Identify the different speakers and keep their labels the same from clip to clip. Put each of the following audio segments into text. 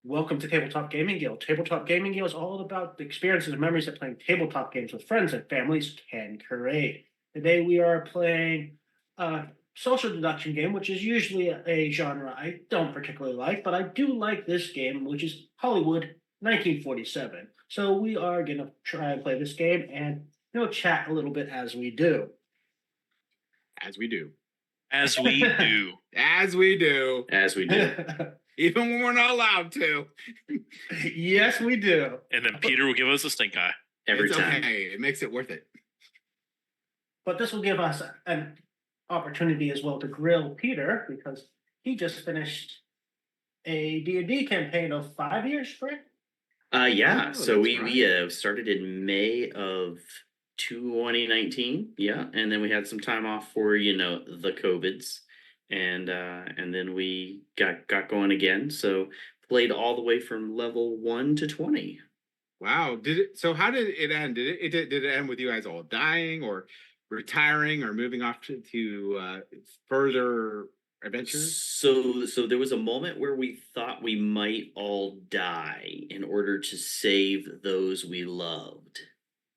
Speaker 1: Welcome to Tabletop Gaming Guild. Tabletop Gaming Guild is all about the experiences and memories that playing tabletop games with friends and families can create. Today we are playing a social deduction game, which is usually a genre I don't particularly like, but I do like this game, which is Hollywood 1947. So we are going to try and play this game and chat a little bit as we do.
Speaker 2: As we do.
Speaker 3: As we do.
Speaker 2: As we do.
Speaker 4: As we do.
Speaker 2: Even when we're not allowed to.
Speaker 1: Yes, we do.
Speaker 3: And then Peter will give us a stink eye.
Speaker 4: Every time.
Speaker 2: Okay. It makes it worth it.
Speaker 1: But this will give us an opportunity as well to grill Peter, because he just finished a D&D campaign of 5 years, Frank?
Speaker 4: Yeah.
Speaker 2: Oh,
Speaker 4: So we
Speaker 2: right.
Speaker 4: started in May of 2019. Yeah, and then we had some time off for the COVIDs, and then we got going again. So played all the way from level 1 to 20.
Speaker 2: Wow. So how did it end? Did it end with you guys all dying or retiring or moving off to further adventures?
Speaker 4: So there was a moment where we thought we might all die in order to save those we loved.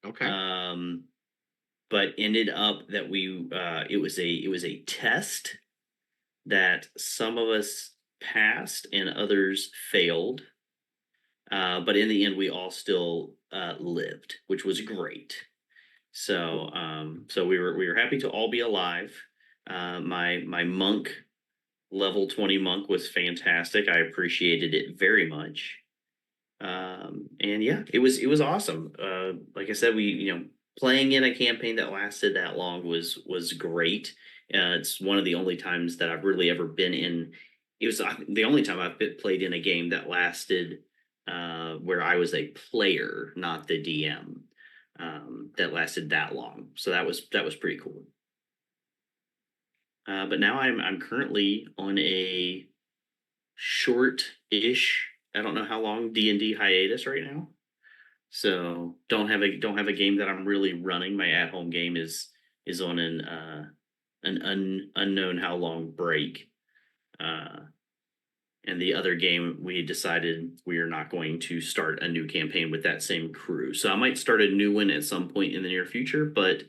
Speaker 2: Okay.
Speaker 4: But ended up that it was a test that some of us passed and others failed. But in the end, we all still lived, which was great. So we were happy to all be alive. My monk, level 20 monk, was fantastic. I appreciated it very much. And yeah, it was awesome. Like I said, we playing in a campaign that lasted that long was great. It's one of the only times that I've really ever been in. It was the only time I've played in a game that lasted where I was a player, not the DM. That lasted that long. So that was pretty cool. But now I'm currently on a short-ish, I don't know how long, D&D hiatus right now. So don't have a game that I'm really running. My at-home game is on an unknown how long break. And the other game, we decided we are not going to start a new campaign with that same crew. So I might start a new one at some point in the near future, but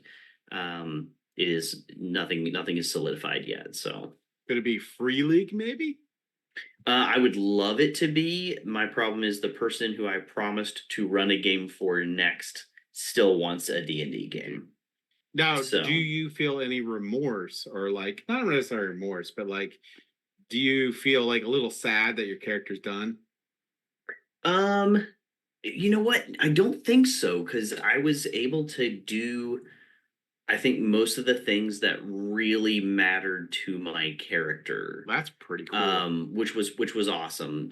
Speaker 4: it is nothing is solidified yet. So
Speaker 2: Could it be Free League, maybe?
Speaker 4: I would love it to be. My problem is the person who I promised to run a game for next still wants a D&D game.
Speaker 2: Now,
Speaker 4: So-
Speaker 2: do you feel any remorse or not necessarily remorse, but do you feel a little sad that your character's done?
Speaker 4: You know what? I don't think so, because I was able to do, I think, most of the things that really mattered to my character.
Speaker 2: That's pretty cool.
Speaker 4: Which was awesome.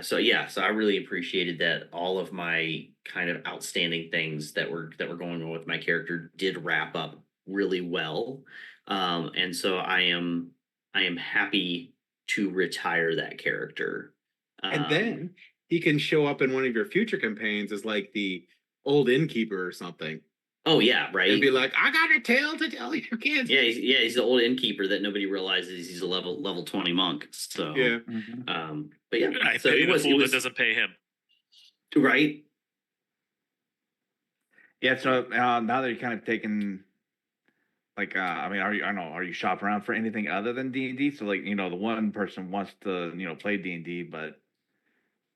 Speaker 4: So I really appreciated that all of my kind of outstanding things that were going on with my character did wrap up really well. And so I am happy to retire that character.
Speaker 2: And then he can show up in one of your future campaigns as the old innkeeper or something.
Speaker 4: Oh yeah, right.
Speaker 2: And be like, I got a tale to tell your kids.
Speaker 4: Yeah, he's the old innkeeper that nobody realizes he's a level 20 monk. So
Speaker 2: yeah.
Speaker 4: But yeah,
Speaker 3: I
Speaker 4: so
Speaker 3: pay
Speaker 4: it
Speaker 3: the
Speaker 4: was
Speaker 3: fool that doesn't pay him.
Speaker 4: Right.
Speaker 5: Yeah, so now that you're kind of taking, are you shopping around for anything other than D&D? So the one person wants to play D&D, but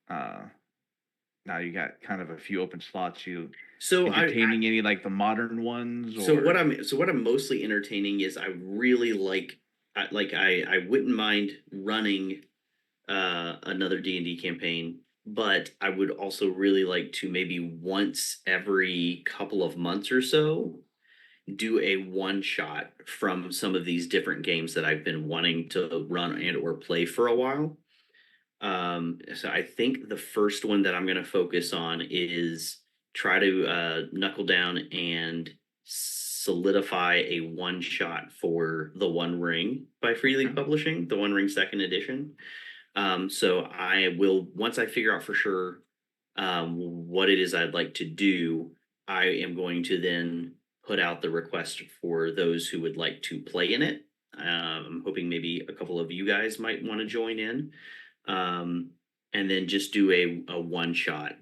Speaker 5: now you got kind of a few open slots.
Speaker 4: So
Speaker 5: entertaining any the modern ones? Or...
Speaker 4: So what I'm mostly entertaining is I really I wouldn't mind running another D&D campaign, but I would also really like to maybe once every couple of months or so do a one shot from some of these different games that I've been wanting to run and or play for a while. So I think the first one that I'm going to focus on is try to knuckle down and solidify a one shot for The One Ring by Free League Publishing, The One Ring second edition. So I will, once I figure out for sure what it is I'd like to do, I am going to then put out the request for those who would like to play in it. I'm hoping maybe a couple of you guys might want to join in. and then just do a one shot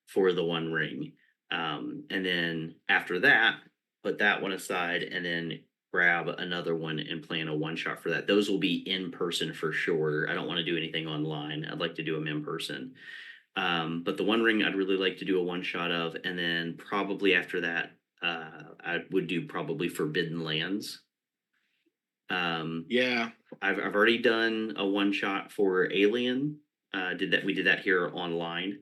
Speaker 4: for the One Ring. And then after that, put that one aside and then grab another one and plan a one shot for that. Those will be in person for sure. I don't want to do anything online. I'd like to do them in person. But the One Ring I'd really like to do a one shot of, and then probably after that, I would do probably Forbidden Lands.
Speaker 2: Yeah.
Speaker 4: I've already done a one shot for Alien. We did that here online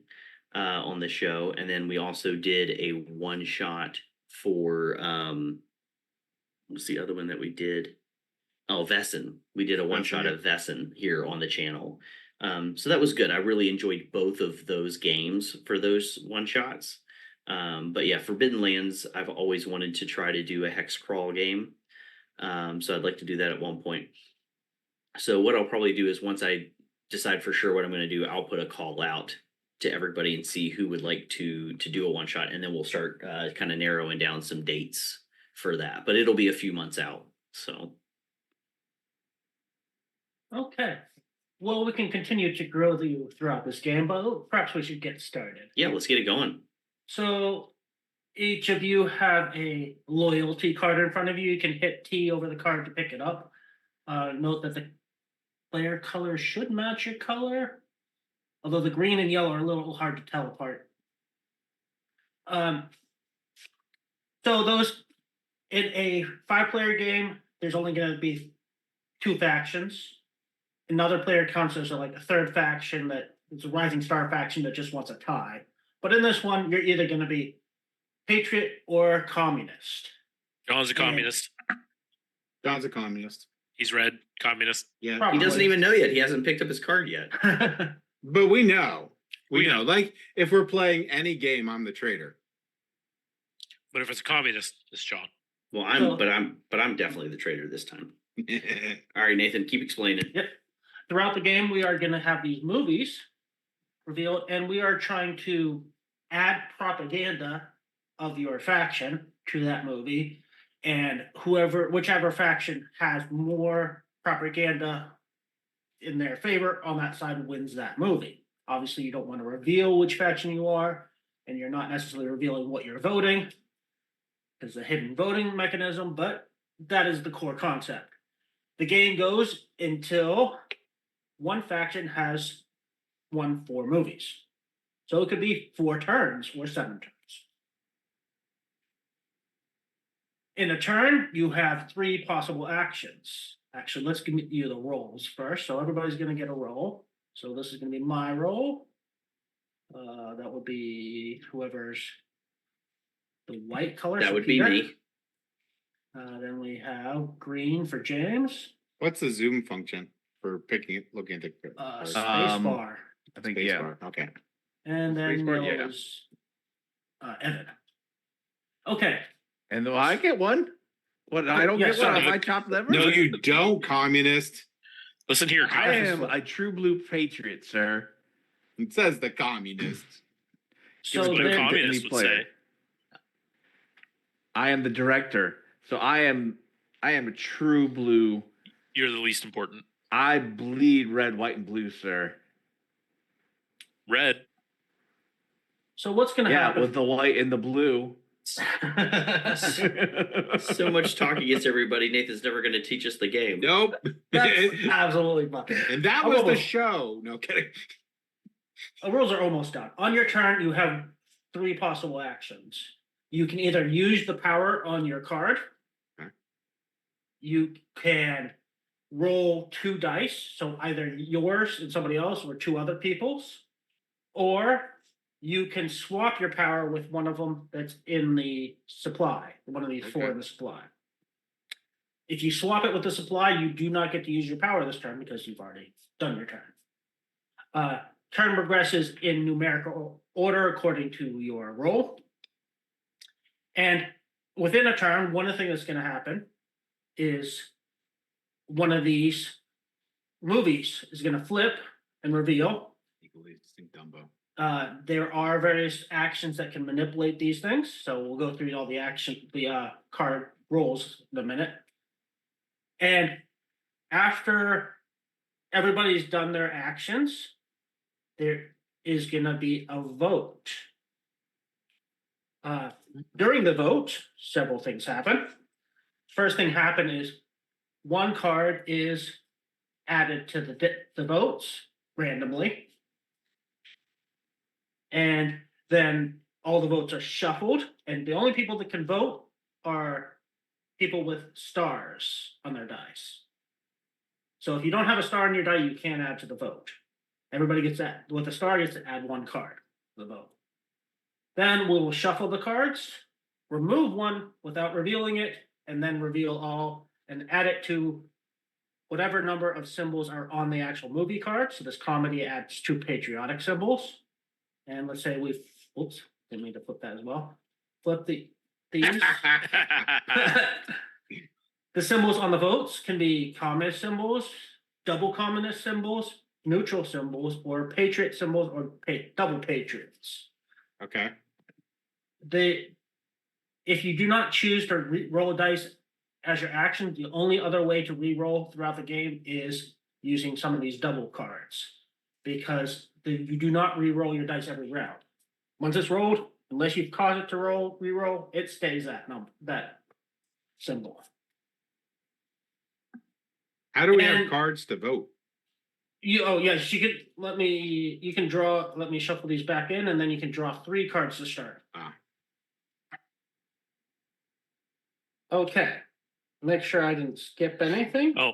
Speaker 4: on the show, and then we also did a one shot for what's the other one that we did? Oh, Vesson. We did a one shot of Vesson here on the channel. So that was good. I really enjoyed both of those games for those one shots. But yeah, Forbidden Lands, I've always wanted to try to do a hex crawl game. So I'd like to do that at one point. So what I'll probably do is once I decide for sure what I'm going to do, I'll put a call out to everybody and see who would like to do a one shot, and then we'll start kind of narrowing down some dates for that. But it'll be a few months out. So
Speaker 1: Okay. Well, we can continue to grow you throughout this game, but perhaps we should get started.
Speaker 4: yeah, let's get it going.
Speaker 1: So each of you have a loyalty card in front of you. You can hit T over the card to pick it up. Note that the player color should match your color, although the green and yellow are a little hard to tell apart. So those in a 5-player game, there's only going to be 2 factions. Another player counts as like a third faction that is a Rising Star faction that just wants a tie. But in this one, you're either going to be Patriot or Communist.
Speaker 3: John's a communist.
Speaker 2: John's a communist.
Speaker 3: He's red. Communist.
Speaker 2: Yeah.
Speaker 1: Probably.
Speaker 4: He doesn't even know yet. He hasn't picked up his card yet.
Speaker 2: But we know. We
Speaker 3: We
Speaker 2: know. Like if we're playing any game, I'm the traitor.
Speaker 3: But if it's a communist, it's John.
Speaker 4: Well,
Speaker 1: So-
Speaker 4: but I'm definitely the traitor this time. All right, Nathan, keep explaining.
Speaker 1: Yep. Throughout the game, we are going to have these movies revealed, and we are trying to add propaganda of your faction to that movie. And whichever faction has more propaganda in their favor on that side wins that movie. Obviously, you don't want to reveal which faction you are, and you're not necessarily revealing what you're voting. There's a hidden voting mechanism, but that is the core concept. The game goes until one faction has won 4 movies. So it could be 4 turns or 7 turns. In a turn, you have 3 possible actions. Actually, let's give you the rolls first. So everybody's going to get a roll. So this is going to be my roll. That would be whoever's the white color.
Speaker 4: That
Speaker 1: so
Speaker 4: would be
Speaker 1: Peter.
Speaker 4: me.
Speaker 1: Then we have green for James.
Speaker 2: What's the zoom function for looking at the
Speaker 1: Space
Speaker 5: Um,
Speaker 1: bar.
Speaker 5: I think,
Speaker 2: space
Speaker 5: yeah.
Speaker 2: bar? Okay.
Speaker 1: And then
Speaker 5: Spacebar,
Speaker 1: there
Speaker 5: yeah.
Speaker 1: was Evan. Okay.
Speaker 5: And do I get one? What, I don't
Speaker 1: Yeah,
Speaker 5: get one
Speaker 1: sorry.
Speaker 5: if I chop liver?
Speaker 2: No, you don't, communist.
Speaker 3: Listen here,
Speaker 5: I
Speaker 3: communist.
Speaker 5: am a true blue patriot, sir.
Speaker 2: It says the communist.
Speaker 1: So
Speaker 3: That's what a
Speaker 5: there-
Speaker 1: then,
Speaker 3: communist
Speaker 5: any
Speaker 3: would
Speaker 5: player.
Speaker 3: say.
Speaker 5: I am the director. So I am a true blue.
Speaker 3: You're the least important.
Speaker 5: I bleed red, white, and blue, sir.
Speaker 3: Red.
Speaker 1: so what's going to
Speaker 5: Yeah,
Speaker 1: happen?
Speaker 5: with the white and the blue.
Speaker 4: So much talk against everybody. Nathan's never going to teach us the game.
Speaker 2: Nope.
Speaker 1: That's absolutely fucking.
Speaker 2: And that
Speaker 1: I'm
Speaker 2: was the
Speaker 1: almost-
Speaker 2: show. No kidding.
Speaker 1: The rules are almost done. On your turn, you have 3 possible actions. You can either use the power on your card.
Speaker 2: Okay.
Speaker 1: You can roll 2 dice, so either yours and somebody else or 2 other people's, or you can swap your power with one of them that's in the supply, one of these 4
Speaker 2: Okay.
Speaker 1: in the supply. If you swap it with the supply, you do not get to use your power this turn because you've already done your turn. Turn progresses in numerical order according to your roll. And within a turn, one of the things that's going to happen is one of these movies is going to flip and reveal.
Speaker 2: Equally distinct Dumbo.
Speaker 1: There are various actions that can manipulate these things. So we'll go through all the card rolls in a minute. And after everybody's done their actions, there is gonna be a vote. During the vote, several things happen. First thing happen is one card is added to the votes randomly, and then all the votes are shuffled, and the only people that can vote are people with stars on their dice. So if you don't have a star on your die, you can't add to the vote. Everybody gets that with a star gets to add one card to the vote. Then we will shuffle the cards, remove one without revealing it, and then reveal all and add it to whatever number of symbols are on the actual movie card. So this comedy adds 2 patriotic symbols. And let's say oops, didn't mean to flip that as well. Flip these. The symbols on the votes can be communist symbols, double communist symbols, neutral symbols, or patriot symbols, or double patriots.
Speaker 2: Okay.
Speaker 1: If you do not choose to roll a dice as your action, the only other way to re-roll throughout the game is using some of these double cards, because you do not re-roll your dice every round. Once it's rolled, unless you've caused it to re-roll, it stays that symbol.
Speaker 2: How do we
Speaker 1: And-
Speaker 2: have cards to vote?
Speaker 1: Yes, you could let me shuffle these back in, and then you can draw 3 cards to start. Okay. Make sure I didn't skip anything.
Speaker 3: Oh,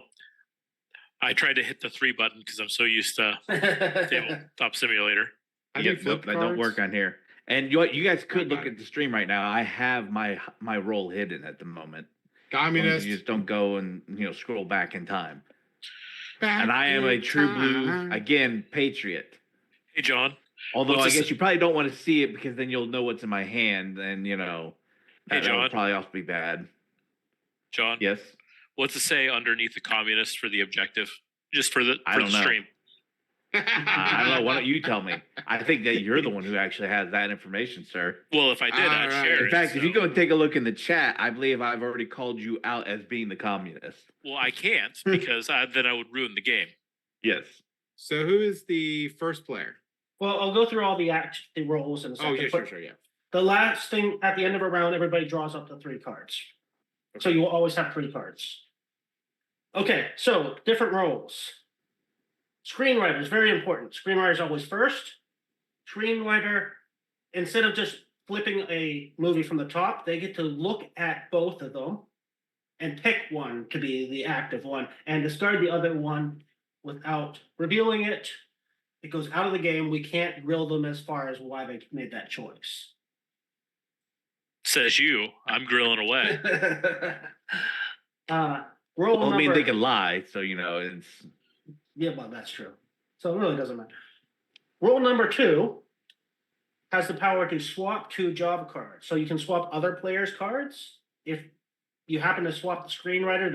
Speaker 3: I tried to hit the 3 button because I'm so used to Tabletop Simulator.
Speaker 2: How do you
Speaker 5: Yep,
Speaker 2: flip
Speaker 5: nope, that don't work
Speaker 2: cards?
Speaker 5: on here. And you guys could
Speaker 2: got
Speaker 5: look
Speaker 2: it.
Speaker 5: at the stream right now. I have my roll hidden at the moment. As long as
Speaker 2: Communist.
Speaker 5: You just don't go and scroll back in time.
Speaker 2: Back
Speaker 5: And I am a
Speaker 2: in
Speaker 5: true blue,
Speaker 2: time.
Speaker 5: again, patriot.
Speaker 3: Hey, John.
Speaker 5: Although
Speaker 3: What's
Speaker 5: I
Speaker 3: this-
Speaker 5: guess you probably don't want to see it, because then you'll know what's in my hand, and
Speaker 3: Hey,
Speaker 5: that would
Speaker 3: John.
Speaker 5: probably also be bad.
Speaker 3: John,
Speaker 5: Yes.
Speaker 3: what's it say underneath the communist for the objective? Just for the
Speaker 5: I don't know.
Speaker 3: stream.
Speaker 5: I don't know. Why don't you tell me? I think that you're the one who actually has that information, sir.
Speaker 3: Well, if I did, I'd
Speaker 2: Alright.
Speaker 3: share
Speaker 5: In
Speaker 3: it.
Speaker 5: fact, if you
Speaker 3: so-
Speaker 5: go and take a look in the chat, I believe I've already called you out as being the communist.
Speaker 3: Well, I can't because then I would ruin the game.
Speaker 5: Yes.
Speaker 2: So who is the first player?
Speaker 1: Well, I'll go through all the rolls in a second.
Speaker 2: Oh, yeah, sure,
Speaker 1: but
Speaker 2: sure, yeah.
Speaker 1: The last thing at the end of a round, everybody draws up to 3 cards. So you will always have 3 cards. Okay, so different roles. Screenwriter is very important. Screenwriter is always first. Screenwriter, instead of just flipping a movie from the top, they get to look at both of them and pick one to be the active one and discard the other one without revealing it. It goes out of the game. We can't grill them as far as why they made that choice.
Speaker 3: Says you. I'm grilling away.
Speaker 1: Roll
Speaker 5: Well, I mean,
Speaker 1: number.
Speaker 5: they can lie, so it's.
Speaker 1: Yeah, well, that's true. So it really doesn't matter. Roll number 2 has the power to swap 2 job cards. So you can swap other players' cards. If you happen to swap the screenwriter,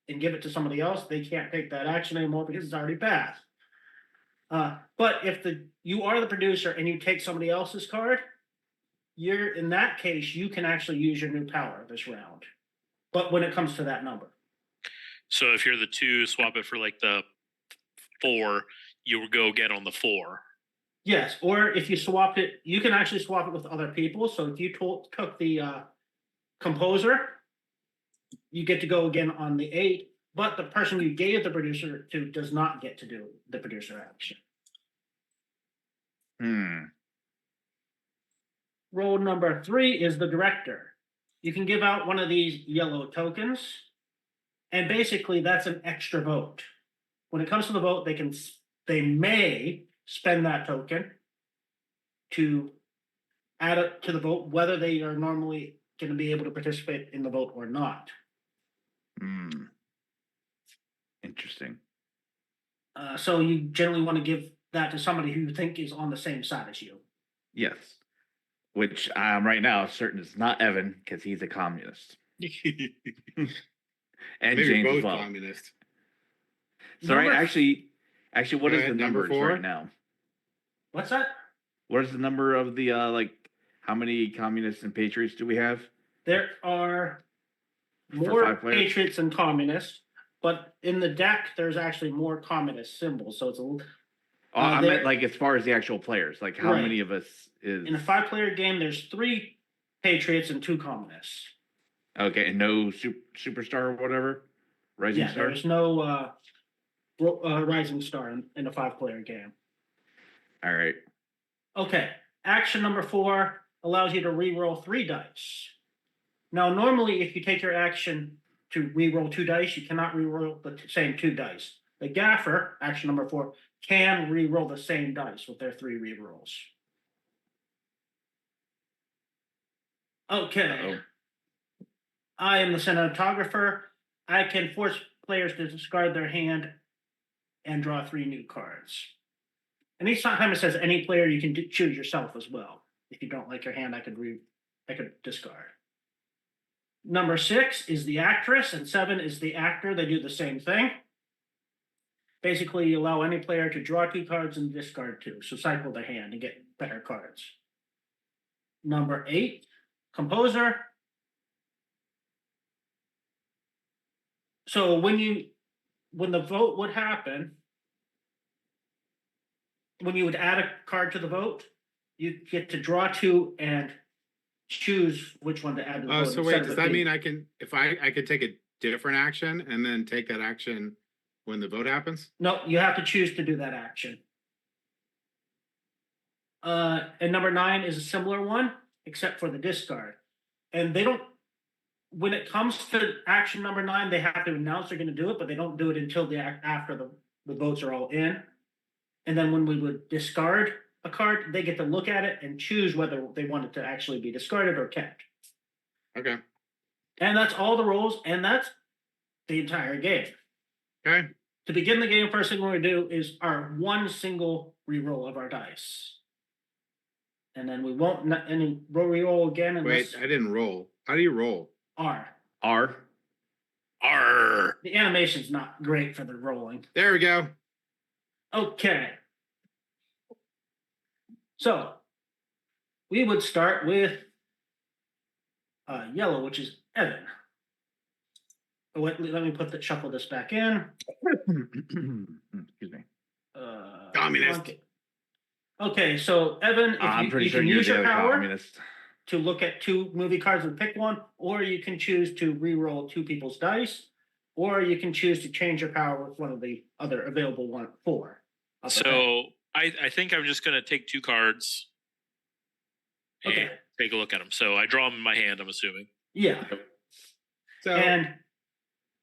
Speaker 1: and give it to somebody else, they can't take that action anymore because it's already passed. But if you are the producer and you take somebody else's card, in that case, you can actually use your new power this round. But when it comes to that number.
Speaker 3: So if you're the 2, swap it for like the 4, you would go get on the 4.
Speaker 1: Yes, or if you swapped it, you can actually swap it with other people. So if you took the composer, you get to go again on the 8, but the person you gave the producer to does not get to do the producer action. Role number 3 is the director. You can give out one of these yellow tokens, and basically that's an extra vote. When it comes to the vote, they may spend that token to add it to the vote, whether they are normally going to be able to participate in the vote or not.
Speaker 5: Interesting.
Speaker 1: So you generally want to give that to somebody who you think is on the same side as you.
Speaker 5: Yes. Which I'm right now certain is not Evan, because he's a communist. And
Speaker 2: Maybe
Speaker 5: James
Speaker 2: both
Speaker 5: as well.
Speaker 2: communist.
Speaker 5: So right,
Speaker 1: Number-
Speaker 5: actually, what
Speaker 2: Go
Speaker 5: is the
Speaker 2: ahead, number
Speaker 5: numbers
Speaker 2: 4?
Speaker 5: right now?
Speaker 1: What's that?
Speaker 5: What is the number of the how many communists and patriots do we have?
Speaker 1: There are
Speaker 5: For
Speaker 1: more
Speaker 5: 5 players?
Speaker 1: patriots and communists, but in the deck, there's actually more communist symbols, so it's a little.
Speaker 5: I
Speaker 1: there-
Speaker 5: meant like as far as the actual players, like how
Speaker 1: Right.
Speaker 5: many of us is
Speaker 1: In a 5-player game, there's 3 patriots and 2 communists.
Speaker 5: okay, and no superstar or whatever, rising
Speaker 1: Yeah,
Speaker 5: star.
Speaker 1: there's no rising star in a 5-player game.
Speaker 5: All right.
Speaker 1: Okay, action number 4 allows you to re-roll 3 dice. Now, normally, if you take your action to re-roll 2 dice, you cannot re-roll the same 2 dice. The gaffer, action number 4, can re-roll the same dice with their 3 re-rolls. Okay.
Speaker 5: Uh-oh.
Speaker 1: I am the cinematographer. I can force players to discard their hand and draw 3 new cards. And each time it says any player, you can choose yourself as well. If you don't like your hand, I could discard. Number 6 is the actress, and 7 is the actor. They do the same thing. Basically, you allow any player to draw 2 cards and discard 2. So cycle their hand and get better cards. Number 8, composer. So when the vote would happen, when you would add a card to the vote, you get to draw 2 and choose which one to add to the vote.
Speaker 2: So
Speaker 1: instead
Speaker 2: wait,
Speaker 1: of
Speaker 2: does
Speaker 1: it
Speaker 2: that
Speaker 1: being-
Speaker 2: mean I could take a different action and then take that action when the vote happens?
Speaker 1: No, you have to choose to do that action. And number 9 is a similar one, except for the discard. And they don't, when it comes to action number 9, they have to announce they're going to do it, but they don't do it until after the votes are all in. And then when we would discard a card, they get to look at it and choose whether they want it to actually be discarded or kept.
Speaker 2: Okay.
Speaker 1: And that's all the rules, and that's the entire game.
Speaker 2: Okay.
Speaker 1: To begin the game, first thing we're going to do is our one single re-roll of our dice. And then we won't any re-roll again
Speaker 2: Wait,
Speaker 1: unless
Speaker 2: I didn't roll. How do you roll?
Speaker 1: R.
Speaker 5: R.
Speaker 3: Arr.
Speaker 1: The animation's not great for the rolling.
Speaker 2: There we go.
Speaker 1: Okay. So we would start with yellow, which is Evan. Oh, wait, let me shuffle this back in.
Speaker 5: Excuse me.
Speaker 2: Communist.
Speaker 1: Okay, so Evan, if
Speaker 5: I'm
Speaker 1: you
Speaker 5: pretty sure
Speaker 1: can
Speaker 5: you're
Speaker 1: use
Speaker 5: the
Speaker 1: your
Speaker 5: other
Speaker 1: power
Speaker 5: communist.
Speaker 1: to look at 2 movie cards and pick one, or you can choose to re-roll 2 people's dice, or you can choose to change your power with one of the other available 4. of the pack.
Speaker 3: So I think I'm just gonna take 2 cards and
Speaker 1: Okay.
Speaker 3: take a look at them. So I draw them in my hand, I'm assuming.
Speaker 1: Yeah,
Speaker 2: So
Speaker 1: and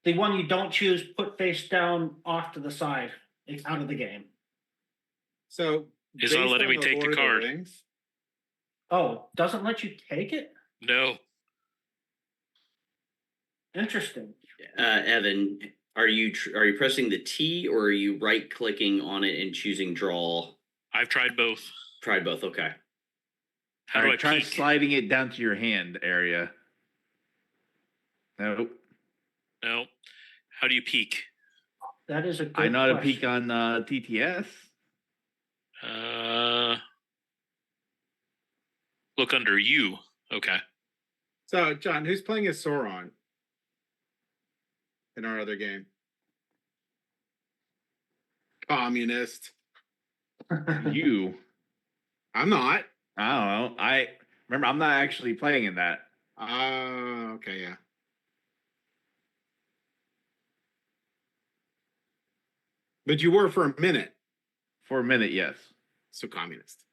Speaker 1: the one you don't choose, put face down off to the side. It's out of the game.
Speaker 2: so
Speaker 3: It's not
Speaker 2: based
Speaker 3: letting
Speaker 2: on
Speaker 3: me
Speaker 2: the
Speaker 3: take the
Speaker 2: Lord of
Speaker 3: card.
Speaker 2: Rings-
Speaker 1: Oh, doesn't let you take it?
Speaker 3: No.
Speaker 1: Interesting.
Speaker 4: Evan, are you pressing the T or are you right clicking on it and choosing draw?
Speaker 3: I've tried both.
Speaker 4: Tried both. Okay.
Speaker 3: How
Speaker 5: All
Speaker 3: do
Speaker 5: right,
Speaker 3: I
Speaker 5: try
Speaker 3: peek?
Speaker 5: sliding it down to your hand area. Nope.
Speaker 3: No. How do you peek?
Speaker 1: That is a good
Speaker 5: I know how to
Speaker 1: question.
Speaker 5: peek on TTS.
Speaker 3: Look under you. Okay.
Speaker 2: So John, who's playing as Sauron in our other game? Communist.
Speaker 5: You.
Speaker 2: I'm not.
Speaker 5: I don't know. I remember I'm not actually playing in that.
Speaker 2: Okay, yeah. But you were for a minute.
Speaker 5: For a minute, yes.
Speaker 2: So communist.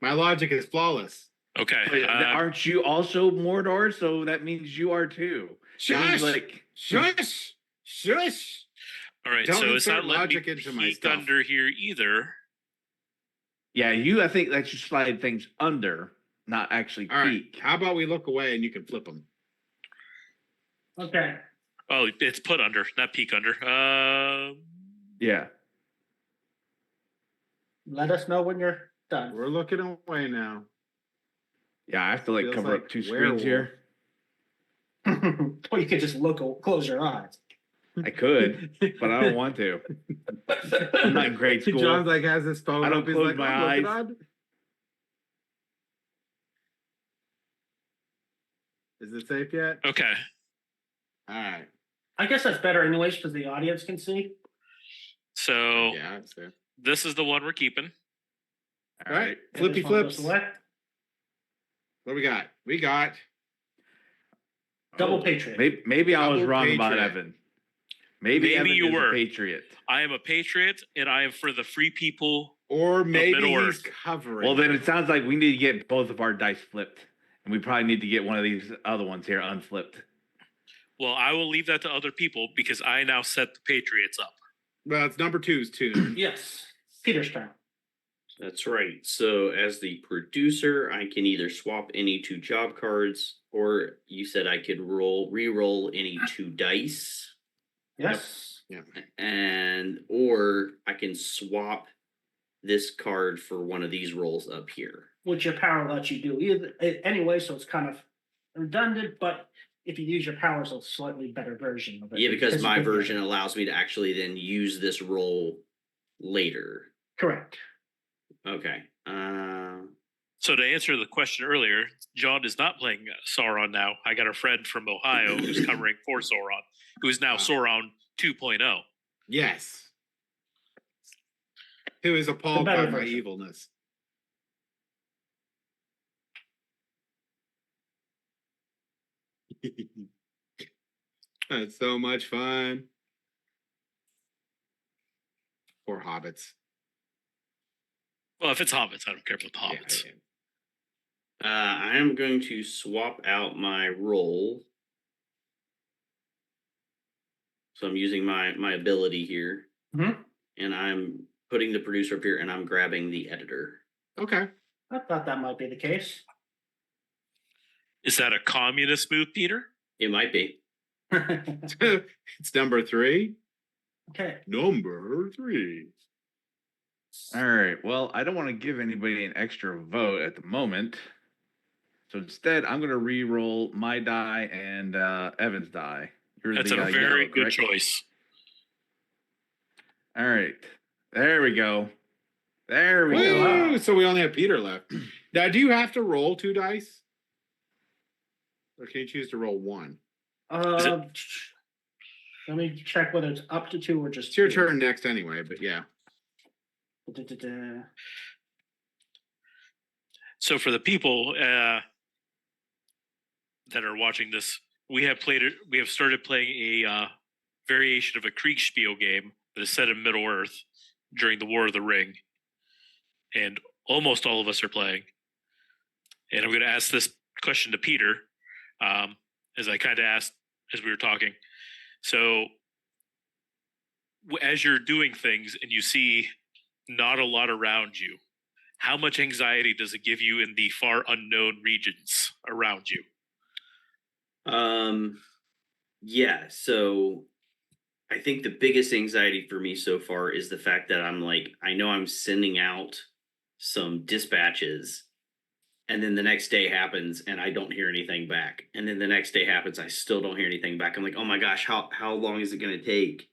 Speaker 2: My logic is flawless.
Speaker 3: Okay.
Speaker 5: Wait, aren't you also Mordor? So that means you are too. That means,
Speaker 2: Shush!
Speaker 5: like
Speaker 2: Shush! Shush!
Speaker 3: all right.
Speaker 2: don't
Speaker 3: So it's
Speaker 2: insert
Speaker 3: not letting me
Speaker 2: logic into my
Speaker 3: peek
Speaker 2: stuff.
Speaker 3: under here either.
Speaker 5: yeah, you. I think that you slide things under, not actually
Speaker 2: All right.
Speaker 5: peek.
Speaker 2: How about we look away and you can flip them?
Speaker 1: Okay.
Speaker 3: Oh, it's put under, not peek under.
Speaker 5: Yeah.
Speaker 1: Let us know when you're done.
Speaker 2: We're looking away now.
Speaker 5: Yeah, I have to like
Speaker 2: Feels
Speaker 5: cover
Speaker 2: like
Speaker 5: up 2
Speaker 2: werewolf.
Speaker 5: screens here.
Speaker 1: Or you could just close your eyes.
Speaker 5: I could, but I don't want to. I'm not in grade school.
Speaker 2: John's like has his phone
Speaker 5: I don't
Speaker 2: up. He's
Speaker 5: close
Speaker 2: like,
Speaker 5: my
Speaker 2: I'm looking
Speaker 5: eyes.
Speaker 2: on. Is it safe yet?
Speaker 3: okay.
Speaker 2: All right.
Speaker 1: I guess that's better anyways because the audience can see.
Speaker 3: So
Speaker 2: Yeah. So.
Speaker 3: this is the one we're keeping.
Speaker 2: All right.
Speaker 1: Yeah,
Speaker 2: Flippy
Speaker 1: this one goes
Speaker 2: flips.
Speaker 1: select.
Speaker 2: What we got? We got
Speaker 1: Double Patriot.
Speaker 5: Maybe I was
Speaker 2: Double
Speaker 5: wrong about
Speaker 2: Patriot.
Speaker 5: Evan. Maybe Evan
Speaker 3: you
Speaker 5: is
Speaker 3: were.
Speaker 5: a patriot.
Speaker 3: I am a patriot, and I am for the free people.
Speaker 2: or maybe
Speaker 3: Middle-earth.
Speaker 2: he's covering.
Speaker 5: Well, then it sounds like we need to get both of our dice flipped, and we probably need to get one of these other ones here unflipped.
Speaker 3: Well, I will leave that to other people because I now set the Patriots up.
Speaker 2: Well, it's number two's turn.
Speaker 1: Yes. Peter's turn.
Speaker 4: That's right. So as the producer, I can either swap any 2 job cards, or you said I could re-roll any 2 dice,
Speaker 1: Yes.
Speaker 2: Yeah.
Speaker 4: and or I can swap this card for one of these rolls up here.
Speaker 1: Which your power lets you do either anyway, so it's kind of redundant, but if you use your power, it's a slightly better version of it.
Speaker 4: Yeah, because my
Speaker 1: you can-
Speaker 4: version allows me to actually then use this roll later.
Speaker 1: Correct.
Speaker 4: Okay.
Speaker 3: So to answer the question earlier, John is not playing Sauron now. I got a friend from Ohio who's covering for Sauron, who is now
Speaker 2: Wow.
Speaker 3: Sauron 2.0.
Speaker 2: Yes. Who is appalled by
Speaker 1: better
Speaker 2: my
Speaker 1: version.
Speaker 2: evilness. That's so much fun. Poor hobbits.
Speaker 3: Well, if it's hobbits, I don't care about the
Speaker 2: Yeah,
Speaker 3: hobbits.
Speaker 2: yeah.
Speaker 4: I am going to swap out my roll. So I'm using my ability here,
Speaker 1: Mhm.
Speaker 4: and I'm putting the producer up here, and I'm grabbing the editor.
Speaker 2: Okay.
Speaker 1: I thought that might be the case.
Speaker 3: Is that a communist move, Peter?
Speaker 4: It might be.
Speaker 2: It's number 3.
Speaker 1: Okay.
Speaker 2: Number 3.
Speaker 5: All right. Well, I don't want to give anybody an extra vote at the moment. So instead, I'm going to re-roll my die and Evan's die. You're
Speaker 3: That's
Speaker 5: the,
Speaker 3: a very
Speaker 5: yellow,
Speaker 3: good
Speaker 5: correct?
Speaker 3: choice.
Speaker 5: All right. There we go. There we go.
Speaker 1: Wow.
Speaker 2: Woo! So we only have Peter left. Now, do you have to roll 2 dice? Or can you choose to roll 1?
Speaker 1: Let me check whether it's up to 2 or just
Speaker 2: It's your
Speaker 1: 2.
Speaker 2: turn next anyway, but yeah.
Speaker 1: Da-da-da.
Speaker 3: So for the people that are watching this, we have started playing a variation of a Kriegspiel game that is set in Middle Earth during the War of the Ring, and almost all of us are playing. And I'm going to ask this question to Peter, as I kind of asked as we were talking. So as you're doing things and you see not a lot around you, how much anxiety does it give you in the far unknown regions around you?
Speaker 4: Yeah, so I think the biggest anxiety for me so far is the fact that I'm like, I know I'm sending out some dispatches, and then the next day happens and I don't hear anything back. And then the next day happens, I still don't hear anything back. I'm like, oh my gosh, how long is it going to take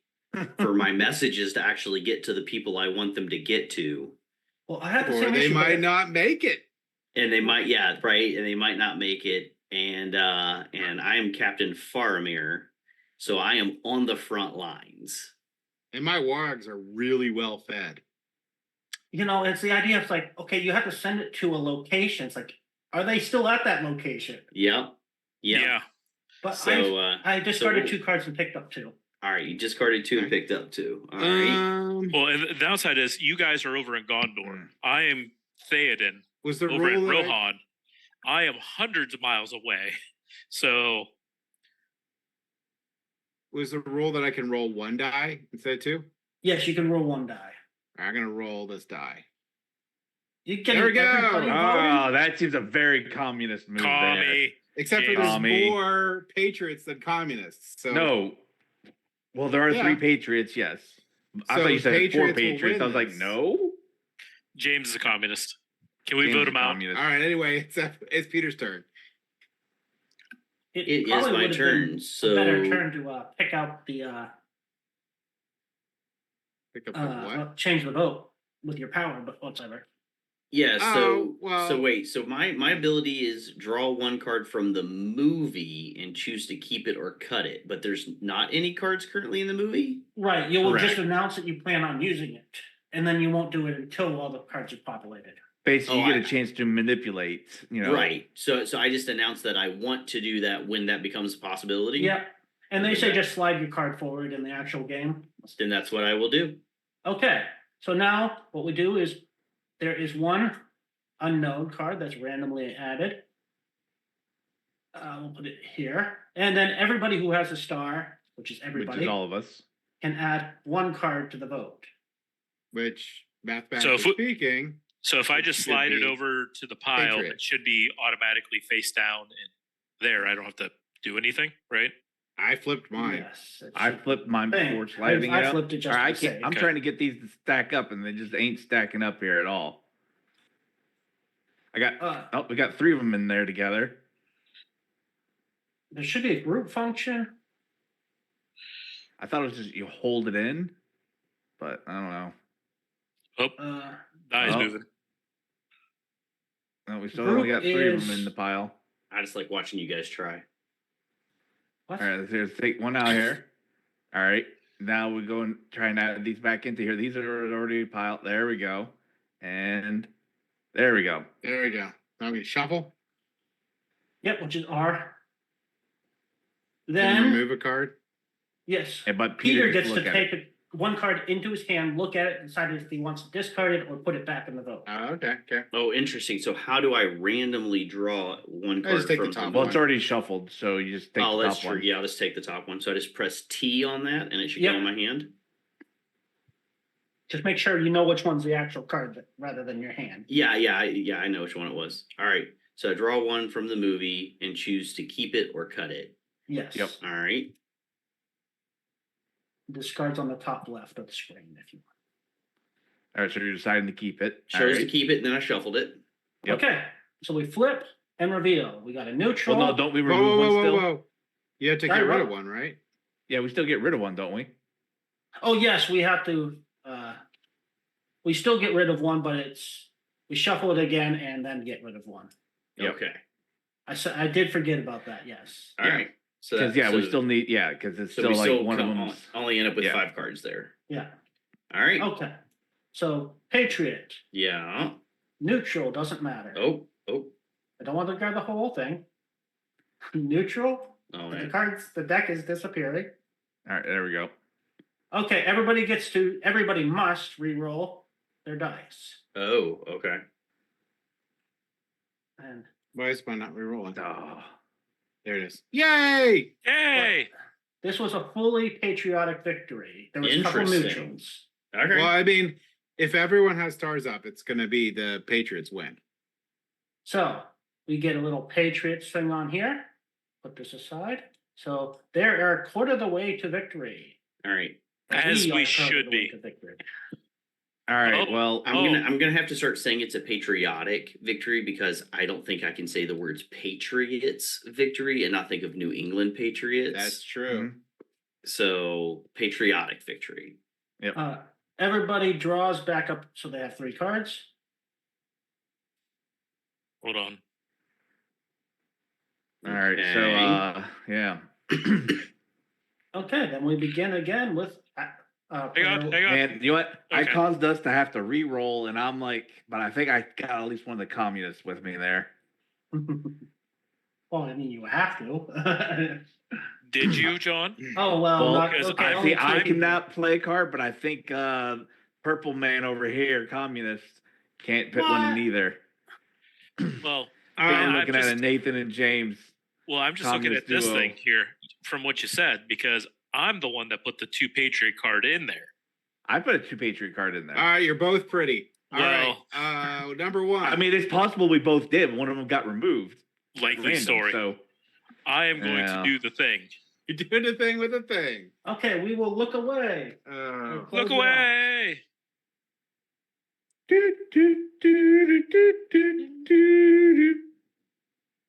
Speaker 4: for my messages to actually get to the people I want them to get to?
Speaker 1: Well, I have the
Speaker 2: Or
Speaker 1: same
Speaker 2: they
Speaker 1: issue,
Speaker 2: might
Speaker 1: but
Speaker 2: not make it.
Speaker 4: And they might, yeah, right. And they might not make it. And I am Captain Faramir, so I am on the front lines.
Speaker 2: And my wargs are really well fed.
Speaker 1: it's the idea of like, okay, you have to send it to a location. It's like, are they still at that location?
Speaker 4: Yep.
Speaker 3: Yeah.
Speaker 1: But
Speaker 4: So
Speaker 1: I discarded
Speaker 4: so-
Speaker 1: 2 cards and picked up 2.
Speaker 4: all right, you discarded 2 and picked up 2. All right.
Speaker 3: Well, and the downside is you guys are over in Gondor. I am Theoden
Speaker 2: Was the
Speaker 3: over in
Speaker 2: rule that I-
Speaker 3: Rohan. I am hundreds of miles away. So
Speaker 2: was the rule that I can roll 1 die instead of 2?
Speaker 1: Yes, you can roll 1 die.
Speaker 2: I'm gonna roll this die.
Speaker 1: You can
Speaker 2: There we go.
Speaker 1: everybody voting?
Speaker 5: Oh, that seems a very communist move there.
Speaker 3: commie.
Speaker 2: Except for
Speaker 3: Yeah.
Speaker 2: there's
Speaker 5: Tommy.
Speaker 2: more patriots than communists. So
Speaker 5: No. Well, there are
Speaker 2: Yeah.
Speaker 5: 3 patriots, yes. I
Speaker 2: So
Speaker 5: thought you said 4
Speaker 2: Patriots will
Speaker 5: patriots. I was
Speaker 2: win
Speaker 5: like,
Speaker 2: this.
Speaker 5: no.
Speaker 3: James is a communist. Can we
Speaker 5: James
Speaker 3: vote
Speaker 5: is
Speaker 3: him out?
Speaker 5: communist.
Speaker 2: all right. Anyway, it's Peter's turn.
Speaker 4: It is
Speaker 1: probably
Speaker 4: my
Speaker 1: would have
Speaker 4: turn,
Speaker 1: been
Speaker 4: so-
Speaker 1: a better turn to pick out the
Speaker 2: Pick up the what?
Speaker 1: change the vote with your power, but whatever.
Speaker 4: Yeah, so
Speaker 2: Oh, well-
Speaker 4: so wait, so my ability is draw one card from the movie and choose to keep it or cut it, but there's not any cards currently in the movie?
Speaker 1: Right, you will just
Speaker 2: Correct.
Speaker 1: announce that you plan on using it, and then you won't do it until all the cards are populated.
Speaker 5: Basically,
Speaker 4: Oh,
Speaker 5: you get
Speaker 4: I-
Speaker 5: a chance to manipulate. You know,
Speaker 4: Right. So I just announced that I want to do that when that becomes a possibility.
Speaker 1: Yep, and they
Speaker 4: Okay.
Speaker 1: say just slide your card forward in the actual game.
Speaker 4: Then that's what I will do.
Speaker 1: Okay, so now what we do is there is one unknown card that's randomly added. We'll put it here, and then everybody who has a star, which is
Speaker 5: which
Speaker 1: everybody,
Speaker 5: is all of us.
Speaker 1: can add one card to the vote.
Speaker 2: Which
Speaker 3: So
Speaker 2: mathematically
Speaker 3: if we-
Speaker 2: speaking,
Speaker 3: So if I just
Speaker 2: Should
Speaker 3: slide it
Speaker 2: be
Speaker 3: over to the pile,
Speaker 2: Patriot.
Speaker 3: it should be automatically face down and there. I don't have to do anything, right?
Speaker 2: I flipped mine.
Speaker 1: Yes, it
Speaker 5: I
Speaker 1: should
Speaker 5: flipped mine
Speaker 1: be.
Speaker 5: before sliding it
Speaker 1: I
Speaker 5: up.
Speaker 1: flipped it just
Speaker 5: Or
Speaker 1: to
Speaker 5: I
Speaker 1: be
Speaker 5: can't.
Speaker 1: safe.
Speaker 5: I'm
Speaker 3: Okay.
Speaker 5: trying to get these to stack up, and they just ain't stacking up here at all. I got. Oh, we got 3 of them in there together.
Speaker 1: There should be a group function.
Speaker 5: I thought it was just you hold it in, but I don't know.
Speaker 3: Oh, die is
Speaker 5: Oh.
Speaker 3: moving.
Speaker 5: No, we still
Speaker 1: Group
Speaker 5: only got 3 of them
Speaker 1: is-
Speaker 5: in the pile.
Speaker 4: I just like watching you guys try.
Speaker 1: What?
Speaker 5: All right, let's take one out here. All right, now we go and try and add these back into here. These are already piled. There we go, and there we go.
Speaker 2: There we go. Now we shuffle.
Speaker 1: Yep, which is R.
Speaker 2: Then
Speaker 1: Then
Speaker 2: remove a card.
Speaker 1: yes,
Speaker 5: And but
Speaker 1: Peter
Speaker 5: gets
Speaker 1: gets to
Speaker 5: look at
Speaker 1: take
Speaker 5: it.
Speaker 1: one card into his hand, look at it, decide if he wants to discard it or put it back in the vote.
Speaker 2: Oh, okay.
Speaker 4: Oh, interesting. So how do I randomly draw one
Speaker 2: I
Speaker 4: card
Speaker 2: just take the
Speaker 4: from
Speaker 2: top
Speaker 5: Well,
Speaker 2: one.
Speaker 5: it's already shuffled, so you just take
Speaker 4: Oh,
Speaker 5: the
Speaker 4: that's
Speaker 5: top
Speaker 4: true.
Speaker 5: one.
Speaker 4: Yeah, I'll just take the top one. So I just press T on that, and it should
Speaker 1: Yep.
Speaker 4: go in my hand.
Speaker 1: Just make sure you know which one's the actual card rather than your hand.
Speaker 4: Yeah, I know which one it was. All right. So I draw one from the movie and choose to keep it or cut it.
Speaker 1: Yes.
Speaker 5: Yep.
Speaker 4: All right.
Speaker 1: Discards on the top left of the screen if you want.
Speaker 5: All right, so you're deciding to keep it. All
Speaker 4: Chose to
Speaker 5: right.
Speaker 4: keep it, and then I shuffled it.
Speaker 5: Yep.
Speaker 1: Okay, so we flip and reveal. We got a neutral.
Speaker 5: Well, no, don't we
Speaker 2: Whoa,
Speaker 5: remove
Speaker 2: whoa,
Speaker 5: one
Speaker 2: whoa,
Speaker 5: still?
Speaker 2: whoa, whoa. You have to
Speaker 1: Sorry,
Speaker 2: get rid
Speaker 1: what?
Speaker 2: of one, right?
Speaker 5: Yeah, we still get rid of one, don't we?
Speaker 1: Oh yes, we have to. We still get rid of one, but we shuffle it again and then get rid of one.
Speaker 5: Yep.
Speaker 4: Okay.
Speaker 1: I did forget about that. Yes.
Speaker 4: All right. So
Speaker 5: Because
Speaker 4: that-
Speaker 5: we
Speaker 4: so-
Speaker 5: still need because it's
Speaker 4: so
Speaker 5: still
Speaker 4: we
Speaker 5: like
Speaker 4: still
Speaker 5: one of
Speaker 4: come
Speaker 5: them.
Speaker 4: on- only end up with
Speaker 5: yeah.
Speaker 4: 5 cards there.
Speaker 1: Yeah.
Speaker 4: All right.
Speaker 1: Okay. So Patriot,
Speaker 4: Yeah.
Speaker 1: neutral doesn't matter.
Speaker 4: Oh.
Speaker 1: I don't want to guard the whole thing. Neutral.
Speaker 4: Oh,
Speaker 1: The
Speaker 4: man.
Speaker 1: cards. The deck is disappearing.
Speaker 5: All right, there we go.
Speaker 1: Okay. Everybody must re-roll their dice.
Speaker 4: Oh, okay.
Speaker 1: And
Speaker 2: Why is mine not rerolling?
Speaker 5: Oh,
Speaker 2: There it is. Yay!
Speaker 3: Hey,
Speaker 1: this was a fully patriotic victory. There was a couple
Speaker 4: Interesting.
Speaker 1: neutrals.
Speaker 4: Okay.
Speaker 2: Well, I mean, if everyone has stars up, it's going to be the Patriots win.
Speaker 1: So we get a little Patriots thing on here. Put this aside. So they are a quarter of the way to victory.
Speaker 4: All right.
Speaker 3: As
Speaker 1: are a
Speaker 3: we
Speaker 1: quarter of
Speaker 3: should
Speaker 1: the way
Speaker 3: be.
Speaker 1: to victory.
Speaker 5: all right.
Speaker 3: Oh.
Speaker 5: Well,
Speaker 4: I'm gonna have to start saying it's a patriotic victory because I don't think I can say the words Patriots victory and not think of New England Patriots.
Speaker 2: That's true.
Speaker 5: mhm.
Speaker 4: So patriotic victory.
Speaker 1: Everybody draws back up, so they have 3 cards.
Speaker 3: hold on.
Speaker 5: all right. So
Speaker 4: Okay.
Speaker 5: yeah.
Speaker 1: Okay, then we begin again with.
Speaker 3: Hang on.
Speaker 5: And you know what? I
Speaker 3: Okay.
Speaker 5: caused us to have to re-roll, and I'm like, but I think I got at least one of the communists with me there.
Speaker 1: Well, I mean, you have to.
Speaker 3: Did you, John?
Speaker 1: Oh well,
Speaker 5: Well,
Speaker 1: not,
Speaker 3: because
Speaker 1: okay,
Speaker 5: I
Speaker 1: only
Speaker 5: see. I
Speaker 1: 2 people.
Speaker 5: cannot play a card, but I think Purple Man over here, communist, can't put one in
Speaker 1: What?
Speaker 5: either.
Speaker 3: Well,
Speaker 5: I think
Speaker 3: I'm
Speaker 5: we're looking at a
Speaker 3: just-
Speaker 5: Nathan and James.
Speaker 3: I'm just looking at
Speaker 5: Communist
Speaker 3: this
Speaker 5: duo.
Speaker 3: thing here from what you said because I'm the one that put the 2 Patriot card in there.
Speaker 5: I put a 2 Patriot card in there.
Speaker 2: All right, you're both pretty. All right.
Speaker 3: Well-
Speaker 2: Number one.
Speaker 5: I mean, it's possible we both did. One of them got removed.
Speaker 3: Likely
Speaker 5: Random,
Speaker 3: story.
Speaker 5: So
Speaker 3: I am going
Speaker 5: Yeah.
Speaker 3: to do the thing.
Speaker 2: you're doing a thing with a thing.
Speaker 1: Okay, we will look away.
Speaker 2: Oh.
Speaker 1: Close
Speaker 3: Look
Speaker 1: it off.
Speaker 3: away.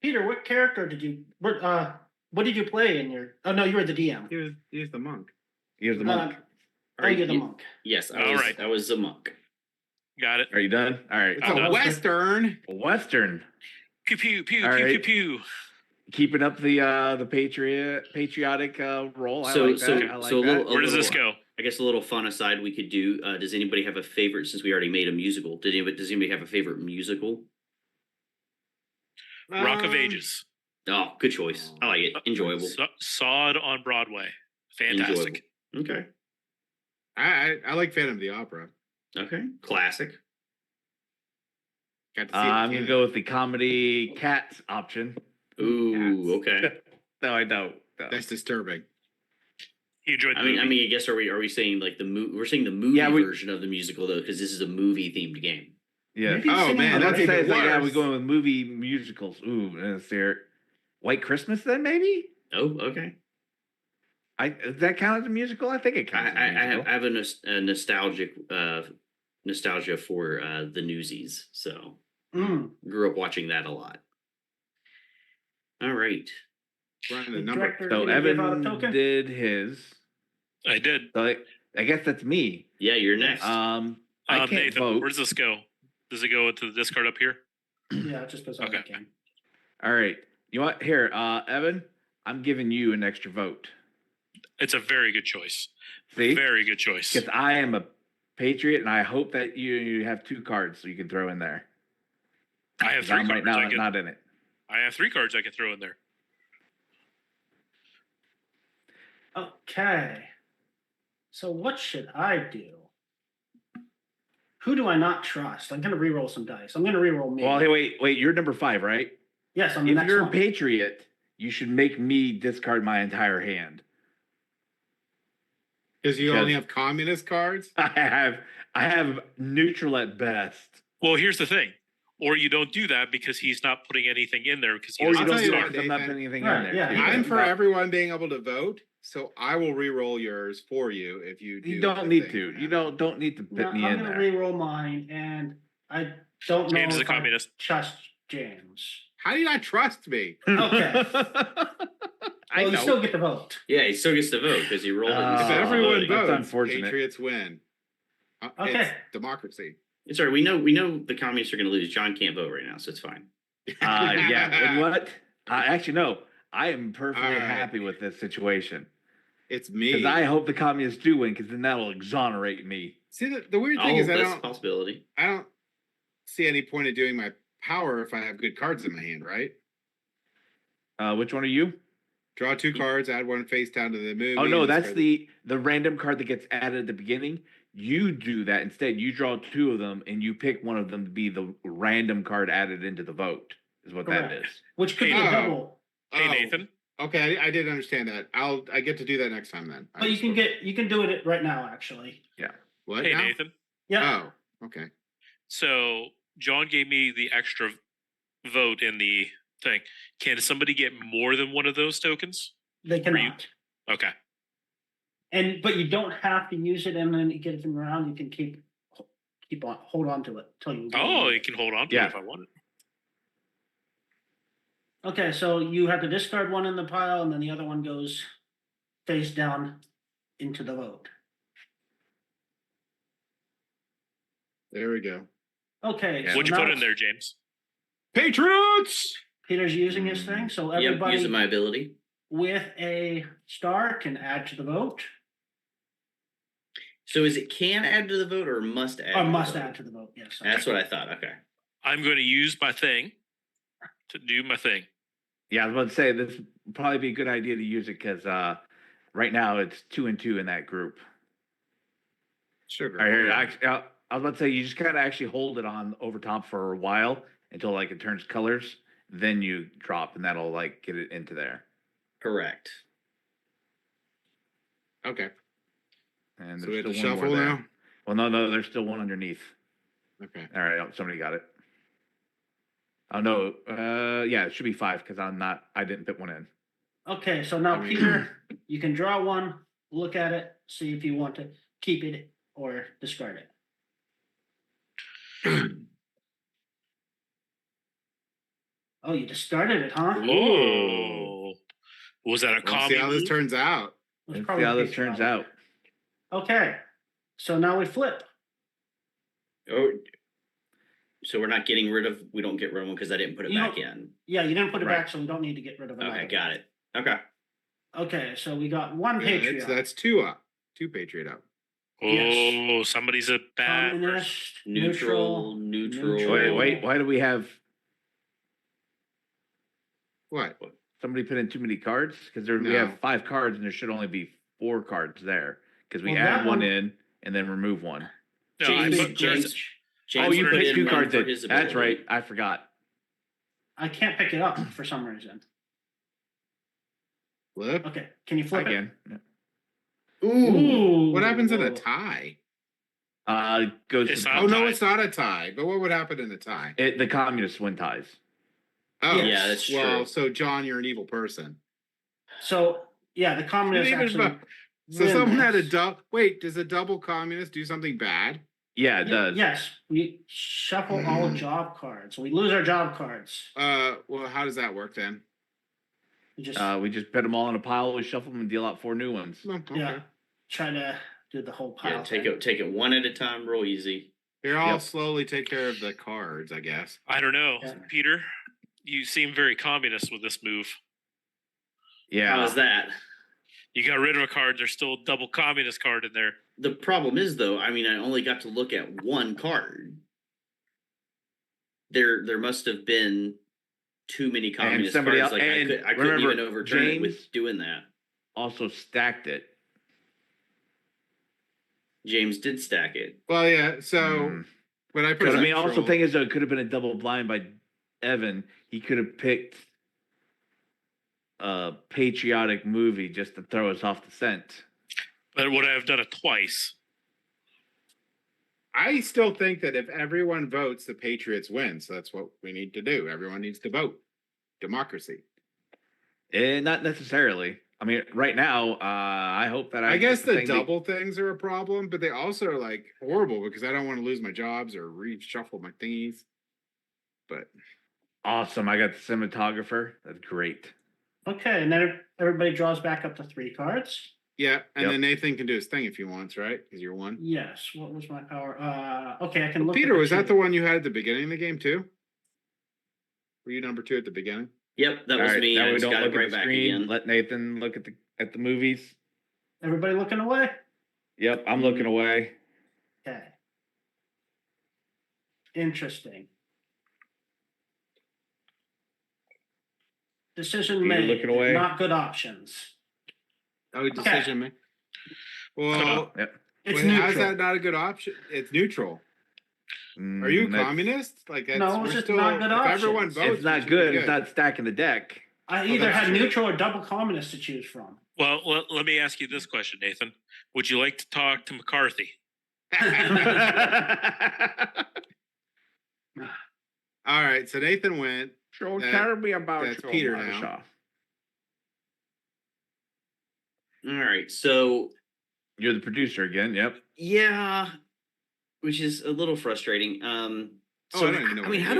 Speaker 1: Peter, what character did you? What did you play in your? Oh no, you were the DM.
Speaker 2: He was the monk.
Speaker 5: Here's the monk.
Speaker 1: Oh, you're the
Speaker 4: Ye-
Speaker 1: monk.
Speaker 4: Yes,
Speaker 3: All right.
Speaker 4: I was a monk.
Speaker 3: Got it.
Speaker 5: Are you done? All right.
Speaker 2: It's
Speaker 1: Oh,
Speaker 2: a
Speaker 1: okay.
Speaker 2: Western.
Speaker 5: Western.
Speaker 3: Pew pew pew
Speaker 5: All
Speaker 3: pew
Speaker 5: right.
Speaker 3: pew pew.
Speaker 5: Keeping up the patriotic role. I
Speaker 4: So
Speaker 5: like
Speaker 4: so
Speaker 5: that. I like
Speaker 4: so a
Speaker 5: that.
Speaker 4: little.
Speaker 3: Where does this go?
Speaker 4: I guess a little fun aside we could do. Does anybody have a favorite? Since we already made a musical, does anybody have a favorite musical?
Speaker 3: Rock of
Speaker 2: Um,
Speaker 3: Ages.
Speaker 4: Oh, good choice. I like it. Enjoyable.
Speaker 3: Saw it on Broadway. Fantastic.
Speaker 4: Enjoyable. Okay.
Speaker 2: I like Phantom of the Opera.
Speaker 4: Okay. Classic.
Speaker 2: Got to see it in
Speaker 5: I'm gonna
Speaker 2: Canada.
Speaker 5: go with the comedy Cats option.
Speaker 4: Ooh. Okay.
Speaker 5: No, I don't. No.
Speaker 2: That's disturbing.
Speaker 3: You enjoyed the
Speaker 4: I
Speaker 3: movie?
Speaker 4: mean, I guess are we saying like the movie? We're saying the movie
Speaker 5: Yeah, we-
Speaker 4: version of the musical though, because this is a movie themed game.
Speaker 5: Yeah.
Speaker 1: Maybe
Speaker 2: Oh,
Speaker 1: singing
Speaker 2: man,
Speaker 1: on
Speaker 2: that's
Speaker 1: the
Speaker 5: Let's say
Speaker 2: even
Speaker 1: radio.
Speaker 5: it's like, yeah, we're
Speaker 2: worse.
Speaker 5: going with movie musicals. Ooh, is there White Christmas then? Maybe.
Speaker 4: Oh, okay.
Speaker 5: Does that count as a musical? I think it
Speaker 4: I,
Speaker 5: counts
Speaker 4: I,
Speaker 5: as a
Speaker 4: I have
Speaker 5: musical.
Speaker 4: I have a nostalgic nostalgia for the Newsies, so
Speaker 1: Mm.
Speaker 4: grew up watching that a lot. All right.
Speaker 2: We're on
Speaker 1: The
Speaker 2: a number.
Speaker 1: director
Speaker 5: So
Speaker 1: didn't give out a
Speaker 5: Evan
Speaker 1: token.
Speaker 5: did his.
Speaker 3: I did.
Speaker 5: So I guess that's me.
Speaker 4: Yeah, you're next.
Speaker 5: I can't
Speaker 3: Nathan,
Speaker 5: vote.
Speaker 3: where does this go? Does it go into the discard up here?
Speaker 1: Yeah, it just goes on
Speaker 3: Okay.
Speaker 1: the game.
Speaker 5: All right. You want here, Evan? I'm giving you an extra vote.
Speaker 3: It's a very good choice.
Speaker 5: See,
Speaker 3: Very good choice.
Speaker 5: because I am a patriot, and I hope that you have 2 cards so you can throw in there.
Speaker 3: I have
Speaker 5: 'Cause
Speaker 3: 3
Speaker 5: I'm right
Speaker 3: cards.
Speaker 5: now not in it.
Speaker 3: I have 3 cards I can throw in there.
Speaker 1: Okay. So what should I do? Who do I not trust? I'm gonna re-roll some dice. I'm gonna re-roll me.
Speaker 5: Well, hey, wait. You're number 5, right?
Speaker 1: Yes, I'm the
Speaker 5: If
Speaker 1: next
Speaker 5: you're
Speaker 1: one.
Speaker 5: a patriot, you should make me discard my entire hand.
Speaker 2: Because you only
Speaker 5: Because-
Speaker 2: have communist cards.
Speaker 5: I have neutral at best.
Speaker 3: Well, here's the thing. Or you don't do that because he's not putting anything in there because he
Speaker 5: Or you
Speaker 3: doesn't
Speaker 2: I'll
Speaker 5: don't
Speaker 2: tell you
Speaker 5: do
Speaker 2: what,
Speaker 5: it because I'm not
Speaker 2: Nathan.
Speaker 5: putting anything
Speaker 1: Right,
Speaker 5: in there.
Speaker 1: yeah,
Speaker 5: See?
Speaker 2: I'm for
Speaker 5: But
Speaker 2: everyone being able to vote, so I will re-roll yours for you if you do.
Speaker 5: You don't
Speaker 2: the
Speaker 5: need
Speaker 2: thing.
Speaker 5: to. You don't need to put
Speaker 1: No,
Speaker 5: me
Speaker 1: I'm
Speaker 5: in
Speaker 1: gonna
Speaker 5: there.
Speaker 1: re-roll mine, and I don't know
Speaker 3: James is a
Speaker 1: if I
Speaker 3: communist.
Speaker 1: trust James.
Speaker 2: How do you not trust me?
Speaker 1: Okay.
Speaker 5: I
Speaker 1: Well, you
Speaker 5: know.
Speaker 1: still get to vote.
Speaker 4: Yeah, he still gets to vote because he rolled it. and
Speaker 5: Oh,
Speaker 2: If
Speaker 4: still
Speaker 2: everyone
Speaker 4: voted.
Speaker 5: that's
Speaker 2: votes,
Speaker 5: unfortunate.
Speaker 2: Patriots win.
Speaker 1: Okay.
Speaker 2: It's democracy.
Speaker 4: It's all right. We know the communists are going to lose. John can't vote right now, so it's fine.
Speaker 5: Yeah. And what? Actually, no. I am perfectly
Speaker 2: All right.
Speaker 5: happy with this situation
Speaker 2: It's me.
Speaker 5: because I hope the communists do win because then that'll exonerate me.
Speaker 2: See, the weird thing
Speaker 4: Oh,
Speaker 2: is
Speaker 4: that's a
Speaker 2: I
Speaker 4: possibility.
Speaker 2: don't see any point of doing my power if I have good cards in my hand, right?
Speaker 5: Which one are you?
Speaker 2: Draw 2 cards, add 1 face down to the movie.
Speaker 5: Oh no,
Speaker 2: and
Speaker 5: that's
Speaker 2: discard
Speaker 5: the random card that gets added at the beginning. You do that instead. You draw 2 of them and you pick one of them to be the random card added into the vote. Is what that
Speaker 1: Correct.
Speaker 5: is.
Speaker 1: Which could be
Speaker 2: Oh.
Speaker 1: a double.
Speaker 3: Hey,
Speaker 2: Oh,
Speaker 3: Nathan.
Speaker 2: Okay, I did understand that. I get to do that next time then.
Speaker 1: But you can do it right now, actually.
Speaker 2: What
Speaker 3: Hey,
Speaker 2: now?
Speaker 3: Nathan.
Speaker 1: Yeah.
Speaker 2: Oh, okay.
Speaker 3: So John gave me the extra vote in the thing. Can somebody get more than one of those tokens?
Speaker 1: They
Speaker 3: you-
Speaker 1: cannot.
Speaker 3: Okay.
Speaker 1: But you don't have to use it, and then you get it around. You can hold on to it till you.
Speaker 3: Oh, you can hold on to
Speaker 5: Yeah.
Speaker 3: it if I want it.
Speaker 1: Okay, so you have to discard one in the pile, and then the other one goes face down into the vote.
Speaker 2: There we go.
Speaker 1: Okay.
Speaker 5: Yeah.
Speaker 1: so
Speaker 3: What'd you
Speaker 1: now
Speaker 3: put in there, James?
Speaker 2: Patriots!
Speaker 1: Peter's using his thing, so
Speaker 4: Yep,
Speaker 1: everybody
Speaker 4: using my ability.
Speaker 1: with a star can add to the vote,
Speaker 4: So is it can add to the vote or must add?
Speaker 1: or
Speaker 4: to the
Speaker 1: must
Speaker 4: vote?
Speaker 1: add to the vote. Yes.
Speaker 4: That's what I thought. Okay.
Speaker 3: I'm going to use my thing to do my thing.
Speaker 5: Yeah, I was about to say this would probably be a good idea to use it because right now it's 2 and 2 in that group.
Speaker 2: Sugar.
Speaker 5: All right, here, I was about to say you just kind of actually hold it on over top for a while until like it turns colors, then you drop and that'll like get it into there.
Speaker 4: Correct.
Speaker 2: Okay.
Speaker 5: And
Speaker 2: So we
Speaker 5: there's
Speaker 2: have to
Speaker 5: still one
Speaker 2: shuffle
Speaker 5: more there.
Speaker 2: now?
Speaker 5: Well, no, there's still one underneath.
Speaker 2: Okay.
Speaker 5: All right, somebody got it. Oh no, yeah, it should be 5 because I didn't put one in.
Speaker 1: Okay, so now Peter, you can draw one, look at it, see if you want to keep it or discard it. Oh, you discarded it, huh?
Speaker 3: Oh. Was that a
Speaker 2: We'll
Speaker 3: commie
Speaker 2: see how this
Speaker 3: move?
Speaker 2: turns out.
Speaker 1: It was
Speaker 5: Let's see
Speaker 1: probably
Speaker 5: how this turns
Speaker 1: patriotic.
Speaker 5: out.
Speaker 1: Okay, so now we flip.
Speaker 4: Oh, so we're not getting rid of. We don't get rid of one because I didn't put it
Speaker 1: You
Speaker 4: back
Speaker 1: don't-
Speaker 4: in.
Speaker 1: Yeah, you didn't put it
Speaker 5: Right.
Speaker 1: back, so we don't need to get rid of another.
Speaker 4: Okay, got
Speaker 1: one.
Speaker 4: it. Okay.
Speaker 1: Okay, so we got one
Speaker 2: Yeah,
Speaker 1: patriot.
Speaker 2: that's two up. Two Patriot up.
Speaker 1: Yes.
Speaker 3: Oh, somebody's a bad person.
Speaker 1: Communist,
Speaker 4: Neutral.
Speaker 5: Wait, why do we have
Speaker 2: What?
Speaker 5: somebody put in too many cards? Because we
Speaker 2: No.
Speaker 5: have 5 cards and there should only be 4 cards there. Because we
Speaker 1: Well,
Speaker 5: add
Speaker 1: that
Speaker 5: one
Speaker 1: one-
Speaker 5: in and then remove one.
Speaker 3: No, I
Speaker 4: James-
Speaker 3: put there's
Speaker 4: James-
Speaker 5: Oh,
Speaker 4: James
Speaker 5: you
Speaker 4: put
Speaker 5: put
Speaker 4: in
Speaker 5: 2
Speaker 4: one
Speaker 5: cards
Speaker 4: for
Speaker 5: in.
Speaker 4: his
Speaker 5: That's
Speaker 4: ability.
Speaker 5: right. I forgot.
Speaker 1: I can't pick it up for some reason.
Speaker 2: Flip?
Speaker 1: Okay, can you flip
Speaker 5: Again.
Speaker 1: it? Ooh.
Speaker 2: What happens in a
Speaker 1: whoa.
Speaker 2: tie?
Speaker 5: Goes
Speaker 3: It's
Speaker 5: to
Speaker 3: not
Speaker 2: Oh
Speaker 3: a
Speaker 2: no,
Speaker 3: tie.
Speaker 2: it's not a tie. But what would happen in a tie?
Speaker 5: the communists win ties.
Speaker 2: Oh,
Speaker 1: Yes.
Speaker 4: Yeah, that's
Speaker 2: well,
Speaker 4: true.
Speaker 2: so John, you're an evil person.
Speaker 1: So yeah, the communists
Speaker 2: Didn't even
Speaker 1: actually.
Speaker 2: vote. So
Speaker 1: win
Speaker 2: someone had a
Speaker 1: this.
Speaker 2: double. Wait, does a double communist do something bad?
Speaker 5: Yeah, it does.
Speaker 1: Yes, we shuffle all job cards. We lose our job cards.
Speaker 2: Well, how does that work then?
Speaker 1: We just
Speaker 5: We just put them all in a pile, we shuffle them and deal out 4 new ones.
Speaker 2: Oh, okay.
Speaker 1: yeah try to do the whole pile.
Speaker 4: Yeah, take
Speaker 1: thing.
Speaker 4: it one at a time, real easy.
Speaker 2: Here, I'll
Speaker 5: Yep.
Speaker 2: slowly take care of the cards, I guess.
Speaker 3: I don't know,
Speaker 1: Yeah.
Speaker 3: Peter. You seem very communist with this move.
Speaker 5: Yeah.
Speaker 4: How's that?
Speaker 3: You got rid of a card. There's still a double communist card in there.
Speaker 4: The problem is though, I mean, I only got to look at one card. There must have been too many communist
Speaker 5: somebody
Speaker 4: cards.
Speaker 5: else-
Speaker 4: Like
Speaker 5: and
Speaker 4: I couldn't
Speaker 5: remember,
Speaker 4: even overturn it
Speaker 5: James-
Speaker 4: with doing that.
Speaker 5: Also stacked it.
Speaker 4: James did stack it.
Speaker 2: Well, yeah. So,
Speaker 5: Mm.
Speaker 2: but I put.
Speaker 5: But I mean, also
Speaker 2: neutral.
Speaker 5: thing is, though, it could have been a double blind by Evan. He could have picked a patriotic movie just to throw us off the scent.
Speaker 3: But would I have done it twice?
Speaker 2: I still think that if everyone votes, the Patriots win. So that's what we need to do. Everyone needs to vote. Democracy.
Speaker 5: Not necessarily. I mean, right now, I hope that
Speaker 2: I guess
Speaker 5: get
Speaker 2: the
Speaker 5: thing that-
Speaker 2: double things are a problem, but they also are like horrible because I don't want to lose my jobs or reshuffle my thingies. But
Speaker 5: Awesome. I got the cinematographer. That's great.
Speaker 1: Okay, and then everybody draws back up to 3 cards.
Speaker 2: yeah, and
Speaker 5: Yep.
Speaker 2: then Nathan can do his thing if he wants, right? Because you're one.
Speaker 1: Yes. What was my power? Okay, I can look.
Speaker 2: Peter,
Speaker 1: at
Speaker 2: was that the
Speaker 1: two.
Speaker 2: one you had at the beginning of the game too? Were you number 2 at the beginning?
Speaker 4: Yep, that
Speaker 5: All
Speaker 4: was
Speaker 5: right,
Speaker 4: me.
Speaker 5: now
Speaker 4: I
Speaker 5: we
Speaker 4: just
Speaker 5: don't
Speaker 4: got
Speaker 5: look
Speaker 4: it
Speaker 5: at
Speaker 4: right
Speaker 5: the
Speaker 4: back
Speaker 5: screen.
Speaker 4: again.
Speaker 5: Let Nathan look at the movies.
Speaker 1: Everybody looking away.
Speaker 5: Yep, I'm looking away.
Speaker 1: Okay. Interesting. Decision
Speaker 5: Peter
Speaker 1: made.
Speaker 5: looking away.
Speaker 1: Not good options.
Speaker 2: Oh, decision me. Well,
Speaker 5: Yep.
Speaker 1: It's
Speaker 2: wait, how's
Speaker 1: neutral.
Speaker 2: that not a good option? It's neutral. Are you a
Speaker 5: That's-
Speaker 2: communist? Like that's
Speaker 1: No, it's
Speaker 2: we're
Speaker 1: just
Speaker 2: still,
Speaker 1: not good
Speaker 2: if everyone
Speaker 1: options.
Speaker 2: votes,
Speaker 5: It's
Speaker 2: we
Speaker 5: not
Speaker 2: should be
Speaker 5: good. It's not stacking the deck.
Speaker 1: I
Speaker 2: Oh,
Speaker 1: either
Speaker 2: that's
Speaker 1: had
Speaker 2: true.
Speaker 1: neutral or double communist to choose from.
Speaker 3: Well, let me ask you this question, Nathan. Would you like to talk to McCarthy?
Speaker 2: All right, so Nathan went.
Speaker 5: So
Speaker 2: That-
Speaker 5: tell me about
Speaker 2: that's
Speaker 5: your
Speaker 2: Peter
Speaker 5: Marsha.
Speaker 2: now.
Speaker 4: All right, so
Speaker 5: You're the producer again. Yep.
Speaker 4: yeah, which is a little frustrating.
Speaker 2: Oh,
Speaker 4: So
Speaker 2: I don't even know
Speaker 4: I
Speaker 2: what
Speaker 4: mean,
Speaker 2: it
Speaker 4: how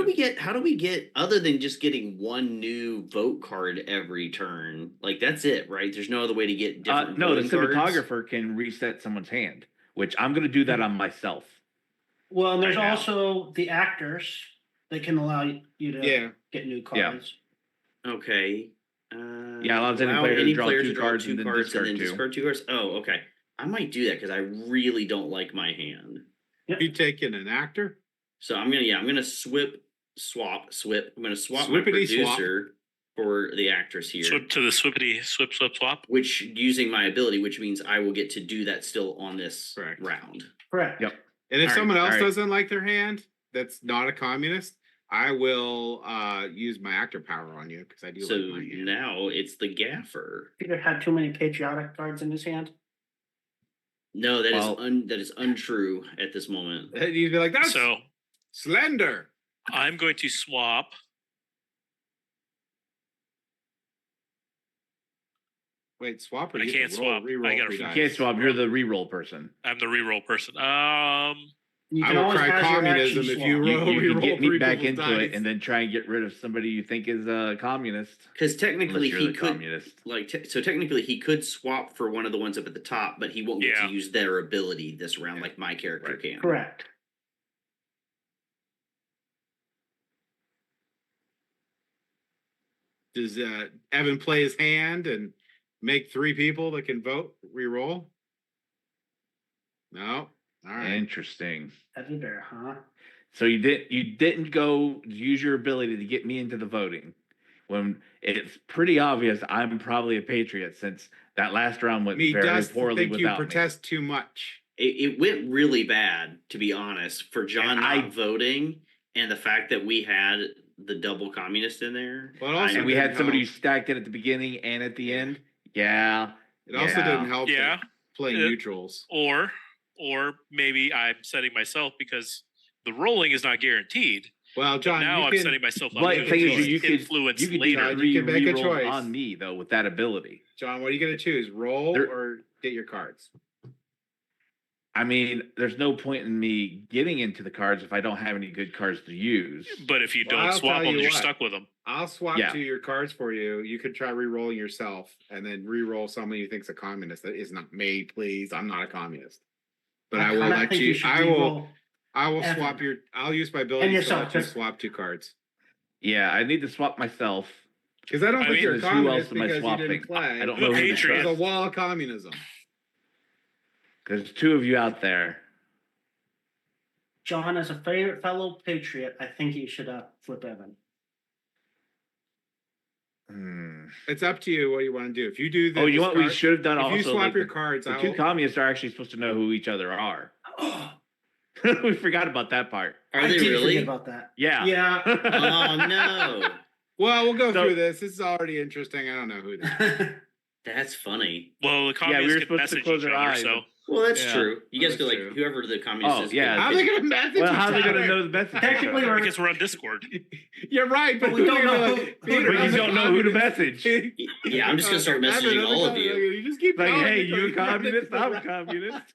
Speaker 4: do we
Speaker 2: is.
Speaker 4: get other than just getting one new vote card every turn? Like that's it, right? There's no other way to get different.
Speaker 5: No, the
Speaker 4: voting cards?
Speaker 5: cinematographer can reset someone's hand, which I'm going to do that on myself.
Speaker 1: Well, and there's
Speaker 5: Right now.
Speaker 1: also the actors that can allow you to
Speaker 2: Yeah.
Speaker 1: get new
Speaker 5: Yeah.
Speaker 1: cards.
Speaker 4: Okay.
Speaker 5: Yeah, allows any player to draw 2 cards and then discard 2.
Speaker 4: discard 2 cards. Oh, okay. I might do that because I really don't like my hand.
Speaker 2: You taking an actor?
Speaker 4: So I'm gonna swap. I'm gonna swap my
Speaker 2: Swippity swap.
Speaker 4: producer for the actress here.
Speaker 3: Swip to the swippity swip swap.
Speaker 4: Which using my ability, which means I will get to do that still on this
Speaker 2: Correct.
Speaker 4: round.
Speaker 1: Correct.
Speaker 5: Yep.
Speaker 2: And if
Speaker 4: All right,
Speaker 2: someone else
Speaker 5: all right.
Speaker 2: doesn't like their hand, that's not a communist, I will use my actor power on you because I do
Speaker 4: So
Speaker 2: like my hand.
Speaker 4: now it's the gaffer.
Speaker 1: Peter had too many patriotic cards in his hand.
Speaker 4: No, that is
Speaker 5: Well-
Speaker 4: that is untrue at this moment.
Speaker 2: And you'd be like, that's
Speaker 3: So
Speaker 2: slender.
Speaker 3: I'm going to swap.
Speaker 2: Wait, swap or
Speaker 3: I
Speaker 2: you
Speaker 3: can't
Speaker 2: can roll,
Speaker 3: swap.
Speaker 2: re-roll
Speaker 3: I gotta-
Speaker 2: 3
Speaker 3: You
Speaker 5: You
Speaker 2: dice.
Speaker 5: can't swap. You're the reroll person.
Speaker 3: I'm the reroll person.
Speaker 1: You
Speaker 2: I
Speaker 1: can
Speaker 2: will
Speaker 1: always
Speaker 2: cry
Speaker 1: add your
Speaker 2: communism
Speaker 1: action
Speaker 2: if
Speaker 1: swap.
Speaker 2: you roll.
Speaker 5: You can
Speaker 2: re-roll
Speaker 5: get me
Speaker 2: 3
Speaker 5: back
Speaker 2: people's
Speaker 5: into
Speaker 2: dice.
Speaker 5: it and then try and get rid of somebody you think is a communist.
Speaker 4: Because
Speaker 5: Unless
Speaker 4: technically
Speaker 5: you're
Speaker 4: he
Speaker 5: the
Speaker 4: could
Speaker 5: communist.
Speaker 4: so technically he could swap for one of the ones up at the top, but he won't get
Speaker 3: Yeah.
Speaker 4: to use their ability this round like my character
Speaker 5: Right.
Speaker 4: can.
Speaker 1: Correct.
Speaker 2: Does Evan play his hand and make 3 people that can vote re-roll? No. All right.
Speaker 5: Interesting.
Speaker 1: Editor, huh?
Speaker 5: So you didn't go use your ability to get me into the voting when it's pretty obvious I'm probably a patriot since that last round went
Speaker 2: Me
Speaker 5: very
Speaker 2: does
Speaker 5: poorly
Speaker 2: think you
Speaker 5: without me.
Speaker 2: protest too much.
Speaker 4: It went really bad, to be honest, for John
Speaker 5: And
Speaker 4: not voting and the fact that we had the double communist in there.
Speaker 2: Well, it also
Speaker 5: And we had
Speaker 2: didn't
Speaker 5: somebody who
Speaker 2: help.
Speaker 5: stacked it at the beginning and at the
Speaker 2: Yeah.
Speaker 5: end. Yeah.
Speaker 2: It also
Speaker 5: Yeah.
Speaker 2: didn't help.
Speaker 3: Yeah.
Speaker 2: Playing neutrals.
Speaker 3: Or maybe I'm setting myself because the rolling is not guaranteed.
Speaker 2: Well, John,
Speaker 3: Now
Speaker 2: you
Speaker 3: I'm
Speaker 2: can,
Speaker 3: setting myself up
Speaker 5: But
Speaker 3: to
Speaker 5: the thing is, you
Speaker 3: influence
Speaker 5: could
Speaker 3: later.
Speaker 5: do
Speaker 2: You can make a
Speaker 5: re-rolls
Speaker 2: choice.
Speaker 5: on me though with that ability.
Speaker 2: John, what are you going to choose? Roll
Speaker 5: There-
Speaker 2: or get your cards?
Speaker 5: I mean, there's no point in me getting into the cards if I don't have any good cards to use.
Speaker 3: But if you
Speaker 2: Well,
Speaker 3: don't
Speaker 2: I'll
Speaker 3: swap
Speaker 2: tell
Speaker 3: them,
Speaker 2: you
Speaker 3: you're
Speaker 2: what.
Speaker 3: stuck with them.
Speaker 2: I'll swap
Speaker 5: Yeah.
Speaker 2: to your cards for you. You could try re-rolling yourself and then re-roll someone you think's a communist. That is not me, please. I'm not a communist. But I will
Speaker 1: kinda
Speaker 2: let
Speaker 1: think
Speaker 2: you.
Speaker 1: should
Speaker 2: I will.
Speaker 1: re-roll.
Speaker 2: I will
Speaker 1: Evan.
Speaker 2: swap your. I'll use my ability to
Speaker 1: yourself,
Speaker 2: let you
Speaker 1: Chris.
Speaker 2: swap 2 cards.
Speaker 5: Yeah, I need to swap myself.
Speaker 2: Because I don't
Speaker 3: I
Speaker 2: think
Speaker 3: mean,
Speaker 2: you're a
Speaker 5: who else
Speaker 2: communist
Speaker 5: am I
Speaker 2: because you
Speaker 5: swapping?
Speaker 2: didn't play.
Speaker 5: I don't
Speaker 3: The
Speaker 5: know who to
Speaker 3: Patriot.
Speaker 2: There's a
Speaker 5: trust.
Speaker 2: wall of communism.
Speaker 5: There's 2 of you out there.
Speaker 1: John, as a favorite fellow patriot, I think you should flip Evan.
Speaker 2: It's up to you what you want to do. If you do,
Speaker 5: Oh, you know what we
Speaker 2: discard-
Speaker 5: should have done
Speaker 2: If
Speaker 5: also?
Speaker 2: you swap
Speaker 5: like,
Speaker 2: your cards,
Speaker 5: the
Speaker 2: I
Speaker 5: 2
Speaker 2: will.
Speaker 5: communists are actually supposed to know who each other are.
Speaker 1: Oh,
Speaker 5: We forgot about that part.
Speaker 4: Are
Speaker 1: I
Speaker 4: they
Speaker 1: did
Speaker 4: really?
Speaker 1: forget about that.
Speaker 5: Yeah.
Speaker 1: Yeah.
Speaker 4: Oh no,
Speaker 2: Well, we'll go
Speaker 5: So-
Speaker 2: through this. This is already interesting. I don't know who. They
Speaker 4: that's funny.
Speaker 3: Well, the
Speaker 5: we
Speaker 3: communists
Speaker 5: were
Speaker 3: can
Speaker 5: supposed to
Speaker 3: message
Speaker 5: close
Speaker 3: each
Speaker 5: our
Speaker 3: other,
Speaker 5: eyes.
Speaker 3: so
Speaker 4: Well, that's
Speaker 5: Yeah.
Speaker 4: true. You guys
Speaker 2: that's
Speaker 4: go like
Speaker 2: true.
Speaker 4: whoever the communist
Speaker 5: Oh,
Speaker 4: is.
Speaker 5: yeah.
Speaker 2: How are they going to message
Speaker 5: Well,
Speaker 2: each
Speaker 5: how are they going
Speaker 2: other?
Speaker 5: to know the message?
Speaker 1: Technically, we're-
Speaker 3: because we're on Discord.
Speaker 2: You're right, but
Speaker 1: we don't know who-
Speaker 2: Peter,
Speaker 5: But
Speaker 2: I'm
Speaker 5: you
Speaker 2: a
Speaker 5: don't know who to
Speaker 2: communist.
Speaker 5: message.
Speaker 4: Yeah, I'm just gonna start
Speaker 2: Evan,
Speaker 4: messaging
Speaker 2: I'm a
Speaker 4: all of
Speaker 2: communist.
Speaker 4: you.
Speaker 2: You just keep
Speaker 5: Like,
Speaker 2: going
Speaker 5: hey,
Speaker 2: until
Speaker 5: you a
Speaker 2: get it
Speaker 5: communist?
Speaker 2: to the
Speaker 5: I'm a
Speaker 2: right-
Speaker 5: communist.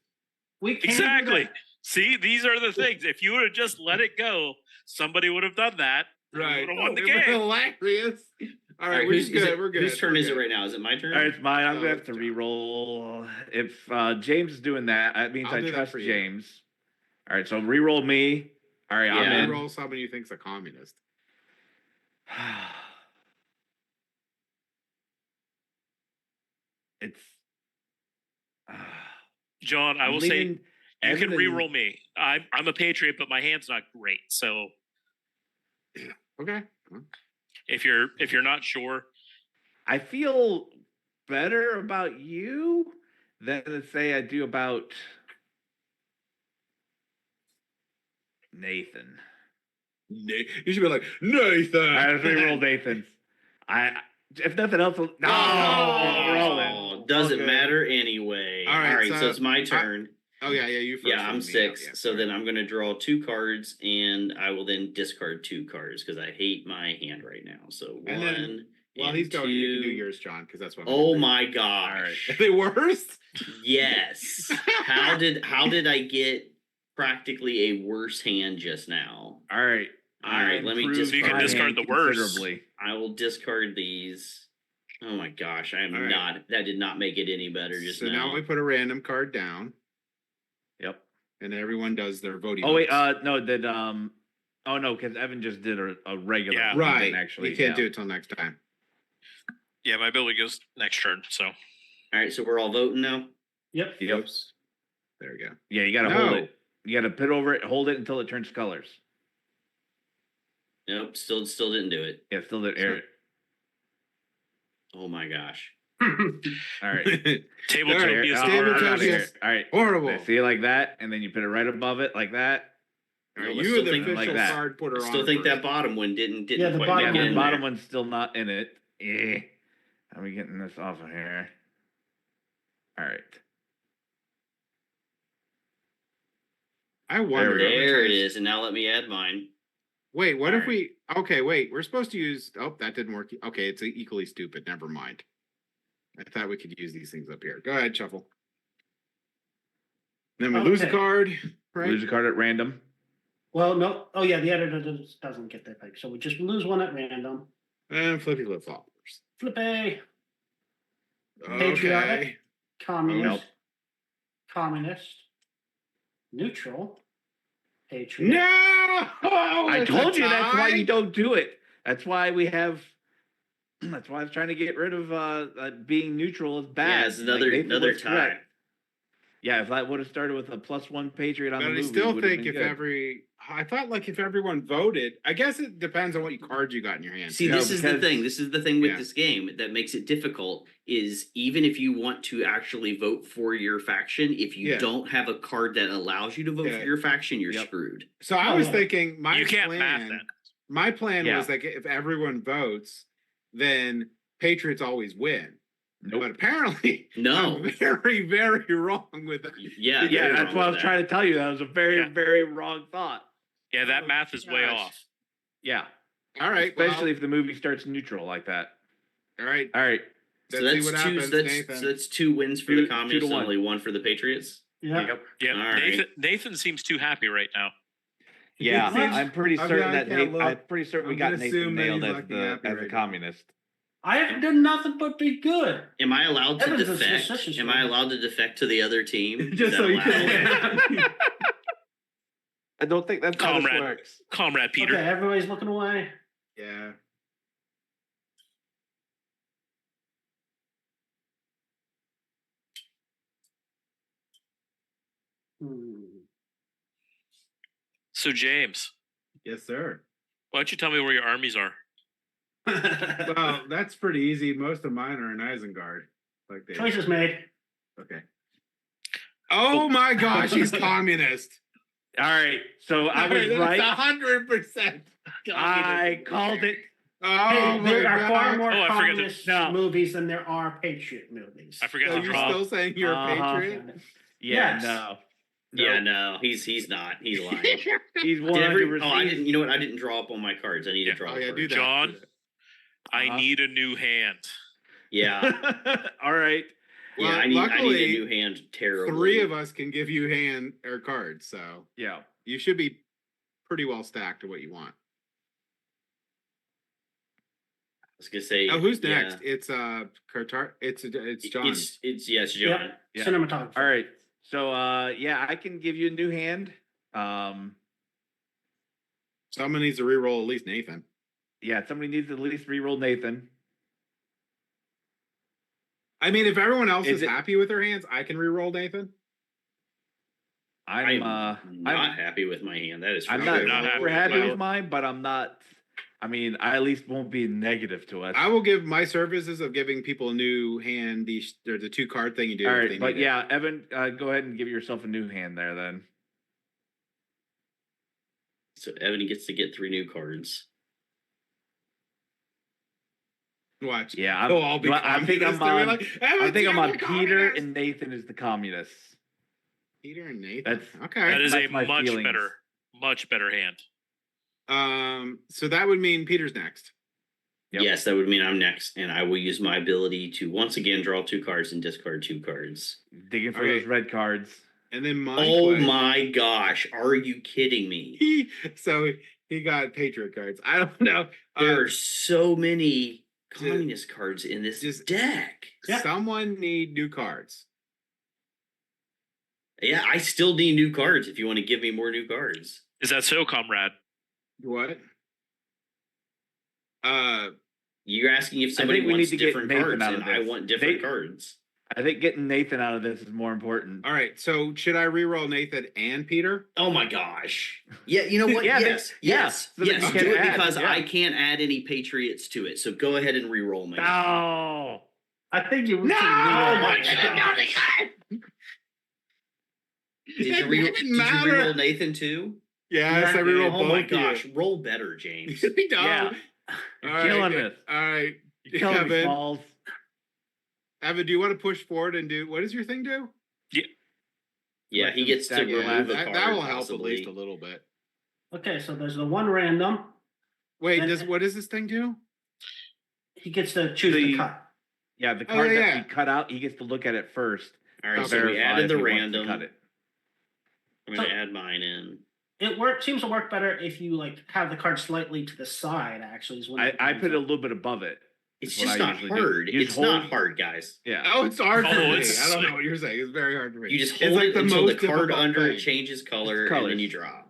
Speaker 1: We can do
Speaker 3: Exactly.
Speaker 1: that.
Speaker 3: See, these are the things. If you would have just let it go, somebody would have done that.
Speaker 2: Right.
Speaker 3: Would have won the
Speaker 2: It was
Speaker 3: game.
Speaker 2: hilarious. All
Speaker 4: All
Speaker 2: right,
Speaker 4: right,
Speaker 2: we're
Speaker 4: who's
Speaker 2: just good.
Speaker 4: is it-
Speaker 2: We're good.
Speaker 4: Whose turn
Speaker 2: We're
Speaker 4: is it
Speaker 2: good.
Speaker 4: right now? Is it my turn?
Speaker 5: All right, it's mine. I'm
Speaker 2: Oh,
Speaker 5: gonna have
Speaker 2: it's
Speaker 5: to
Speaker 2: John.
Speaker 5: re-roll. If James is doing that, that means
Speaker 2: I'll
Speaker 5: I
Speaker 2: do that
Speaker 5: trust
Speaker 2: for you.
Speaker 5: James. All right, so re-roll me. All right,
Speaker 4: Yeah.
Speaker 5: I'm in.
Speaker 2: Roll somebody you think's a communist.
Speaker 5: It's.
Speaker 3: John, I
Speaker 5: I'm
Speaker 3: will say
Speaker 5: leaning
Speaker 3: you
Speaker 5: Evan
Speaker 3: can
Speaker 5: and-
Speaker 3: re-roll me. I'm a patriot, but my hand's not great. So
Speaker 2: Okay.
Speaker 3: if you're not sure,
Speaker 5: I feel better about you than to say I do about Nathan.
Speaker 2: You should be like Nathan.
Speaker 5: All right, let's re-roll Nathan's. If nothing else, no, we're all in.
Speaker 4: Oh, doesn't
Speaker 5: Okay.
Speaker 4: matter anyway.
Speaker 2: All right,
Speaker 4: so
Speaker 2: so
Speaker 4: it's my turn.
Speaker 2: Oh yeah, you first.
Speaker 4: Yeah, I'm
Speaker 2: and me.
Speaker 4: 6.
Speaker 2: Yeah,
Speaker 4: so
Speaker 2: sorry.
Speaker 4: then I'm going to draw 2 cards, and I will then discard 2 cards because I hate my hand right now. So
Speaker 2: And
Speaker 4: 1
Speaker 2: then, while
Speaker 4: and
Speaker 2: he's going, you can do
Speaker 4: 2.
Speaker 2: yours, John, because that's what.
Speaker 4: Oh my gosh!
Speaker 2: Are they worse?
Speaker 4: Yes. How did I get practically a worse hand just now?
Speaker 5: All right.
Speaker 4: All right, let me
Speaker 5: improved
Speaker 4: just-
Speaker 3: You can
Speaker 5: my
Speaker 3: discard
Speaker 5: hand
Speaker 3: the worst.
Speaker 5: considerably.
Speaker 4: I will discard these. Oh my gosh, I am
Speaker 2: All right.
Speaker 4: not. That did not make it any better just
Speaker 2: So
Speaker 4: now.
Speaker 2: now we put a random card down,
Speaker 5: Yep.
Speaker 2: and everyone does their voting.
Speaker 5: Oh wait,
Speaker 2: votes.
Speaker 5: no, oh no, because Evan just did a regular.
Speaker 3: Yeah.
Speaker 5: one,
Speaker 2: right.
Speaker 5: didn't actually,
Speaker 2: you can't
Speaker 5: yeah.
Speaker 2: do it till next time.
Speaker 3: yeah, my ability goes next turn. So
Speaker 4: All right, so we're all voting now.
Speaker 1: Yep.
Speaker 5: Yep.
Speaker 2: Oops. There we go.
Speaker 5: Yeah, you gotta
Speaker 2: No.
Speaker 5: hold it. You gotta put over it, hold it until it turns colors.
Speaker 4: Nope, still didn't do it.
Speaker 5: Yeah, still the air.
Speaker 4: Oh my gosh.
Speaker 5: All right.
Speaker 3: Tabletopia is
Speaker 2: All
Speaker 3: the
Speaker 2: right,
Speaker 3: word.
Speaker 2: Tabletopia.
Speaker 5: All right.
Speaker 2: Horrible.
Speaker 5: See it like that, and then you put it right above it like that.
Speaker 2: All right,
Speaker 4: No, I
Speaker 2: you
Speaker 4: still
Speaker 2: are the
Speaker 4: think
Speaker 2: official
Speaker 5: like that.
Speaker 2: card putter
Speaker 4: I
Speaker 2: on.
Speaker 4: still think that
Speaker 2: first.
Speaker 4: bottom one didn't
Speaker 1: Yeah, the
Speaker 4: quite
Speaker 1: bottom
Speaker 4: make
Speaker 5: Yeah,
Speaker 4: it
Speaker 5: the
Speaker 4: in
Speaker 5: bottom
Speaker 4: there.
Speaker 5: one's still not in it. How are we getting this off of here? All right.
Speaker 2: I wonder.
Speaker 5: There we go.
Speaker 4: There it is, and now let me add mine.
Speaker 2: Wait, what
Speaker 5: All
Speaker 2: if we? Okay, wait. We're supposed to use. Oh, that didn't work. Okay, it's equally stupid. Never mind. I thought we could use these things up here. Go ahead, shuffle. Then we lose a
Speaker 1: Okay.
Speaker 2: card. Right.
Speaker 5: Lose a card at random.
Speaker 1: Well, no. Oh, yeah, the editor doesn't get that pipe. So we just lose one at random.
Speaker 2: And flippy flip floppers.
Speaker 1: Flippy.
Speaker 2: Okay.
Speaker 1: Patriotic. Communist.
Speaker 5: Nope.
Speaker 1: Communist. Neutral. Patriot.
Speaker 2: No!
Speaker 5: I
Speaker 2: It's
Speaker 5: told
Speaker 2: a
Speaker 5: you that's why
Speaker 2: tie.
Speaker 5: you don't do it. That's why we have That's why I was trying to get rid of being neutral is bad.
Speaker 4: Yeah, it's another
Speaker 5: Nathan
Speaker 4: another
Speaker 5: was
Speaker 4: tie.
Speaker 5: correct. Yeah, if I would have started with a +1 Patriot on
Speaker 2: But
Speaker 5: the
Speaker 2: I
Speaker 5: movie,
Speaker 2: still
Speaker 5: it would have
Speaker 2: think
Speaker 5: been
Speaker 2: if
Speaker 5: good.
Speaker 2: I thought like if everyone voted, I guess it depends on what cards you got in your hand.
Speaker 4: See,
Speaker 5: No,
Speaker 4: this is the
Speaker 5: because-
Speaker 4: thing. This is the thing with
Speaker 2: Yeah.
Speaker 4: this game that makes it difficult. Is even if you want to actually vote for your faction, if you
Speaker 2: Yeah.
Speaker 4: don't have a card that allows you to vote
Speaker 2: Yeah.
Speaker 4: for your faction, you're
Speaker 5: Yep.
Speaker 4: screwed.
Speaker 2: So I was
Speaker 1: yeah.
Speaker 2: thinking my
Speaker 3: You can't
Speaker 2: plan,
Speaker 3: math that.
Speaker 2: my plan
Speaker 5: Yeah.
Speaker 2: was like if everyone votes, then Patriots always win.
Speaker 5: Nope.
Speaker 2: But apparently,
Speaker 4: No.
Speaker 2: I'm very, very wrong with that.
Speaker 4: Yeah,
Speaker 5: Yeah,
Speaker 4: very
Speaker 5: that's
Speaker 4: wrong
Speaker 5: what I
Speaker 4: with
Speaker 5: was
Speaker 4: that.
Speaker 5: trying to tell you. That was a very,
Speaker 3: Yeah.
Speaker 5: very wrong thought.
Speaker 3: Yeah, that
Speaker 1: Oh,
Speaker 3: math is way
Speaker 1: gosh.
Speaker 3: off.
Speaker 5: Yeah,
Speaker 2: All right,
Speaker 5: especially if the movie starts neutral like that.
Speaker 2: all right.
Speaker 5: All right.
Speaker 4: So
Speaker 2: Let's see
Speaker 4: that's
Speaker 2: what
Speaker 4: two.
Speaker 2: happens,
Speaker 4: That's
Speaker 2: Nathan.
Speaker 4: so that's 2 wins for
Speaker 5: Two-
Speaker 4: the
Speaker 5: 2 to
Speaker 4: communists, and
Speaker 5: 1.
Speaker 4: only 1 for the Patriots.
Speaker 1: Yeah.
Speaker 5: Yep.
Speaker 3: Yeah,
Speaker 4: All right.
Speaker 3: Nathan seems too happy right now.
Speaker 5: Yeah,
Speaker 1: It seems-
Speaker 5: I'm pretty
Speaker 2: I mean,
Speaker 5: certain
Speaker 2: I
Speaker 5: that
Speaker 2: can't
Speaker 5: I'm
Speaker 2: look.
Speaker 5: pretty certain we
Speaker 2: I'm
Speaker 5: got
Speaker 2: gonna
Speaker 5: Nathan
Speaker 2: assume that
Speaker 5: nailed
Speaker 2: he's
Speaker 5: as
Speaker 2: looking
Speaker 5: the
Speaker 2: happy
Speaker 5: as a
Speaker 2: right now.
Speaker 5: communist.
Speaker 1: I haven't done nothing but be good.
Speaker 4: Am I allowed to
Speaker 1: Evans is
Speaker 4: defect?
Speaker 1: suspicious
Speaker 4: Am
Speaker 1: right
Speaker 4: I
Speaker 1: now.
Speaker 4: allowed to defect to the other team? Is
Speaker 2: Just
Speaker 4: that
Speaker 2: so you
Speaker 4: allowed?
Speaker 2: can.
Speaker 5: I don't think that's how this
Speaker 3: Comrade.
Speaker 5: works.
Speaker 3: Comrade Peter.
Speaker 1: Okay, everybody's looking away.
Speaker 2: Yeah.
Speaker 3: So James,
Speaker 2: Yes, sir.
Speaker 3: why don't you tell me where your armies are?
Speaker 2: Well, that's pretty easy. Most of mine are in Isengard. Like they.
Speaker 1: Choices made.
Speaker 2: Okay. Oh my gosh, he's communist.
Speaker 5: All right, so I was right.
Speaker 2: 100%.
Speaker 5: I called it.
Speaker 2: Oh
Speaker 1: Hey,
Speaker 2: my
Speaker 1: there are far
Speaker 2: god.
Speaker 1: more
Speaker 3: Oh, I forgot to-
Speaker 1: communist
Speaker 5: No.
Speaker 1: movies than there are patriot movies.
Speaker 3: I forgot
Speaker 2: So
Speaker 3: to
Speaker 2: you're
Speaker 3: draw.
Speaker 2: still saying you're
Speaker 5: Uh-huh.
Speaker 2: a patriot?
Speaker 5: Yeah,
Speaker 1: Yes.
Speaker 5: no.
Speaker 4: Yeah,
Speaker 5: Nope.
Speaker 4: no, he's not. He's lying.
Speaker 5: He's
Speaker 4: Did every-
Speaker 5: 100%.
Speaker 4: oh, I didn't. You know what? I didn't draw up on my cards. I need
Speaker 3: Yeah.
Speaker 4: to draw.
Speaker 2: Oh yeah,
Speaker 4: cards.
Speaker 2: do that.
Speaker 3: John?
Speaker 2: do that.
Speaker 3: I
Speaker 5: Uh-huh.
Speaker 3: need a new hand.
Speaker 4: Yeah,
Speaker 5: All right.
Speaker 4: yeah.
Speaker 2: Well,
Speaker 4: I need a
Speaker 2: luckily,
Speaker 4: new hand. Terribly.
Speaker 2: 3 of us can give you hand or cards, so
Speaker 5: Yeah.
Speaker 2: you should be pretty well stacked to what you want.
Speaker 4: I was gonna say.
Speaker 2: Oh, who's
Speaker 4: yeah.
Speaker 2: next? It's Cartar. It's John.
Speaker 4: It's yes, John.
Speaker 1: Yep.
Speaker 5: Yeah.
Speaker 1: Cinematographer.
Speaker 5: All right. So yeah, I can give you a new hand.
Speaker 2: Someone needs to re-roll at least Nathan.
Speaker 5: Yeah, somebody needs to at least re-roll Nathan.
Speaker 2: I mean, if everyone else
Speaker 5: Is
Speaker 2: is
Speaker 5: it-
Speaker 2: happy with their hands, I can re-roll Nathan.
Speaker 5: I'm
Speaker 4: not happy with my hand. That is.
Speaker 5: I'm
Speaker 4: for
Speaker 5: not
Speaker 2: Okay,
Speaker 4: sure.
Speaker 2: well,
Speaker 5: super happy
Speaker 3: well-
Speaker 5: with mine, but I'm not. I mean, I at least won't be negative to us.
Speaker 2: I will give my services of giving people a new hand. The 2 card thing you do.
Speaker 5: All
Speaker 2: if
Speaker 5: right,
Speaker 2: they
Speaker 5: but
Speaker 2: need it.
Speaker 5: yeah, Evan, go ahead and give yourself a new hand there then.
Speaker 4: So Evan gets to get 3 new cards.
Speaker 2: Watch.
Speaker 5: Yeah, I'm,
Speaker 2: They'll all be
Speaker 5: well, I think I'm
Speaker 2: communists. They'll be
Speaker 5: on.
Speaker 2: like,
Speaker 5: I
Speaker 2: "Evan's
Speaker 5: think I'm
Speaker 2: the
Speaker 5: on Peter
Speaker 2: communist!"
Speaker 5: and Nathan is the communists.
Speaker 2: Peter and Nathan.
Speaker 5: That's-
Speaker 2: okay.
Speaker 3: That is a
Speaker 5: That's my
Speaker 3: much
Speaker 5: feelings.
Speaker 3: better hand.
Speaker 2: So that would mean Peter's next.
Speaker 5: Yep.
Speaker 4: Yes, that would mean I'm next, and I will use my ability to once again draw 2 cards and discard 2 cards.
Speaker 5: Digging for
Speaker 2: Okay.
Speaker 5: those red cards.
Speaker 2: And then my
Speaker 4: Oh
Speaker 2: question-
Speaker 4: my gosh! Are you kidding me?
Speaker 2: So he got Patriot cards. I don't know.
Speaker 4: There are so many communist cards in this
Speaker 2: just-
Speaker 4: deck.
Speaker 1: Yeah.
Speaker 2: Someone need new cards.
Speaker 4: Yeah, I still need new cards if you want to give me more new cards.
Speaker 3: Is that so, comrade?
Speaker 2: What?
Speaker 4: You're asking if somebody
Speaker 5: think we
Speaker 4: wants
Speaker 5: need to get
Speaker 4: different
Speaker 5: Nathan
Speaker 4: cards,
Speaker 5: out of
Speaker 4: and I
Speaker 5: this.
Speaker 4: want different
Speaker 5: They-
Speaker 4: cards.
Speaker 5: I think getting Nathan out of this is more important.
Speaker 2: All right. So should I re-roll Nathan and Peter?
Speaker 4: Oh my gosh! Yeah, you know what?
Speaker 5: Yeah,
Speaker 4: yes,
Speaker 5: yeah,
Speaker 4: yes,
Speaker 5: so that
Speaker 4: yes.
Speaker 2: you
Speaker 4: Do
Speaker 2: can
Speaker 4: it
Speaker 5: add,
Speaker 4: because
Speaker 5: yeah.
Speaker 4: I can't add any Patriots to it. So go ahead and re-roll me.
Speaker 5: No.
Speaker 1: I think you.
Speaker 2: No!
Speaker 4: Oh my
Speaker 2: I didn't
Speaker 4: God. Did you,
Speaker 2: It
Speaker 4: re-
Speaker 2: didn't
Speaker 4: did you
Speaker 2: matter.
Speaker 4: re-roll Nathan too?
Speaker 2: Yes,
Speaker 1: Yeah,
Speaker 2: I re-roll
Speaker 4: Oh
Speaker 2: both.
Speaker 4: my
Speaker 2: of you.
Speaker 4: gosh! Roll better, James.
Speaker 2: No.
Speaker 5: Yeah. You're
Speaker 2: All right,
Speaker 5: killing
Speaker 2: okay.
Speaker 5: this.
Speaker 2: All right.
Speaker 5: You're killing me,
Speaker 2: Evan.
Speaker 5: Smalls.
Speaker 2: Evan, do you want to push forward and do what does your thing do?
Speaker 4: Yeah,
Speaker 5: Let
Speaker 4: he
Speaker 5: them
Speaker 4: gets to
Speaker 5: stack your
Speaker 4: remove a
Speaker 2: that,
Speaker 4: card.
Speaker 2: that will help
Speaker 4: possibly.
Speaker 2: at least a little bit.
Speaker 1: Okay, so there's the one random.
Speaker 2: Wait,
Speaker 1: Then-
Speaker 2: what does this thing do?
Speaker 1: He gets to choose the
Speaker 5: The-
Speaker 1: cut.
Speaker 5: Yeah, the
Speaker 2: Oh,
Speaker 5: card
Speaker 2: yeah,
Speaker 5: that
Speaker 2: yeah.
Speaker 5: we cut out, he gets to look at it first.
Speaker 4: All right,
Speaker 5: to
Speaker 4: so we
Speaker 5: verify
Speaker 4: added
Speaker 5: if
Speaker 4: the
Speaker 5: he wants to
Speaker 4: random.
Speaker 5: cut it.
Speaker 4: I'm gonna add mine in.
Speaker 1: It seems to work better if you like have the card slightly to the side. Actually, is when
Speaker 5: I put it a little bit above it.
Speaker 4: It's
Speaker 5: That's what
Speaker 4: just
Speaker 5: I
Speaker 4: not
Speaker 5: usually do.
Speaker 4: hard.
Speaker 5: You just
Speaker 4: It's not
Speaker 5: hold-
Speaker 4: hard, guys.
Speaker 5: Yeah.
Speaker 2: Oh, it's hard for
Speaker 3: Oh,
Speaker 2: me.
Speaker 3: it's-
Speaker 2: I don't know what you're saying. It's very hard for me.
Speaker 4: You just
Speaker 2: It's
Speaker 4: hold
Speaker 2: like
Speaker 4: it
Speaker 2: the
Speaker 4: until the
Speaker 2: most
Speaker 4: card
Speaker 2: difficult
Speaker 4: under it
Speaker 2: thing.
Speaker 4: changes color, and
Speaker 5: colors.
Speaker 4: then you draw.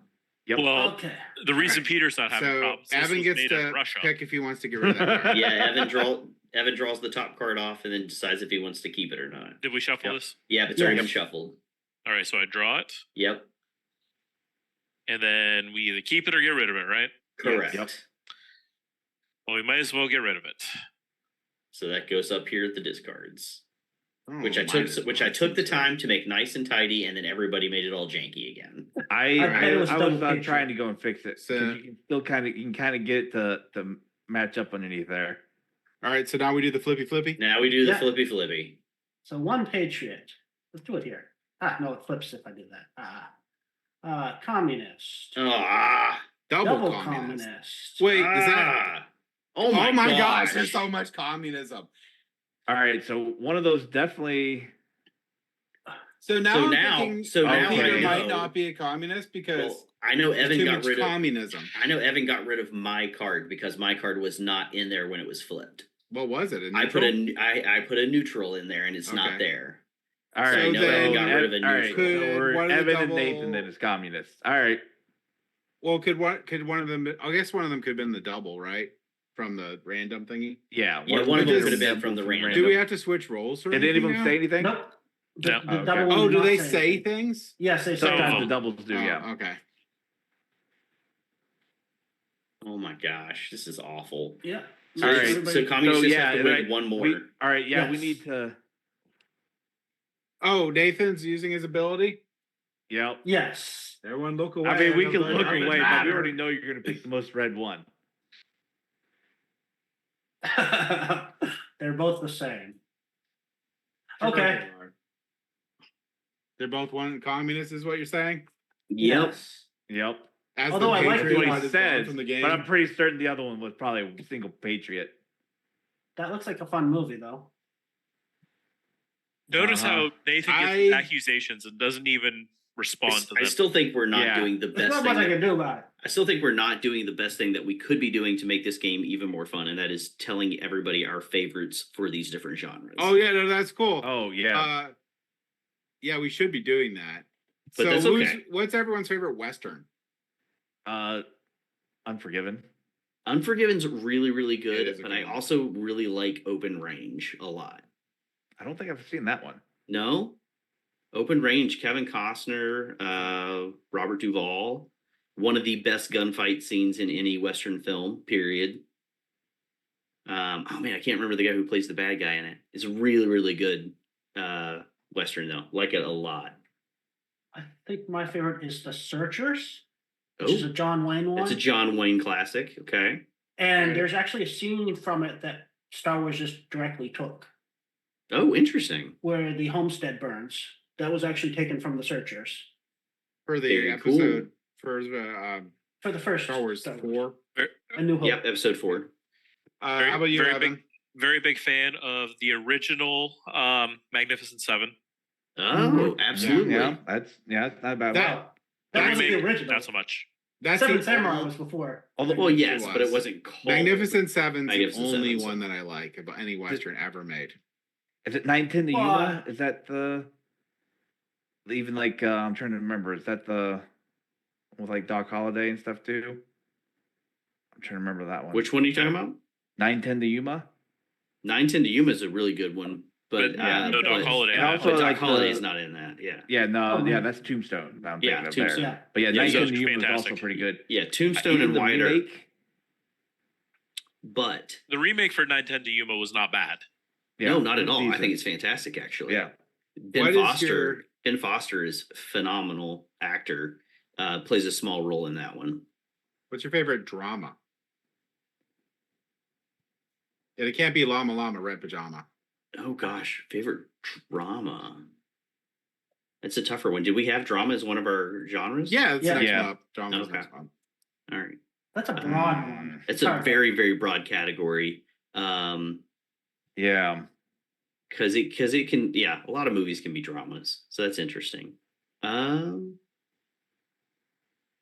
Speaker 5: Yep.
Speaker 3: Well,
Speaker 1: Okay.
Speaker 3: the reason Peter's not having
Speaker 2: So
Speaker 3: problems. This
Speaker 2: Evan
Speaker 3: was
Speaker 2: gets
Speaker 3: made in
Speaker 2: to
Speaker 3: Russia.
Speaker 2: pick if he wants to get rid of that card.
Speaker 4: Yeah, Evan draws the top card off and then decides if he wants to keep it or not.
Speaker 3: Did we shuffle
Speaker 5: Yep.
Speaker 3: this?
Speaker 4: Yeah, it's already
Speaker 1: Yes.
Speaker 4: been shuffled.
Speaker 3: All right, so I draw it,
Speaker 4: Yep,
Speaker 3: and then we either keep it or get rid of it, right?
Speaker 4: correct.
Speaker 5: Yep.
Speaker 3: Well, we might as well get rid of it.
Speaker 4: So that goes up here at the discards,
Speaker 2: Oh,
Speaker 4: which I
Speaker 2: mine
Speaker 4: took
Speaker 2: is
Speaker 4: which I
Speaker 2: one,
Speaker 4: took the
Speaker 2: two,
Speaker 4: time to make nice and tidy, and then everybody made it all janky again.
Speaker 5: I
Speaker 1: bet it was
Speaker 5: was
Speaker 1: double picture.
Speaker 5: trying to go and fix it. 'Cause
Speaker 2: So-
Speaker 5: you can still you can kind of get it to match up underneath there.
Speaker 2: All right, so now we do the flippy.
Speaker 4: Now we do the
Speaker 1: Yeah.
Speaker 4: flippy.
Speaker 1: So one patriot. Let's do it here. No, it flips if I do that. Communist.
Speaker 4: Ah,
Speaker 2: Double,
Speaker 1: Double
Speaker 2: communist.
Speaker 1: communist.
Speaker 2: Wait, is that?
Speaker 4: Oh
Speaker 2: Oh my gosh,
Speaker 4: gosh,
Speaker 2: there's so much communism.
Speaker 5: All right, so one of those definitely.
Speaker 2: So now,
Speaker 4: So
Speaker 2: I'm
Speaker 4: now-
Speaker 2: thinking
Speaker 4: so
Speaker 5: now
Speaker 2: Peter
Speaker 5: I
Speaker 2: might
Speaker 4: know.
Speaker 2: not be a communist because
Speaker 4: Well, I know
Speaker 2: there's
Speaker 4: Evan
Speaker 2: too
Speaker 4: got
Speaker 2: much
Speaker 4: rid of.
Speaker 2: communism.
Speaker 4: I know Evan got rid of my card because my card was not in there when it was flipped.
Speaker 2: What was it?
Speaker 4: I put
Speaker 2: neutral?
Speaker 4: I put a neutral in there and it's not
Speaker 2: Okay.
Speaker 4: there.
Speaker 5: All
Speaker 4: So
Speaker 5: right,
Speaker 4: I know Evan got rid of a
Speaker 5: all right,
Speaker 4: neutral.
Speaker 5: so
Speaker 2: Could
Speaker 5: we're
Speaker 2: one of the
Speaker 5: Evan and
Speaker 2: double-
Speaker 5: Nathan then is communists. All right.
Speaker 2: Well, could one of them? I guess one of them could have been the double, right? From the random thingy.
Speaker 5: Yeah.
Speaker 4: Yeah, one of
Speaker 2: them
Speaker 5: is
Speaker 2: could have
Speaker 4: been from the random.
Speaker 2: Do we have to switch roles? Or
Speaker 5: Did any of
Speaker 2: anything
Speaker 5: them
Speaker 2: now?
Speaker 5: say anything?
Speaker 1: Nope. The,
Speaker 3: No.
Speaker 1: the
Speaker 5: Oh, okay.
Speaker 1: double one
Speaker 2: Oh,
Speaker 1: did
Speaker 2: do
Speaker 1: not
Speaker 2: they say
Speaker 1: anything.
Speaker 2: things?
Speaker 1: Yes, they say
Speaker 5: Sometimes the
Speaker 1: double.
Speaker 5: doubles do.
Speaker 2: Oh,
Speaker 5: Yeah.
Speaker 2: Okay.
Speaker 4: Oh my gosh, this is awful.
Speaker 1: Yeah.
Speaker 4: So,
Speaker 5: All
Speaker 4: it's-
Speaker 5: right.
Speaker 4: so communists just
Speaker 5: yeah,
Speaker 4: have to win
Speaker 5: right,
Speaker 4: one more.
Speaker 5: all right. Yeah, we
Speaker 1: Yes.
Speaker 5: need to.
Speaker 2: Oh, Nathan's using his ability.
Speaker 5: Yep.
Speaker 1: Yes.
Speaker 2: Everyone look away.
Speaker 5: I mean, we can
Speaker 2: Everybody-
Speaker 5: look
Speaker 2: doesn't
Speaker 5: away, but we
Speaker 2: matter.
Speaker 5: already know you're going to pick the most red one.
Speaker 1: They're both the same. Okay.
Speaker 2: They're both one communist, is what you're saying?
Speaker 4: Yep.
Speaker 1: Yes.
Speaker 5: Yep.
Speaker 2: As
Speaker 1: Although
Speaker 2: the
Speaker 1: I like
Speaker 2: Patriot
Speaker 5: That's what
Speaker 2: might
Speaker 5: he
Speaker 2: have gone
Speaker 5: says.
Speaker 2: from the game.
Speaker 5: But I'm pretty certain the other one was probably a single patriot.
Speaker 1: That looks like a fun movie, though.
Speaker 3: Notice
Speaker 5: Uh-huh.
Speaker 3: how Nathan gets
Speaker 2: I-
Speaker 3: accusations and doesn't even respond to them.
Speaker 4: I still think we're not
Speaker 5: Yeah.
Speaker 4: doing the
Speaker 1: There's
Speaker 4: best
Speaker 1: not
Speaker 4: thing.
Speaker 1: much I
Speaker 4: that-
Speaker 1: can do about it.
Speaker 4: I still think we're not doing the best thing that we could be doing to make this game even more fun, and that is telling everybody our favorites for these different genres.
Speaker 2: Oh yeah, no, that's cool.
Speaker 5: Oh, yeah.
Speaker 2: Yeah, we should be doing that.
Speaker 4: But that's okay.
Speaker 2: What's everyone's favorite Western?
Speaker 5: Unforgiven.
Speaker 4: Unforgiven's really, really
Speaker 2: It
Speaker 4: good,
Speaker 2: is a
Speaker 4: but
Speaker 2: good
Speaker 4: I
Speaker 2: one.
Speaker 4: also really like Open Range a lot.
Speaker 5: I don't think I've seen that one.
Speaker 4: No? Open Range, Kevin Costner, Robert Duvall, one of the best gunfight scenes in any Western film, period. Oh man, I can't remember the guy who plays the bad guy in it. It's a really, really good Western though. Like it a lot.
Speaker 1: I think my favorite is The Searchers, which is a
Speaker 4: Oh,
Speaker 1: John Wayne one.
Speaker 4: it's a John Wayne classic. Okay.
Speaker 1: And
Speaker 2: Right.
Speaker 1: there's actually a scene from it that Star Wars just directly took,
Speaker 4: Oh, interesting.
Speaker 1: where the homestead burns. That was actually taken from The Searchers
Speaker 2: For the
Speaker 4: Very
Speaker 2: episode
Speaker 4: cool.
Speaker 2: for
Speaker 1: for the first
Speaker 2: Star Wars 4.
Speaker 1: A New Hope.
Speaker 4: Yep, episode 4.
Speaker 3: Very-
Speaker 2: How about you,
Speaker 3: very
Speaker 2: Evan?
Speaker 3: Very big fan of the original Magnificent Seven.
Speaker 4: Oh, absolutely.
Speaker 5: Yeah, that's not a bad
Speaker 2: That-
Speaker 5: one.
Speaker 1: That
Speaker 2: That's
Speaker 1: wasn't the
Speaker 3: remake,
Speaker 1: original.
Speaker 3: not so much.
Speaker 2: That's
Speaker 1: Seven
Speaker 2: the
Speaker 1: Samurai
Speaker 2: only-
Speaker 1: was before.
Speaker 5: Although,
Speaker 4: Well, yes, but it
Speaker 2: was.
Speaker 4: wasn't called
Speaker 2: Magnificent Seven's the
Speaker 4: Magnificent
Speaker 2: only
Speaker 4: Seven's
Speaker 2: one that I like about any Western ever made.
Speaker 5: is it 910 to
Speaker 1: Well,
Speaker 5: Yuma? Is that even like I'm trying to remember? Is that the with like Doc Holliday and stuff too? I'm trying to remember that one.
Speaker 4: Which one are you talking about?
Speaker 5: 910 to Yuma?
Speaker 4: 910 to Yuma is a really good one, but
Speaker 3: But, no, Doc Holliday.
Speaker 5: And
Speaker 3: Yeah,
Speaker 5: also
Speaker 4: Doc
Speaker 5: like
Speaker 4: Holliday's
Speaker 5: the,
Speaker 4: not in that. Yeah,
Speaker 5: yeah, no,
Speaker 1: Oh,
Speaker 5: yeah,
Speaker 1: no.
Speaker 5: that's Tombstone. that I'm
Speaker 4: Yeah,
Speaker 5: thinking of
Speaker 4: Tombstone.
Speaker 5: there.
Speaker 1: Yeah.
Speaker 5: But yeah,
Speaker 4: Yeah,
Speaker 5: 910
Speaker 3: those
Speaker 5: to
Speaker 3: are
Speaker 5: Yuma is also
Speaker 3: fantastic.
Speaker 5: pretty good.
Speaker 4: yeah. Tombstone
Speaker 5: Even
Speaker 4: and
Speaker 5: the
Speaker 4: Wider,
Speaker 5: remake,
Speaker 4: but
Speaker 3: The remake for 910 to Yuma was not bad.
Speaker 5: yeah,
Speaker 4: no, not at
Speaker 5: it's
Speaker 4: all. I
Speaker 5: decent.
Speaker 4: think it's fantastic, actually.
Speaker 5: Yeah.
Speaker 4: Ben
Speaker 2: What is
Speaker 4: Foster.
Speaker 2: your-
Speaker 4: Ben Foster is a phenomenal actor. Plays a small role in that one.
Speaker 2: What's your favorite drama? And it can't be Llama Llama Red Pajama.
Speaker 4: Oh gosh, favorite drama. That's a tougher one. Did we have drama as one of our genres?
Speaker 2: Yeah, it's
Speaker 1: Yeah.
Speaker 2: next
Speaker 5: Yeah.
Speaker 2: one up. Drama's
Speaker 4: Okay.
Speaker 2: next one.
Speaker 4: All right.
Speaker 1: That's a broad one.
Speaker 4: It's a
Speaker 1: Sorry.
Speaker 4: very, very broad category.
Speaker 5: Yeah.
Speaker 4: Because it can, yeah, a lot of movies can be dramas, so that's interesting.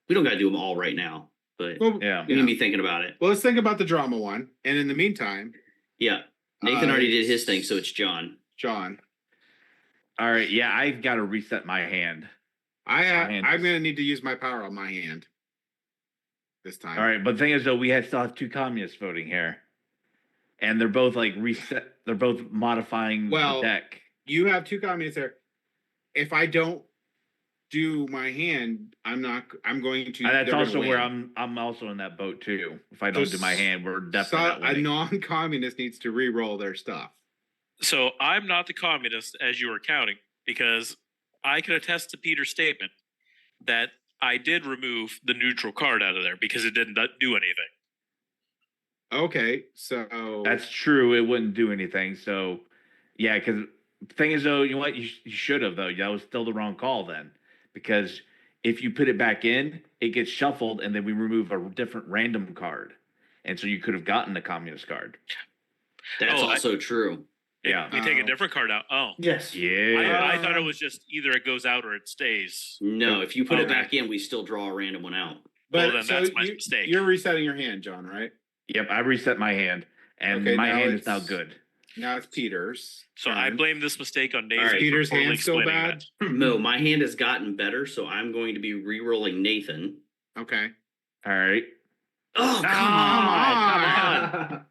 Speaker 4: We don't got to do them all right now, but
Speaker 2: Well,
Speaker 5: Yeah.
Speaker 4: we can be thinking about it.
Speaker 2: well, let's think about the drama one. And in the meantime,
Speaker 4: Yeah, Nathan already did his thing, so
Speaker 2: it's
Speaker 4: it's John.
Speaker 2: John,
Speaker 5: All right. Yeah, I've got to reset my hand.
Speaker 2: I'm
Speaker 5: Science.
Speaker 2: going to need to use my power on my hand. this time.
Speaker 5: All right, but the thing is, though, we still have 2 communists voting here, and they're both like reset. They're both modifying
Speaker 2: Well,
Speaker 5: the deck.
Speaker 2: You have 2 communists there. If I don't do my hand, I'm going to.
Speaker 5: And that's
Speaker 2: they're gonna
Speaker 5: also where
Speaker 2: win.
Speaker 5: I'm also in that boat too. If I don't
Speaker 2: So
Speaker 5: do my hand, we're definitely not
Speaker 2: a
Speaker 5: winning.
Speaker 2: non-communist needs to re-roll their stuff.
Speaker 3: So I'm not the communist as you were counting, because I can attest to Peter's statement that I did remove the neutral card out of there because it didn't do anything.
Speaker 2: Okay, so
Speaker 5: That's true. It wouldn't do anything. So, yeah, because the thing is, though, you know what? You should have, though. That was still the wrong call then. Because if you put it back in, it gets shuffled, and then we remove a different random card. And so you could have gotten the communist card.
Speaker 4: That's
Speaker 3: Oh,
Speaker 4: also true.
Speaker 5: Yeah.
Speaker 3: We take a different card out. Oh.
Speaker 1: Yes.
Speaker 5: Yeah.
Speaker 3: I thought it was just either it goes out or it stays.
Speaker 4: No, if you put it
Speaker 3: Okay.
Speaker 4: back in, we still draw a random one out.
Speaker 3: Well, then that's my mistake.
Speaker 2: You're resetting your hand, John, right?
Speaker 5: Yep, I reset my hand, and
Speaker 2: Okay,
Speaker 5: my
Speaker 2: now
Speaker 5: hand is now
Speaker 2: it's-
Speaker 5: good.
Speaker 2: Now it's Peter's.
Speaker 3: So I
Speaker 2: turn.
Speaker 3: blame this mistake on Nathan.
Speaker 4: All right.
Speaker 3: for
Speaker 2: Peter's
Speaker 3: poorly
Speaker 2: hand still
Speaker 3: explaining
Speaker 2: bad.
Speaker 3: that.
Speaker 4: No, my hand has gotten better, so I'm going to be re-rolling Nathan.
Speaker 2: Okay.
Speaker 5: All right.
Speaker 4: Oh, come on.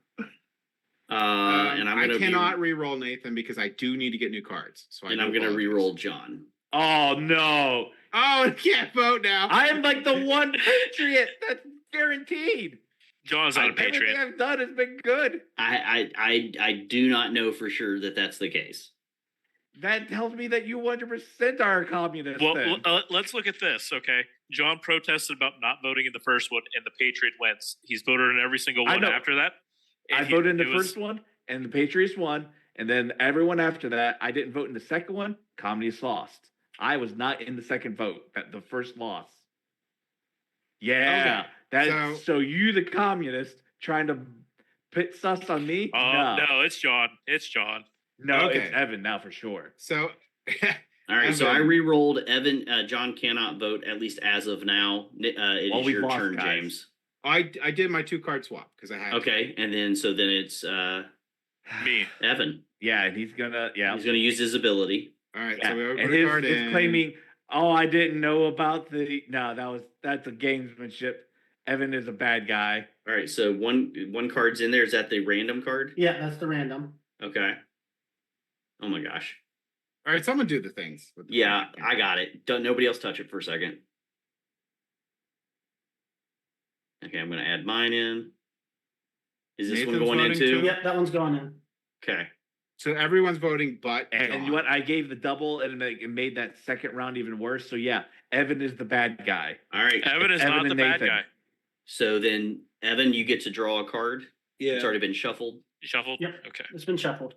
Speaker 4: And
Speaker 2: I
Speaker 4: I'm gonna
Speaker 2: cannot re-roll Nathan because I do need to get new cards. So
Speaker 4: and
Speaker 2: I
Speaker 4: I'm
Speaker 2: do
Speaker 4: gonna
Speaker 2: apologize.
Speaker 4: re-roll John.
Speaker 5: Oh no!
Speaker 2: Oh, I can't vote now.
Speaker 5: I am like the one patriot that's guaranteed.
Speaker 3: John's not a
Speaker 5: Everything
Speaker 3: patriot.
Speaker 5: I've done has been good.
Speaker 4: I do not know for sure that that's the case.
Speaker 5: That tells me that you 100% are a communist.
Speaker 3: Well,
Speaker 5: then.
Speaker 3: let's look at this, okay? John protested about not voting in the first one, and the Patriot wins. He's voted in every single
Speaker 5: I
Speaker 3: one
Speaker 5: know.
Speaker 3: after that.
Speaker 5: I
Speaker 3: and
Speaker 5: voted in the
Speaker 3: it was-
Speaker 5: first one, and the Patriots won, and then everyone after that, I didn't vote in the second one. Communists lost. I was not in the second vote. The first loss. Yeah,
Speaker 2: Okay,
Speaker 5: that's so you, the communist, trying to put sus on me?
Speaker 3: Oh no, it's John. It's John.
Speaker 5: No,
Speaker 2: Okay.
Speaker 5: it's Evan now for sure.
Speaker 2: So
Speaker 4: All right, so I
Speaker 2: Evan.
Speaker 4: re-rolled Evan. John cannot vote at least as of now. It
Speaker 5: Well,
Speaker 4: is
Speaker 5: we've
Speaker 4: your
Speaker 5: lost,
Speaker 4: turn,
Speaker 5: guys.
Speaker 4: James.
Speaker 2: I did my 2 card swap because I had.
Speaker 4: Okay, and then it's
Speaker 3: Me.
Speaker 4: Evan.
Speaker 5: Yeah, and he's gonna
Speaker 4: He's going to use his ability.
Speaker 2: All right.
Speaker 5: Yeah.
Speaker 2: So we
Speaker 5: And
Speaker 2: put a card
Speaker 5: his
Speaker 2: in.
Speaker 5: claiming, oh, I didn't know about the that's a gamesmanship. Evan is a bad guy.
Speaker 4: All right, so one card's in there. Is that the random card?
Speaker 1: Yeah, that's the random.
Speaker 4: Okay. Oh my gosh.
Speaker 2: All right, someone do the things. With the
Speaker 4: Yeah,
Speaker 2: card.
Speaker 4: I got it. Don't nobody else touch it for a second. Okay, I'm going to add mine in. Is this
Speaker 2: Nathan's
Speaker 4: one going in
Speaker 2: voting
Speaker 4: too?
Speaker 2: too?
Speaker 1: Yep, that one's going in.
Speaker 4: Okay.
Speaker 2: So everyone's voting, but
Speaker 5: And
Speaker 2: John.
Speaker 5: you know what? I gave the double, and it made that second round even worse. So yeah, Evan is the bad guy.
Speaker 4: All right.
Speaker 3: Evan is
Speaker 5: Evan
Speaker 3: not the
Speaker 5: and
Speaker 3: bad
Speaker 5: Nathan.
Speaker 3: guy.
Speaker 4: So then, Evan, you get to draw a card. It's already been shuffled.
Speaker 3: You shuffled?
Speaker 1: Yep.
Speaker 3: Okay.
Speaker 1: It's been shuffled.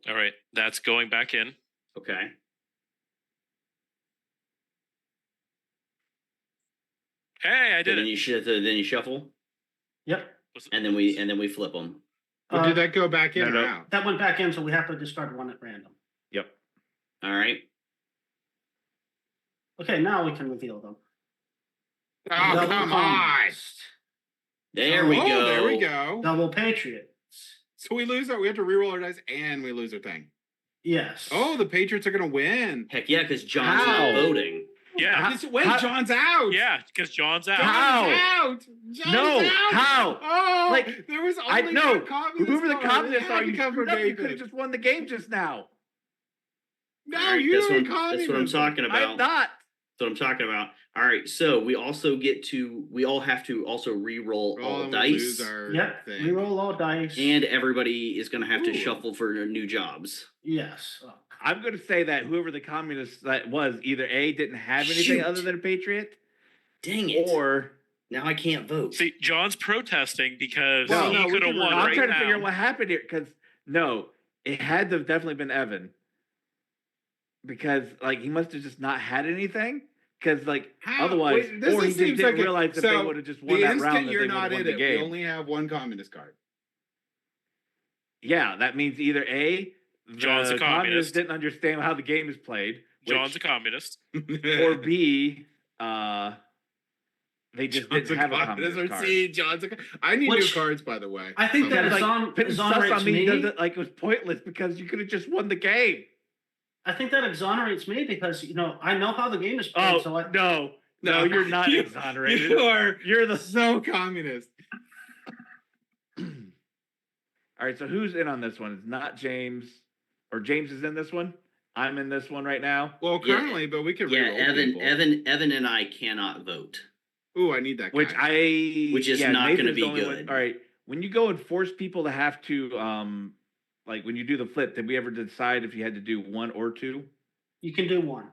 Speaker 3: All right. That's going back in.
Speaker 4: Okay.
Speaker 3: Hey, I
Speaker 4: So
Speaker 3: did
Speaker 4: then
Speaker 3: it.
Speaker 4: then you shuffle,
Speaker 1: Yep.
Speaker 4: and then we flip them.
Speaker 2: But did that go back in
Speaker 5: no,
Speaker 2: or
Speaker 5: no.
Speaker 2: out?
Speaker 1: That went back in, so we have to discard one at random.
Speaker 5: Yep.
Speaker 4: All right.
Speaker 1: Okay, now we can reveal them.
Speaker 2: Oh,
Speaker 1: Double
Speaker 2: come on.
Speaker 1: communist.
Speaker 4: There we
Speaker 2: Oh,
Speaker 4: go.
Speaker 2: There we go.
Speaker 1: Double patriots.
Speaker 2: So we lose our. We have to reroll our dice, and we lose our thing.
Speaker 1: Yes.
Speaker 2: Oh, the Patriots are gonna win.
Speaker 4: Heck yeah, because John's
Speaker 5: How?
Speaker 4: not voting.
Speaker 3: Yeah.
Speaker 2: Wait,
Speaker 5: how-
Speaker 2: John's out.
Speaker 3: Yeah, because John's out.
Speaker 5: How?
Speaker 2: John's out. John's
Speaker 5: No,
Speaker 2: out.
Speaker 5: how?
Speaker 2: Oh,
Speaker 5: Like,
Speaker 2: there was
Speaker 5: I
Speaker 2: only
Speaker 5: know.
Speaker 2: one communist
Speaker 5: Whoever the
Speaker 2: card. It
Speaker 5: communists
Speaker 2: had
Speaker 5: are,
Speaker 2: to
Speaker 5: you
Speaker 2: come from
Speaker 5: screwed up. You could
Speaker 2: David.
Speaker 5: have just won the game just now.
Speaker 2: No,
Speaker 4: All right,
Speaker 2: you
Speaker 4: that's
Speaker 2: don't
Speaker 4: what, that's what I'm talking
Speaker 5: I'm
Speaker 4: about.
Speaker 5: not.
Speaker 4: That's what I'm talking about. All right, so we all have to also re-roll all
Speaker 2: and we
Speaker 4: dice,
Speaker 2: lose our
Speaker 1: Yep.
Speaker 2: thing.
Speaker 1: We roll all dice.
Speaker 4: and everybody is going to have to
Speaker 2: Ooh.
Speaker 4: shuffle for new jobs.
Speaker 1: yes. Oh,
Speaker 5: I'm going to say that whoever the communist that was either A, didn't have anything
Speaker 4: Shoot.
Speaker 5: other than a patriot,
Speaker 4: Dang it!
Speaker 5: or
Speaker 4: Now I can't vote.
Speaker 3: See, John's protesting because
Speaker 2: Well, no,
Speaker 3: he
Speaker 2: we
Speaker 3: could have
Speaker 2: can-
Speaker 3: won
Speaker 5: I'm
Speaker 3: right
Speaker 5: trying to
Speaker 3: now.
Speaker 5: figure out what happened here because no, it had to have definitely been Evan because like he must have just not had anything because like
Speaker 2: How?
Speaker 5: otherwise,
Speaker 2: Wait, this
Speaker 5: or he just
Speaker 2: seems
Speaker 5: didn't
Speaker 2: like
Speaker 5: realize that they
Speaker 2: so
Speaker 5: would have just won
Speaker 2: the
Speaker 5: that
Speaker 2: instant
Speaker 5: round. That
Speaker 2: you're
Speaker 5: they
Speaker 2: not
Speaker 5: won
Speaker 2: in
Speaker 5: the
Speaker 2: it, we
Speaker 5: game.
Speaker 2: only have one communist card.
Speaker 5: Yeah, that means either A, the
Speaker 3: John's a
Speaker 5: communists
Speaker 3: communist.
Speaker 5: didn't understand how the game is played,
Speaker 3: John's a
Speaker 5: which-
Speaker 3: communist.
Speaker 5: or B, they just
Speaker 2: John's
Speaker 5: didn't have a communist card.
Speaker 2: See, John's a. I need
Speaker 1: Which-
Speaker 2: new cards, by the way.
Speaker 1: I think that
Speaker 5: Like, putting sus
Speaker 1: exonerates
Speaker 5: on me
Speaker 1: me.
Speaker 5: doesn't like it was pointless because you could have just won the game.
Speaker 1: I think that exonerates me because I know how the game is played.
Speaker 5: Oh
Speaker 1: so I,
Speaker 5: no, No, you're not exonerated.
Speaker 2: You're the so communist.
Speaker 5: All right, so who's in on this one? It's not James, or James is in this one. I'm in this one right now.
Speaker 2: Well,
Speaker 4: Yeah.
Speaker 2: currently, but we could
Speaker 4: Yeah,
Speaker 2: re-roll people.
Speaker 4: Evan and I cannot vote.
Speaker 2: Ooh, I need that guy.
Speaker 5: Which
Speaker 4: is not gonna
Speaker 5: Nathan's
Speaker 4: be
Speaker 5: the only
Speaker 4: good.
Speaker 5: one. All right, when you go and force people to have to, like when you do the flip, did we ever decide if you had to do 1 or 2?
Speaker 1: You can do one.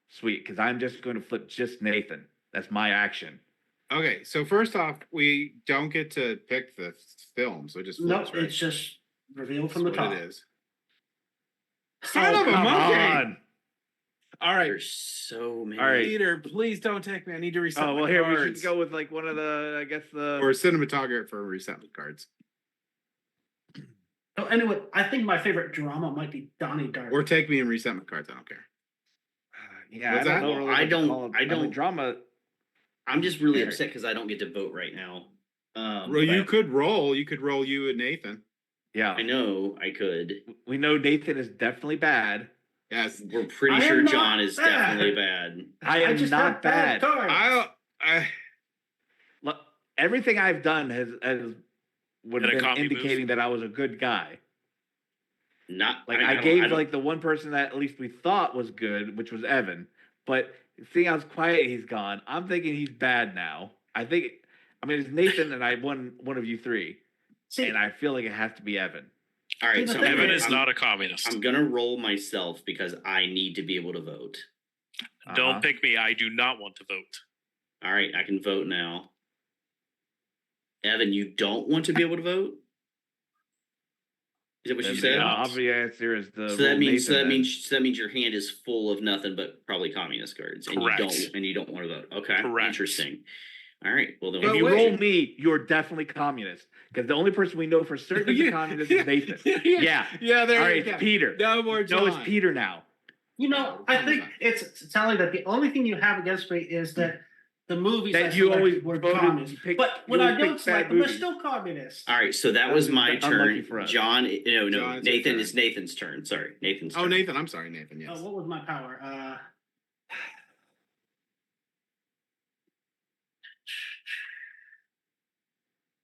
Speaker 5: Sweet, because I'm just going to flip just Nathan. That's my action.
Speaker 2: Okay, so first off, we don't get to pick the film, so it just
Speaker 1: No,
Speaker 2: flips, right?
Speaker 1: it's just revealed from
Speaker 2: That's
Speaker 1: the
Speaker 2: what
Speaker 1: top.
Speaker 2: it is. Son of a
Speaker 5: come
Speaker 2: monkey!
Speaker 5: on.
Speaker 2: All right,
Speaker 4: There's so many.
Speaker 5: All right.
Speaker 2: Peter, please don't take me. I need to reset
Speaker 5: Oh
Speaker 2: my
Speaker 5: well, here we
Speaker 2: cards.
Speaker 5: should go with like one of the, I guess the.
Speaker 2: Or cinematographer reset cards.
Speaker 1: So anyway, I think my favorite drama might be Donnie Darko.
Speaker 2: Or take me and reset my cards. I don't care.
Speaker 5: Yeah,
Speaker 2: What's
Speaker 5: I
Speaker 2: that?
Speaker 5: don't know.
Speaker 4: I
Speaker 5: I
Speaker 4: don't-
Speaker 5: mean, drama.
Speaker 4: I'm just really
Speaker 5: Here.
Speaker 4: upset because I don't get to vote right now.
Speaker 2: Well, you could roll. You could roll you and Nathan.
Speaker 5: Yeah,
Speaker 4: I know I could.
Speaker 5: we know Nathan is definitely bad.
Speaker 2: Yes.
Speaker 4: We're pretty
Speaker 1: I
Speaker 4: sure
Speaker 1: am not
Speaker 4: John is
Speaker 1: bad.
Speaker 4: definitely bad.
Speaker 5: I am
Speaker 1: just
Speaker 5: not
Speaker 1: have bad
Speaker 5: bad.
Speaker 1: cards.
Speaker 2: I
Speaker 5: Look, everything I've done has would
Speaker 3: Had
Speaker 5: have
Speaker 3: a
Speaker 5: been
Speaker 3: commie move.
Speaker 5: indicating that I was a good guy.
Speaker 4: Not
Speaker 5: Like
Speaker 4: I
Speaker 5: I
Speaker 4: don't-
Speaker 5: gave
Speaker 4: don't-
Speaker 5: like the one person that at least we thought was good, which was Evan. But seeing how quiet he's gone, I'm thinking he's bad now. I mean it's Nathan and I one of you three,
Speaker 1: See,
Speaker 5: and I feel like it has to be Evan.
Speaker 4: All right,
Speaker 1: the
Speaker 4: so
Speaker 1: thing
Speaker 3: Evan
Speaker 1: is-
Speaker 3: is not a communist.
Speaker 4: I'm gonna roll myself because I need to be able to vote.
Speaker 3: Don't
Speaker 5: Uh-huh.
Speaker 3: pick me. I do not want to vote.
Speaker 4: All right, I can vote now. Evan, you don't want to be able to vote? Is that what you
Speaker 5: Then
Speaker 4: said?
Speaker 5: the obvious answer is the.
Speaker 4: So that
Speaker 5: roll
Speaker 4: means
Speaker 5: Nathan then.
Speaker 4: that means your hand is full of nothing but probably communist cards, and
Speaker 3: Correct.
Speaker 4: you don't want to vote. Okay,
Speaker 3: Correct.
Speaker 4: interesting. All right, well then
Speaker 5: If
Speaker 2: But
Speaker 5: you
Speaker 2: wait.
Speaker 5: roll me, you're definitely communist. Because the only person we know for certain is a communist is Nathan. Yeah.
Speaker 2: Yeah, there
Speaker 5: All right,
Speaker 2: you go.
Speaker 5: it's Peter.
Speaker 2: No more John.
Speaker 5: No, it's Peter now.
Speaker 1: you know, I think it's telling that the only thing you have against me is that the movies
Speaker 5: That
Speaker 1: I
Speaker 5: you
Speaker 1: selected
Speaker 5: always
Speaker 1: were
Speaker 5: voted-
Speaker 1: communist.
Speaker 5: you picked-
Speaker 1: But
Speaker 5: you
Speaker 1: when I
Speaker 5: always
Speaker 1: don't
Speaker 5: picked
Speaker 1: select
Speaker 5: bad
Speaker 1: them, they're
Speaker 5: movies.
Speaker 1: still communist.
Speaker 4: all right, so that
Speaker 5: That
Speaker 4: was
Speaker 5: was
Speaker 4: my
Speaker 5: unlucky
Speaker 4: turn.
Speaker 5: for us.
Speaker 4: John, no,
Speaker 2: John, it's your
Speaker 4: Nathan,
Speaker 2: turn.
Speaker 4: it's Nathan's turn. Sorry, Nathan's turn.
Speaker 2: Oh, Nathan. I'm sorry, Nathan. Yes.
Speaker 1: What was my power?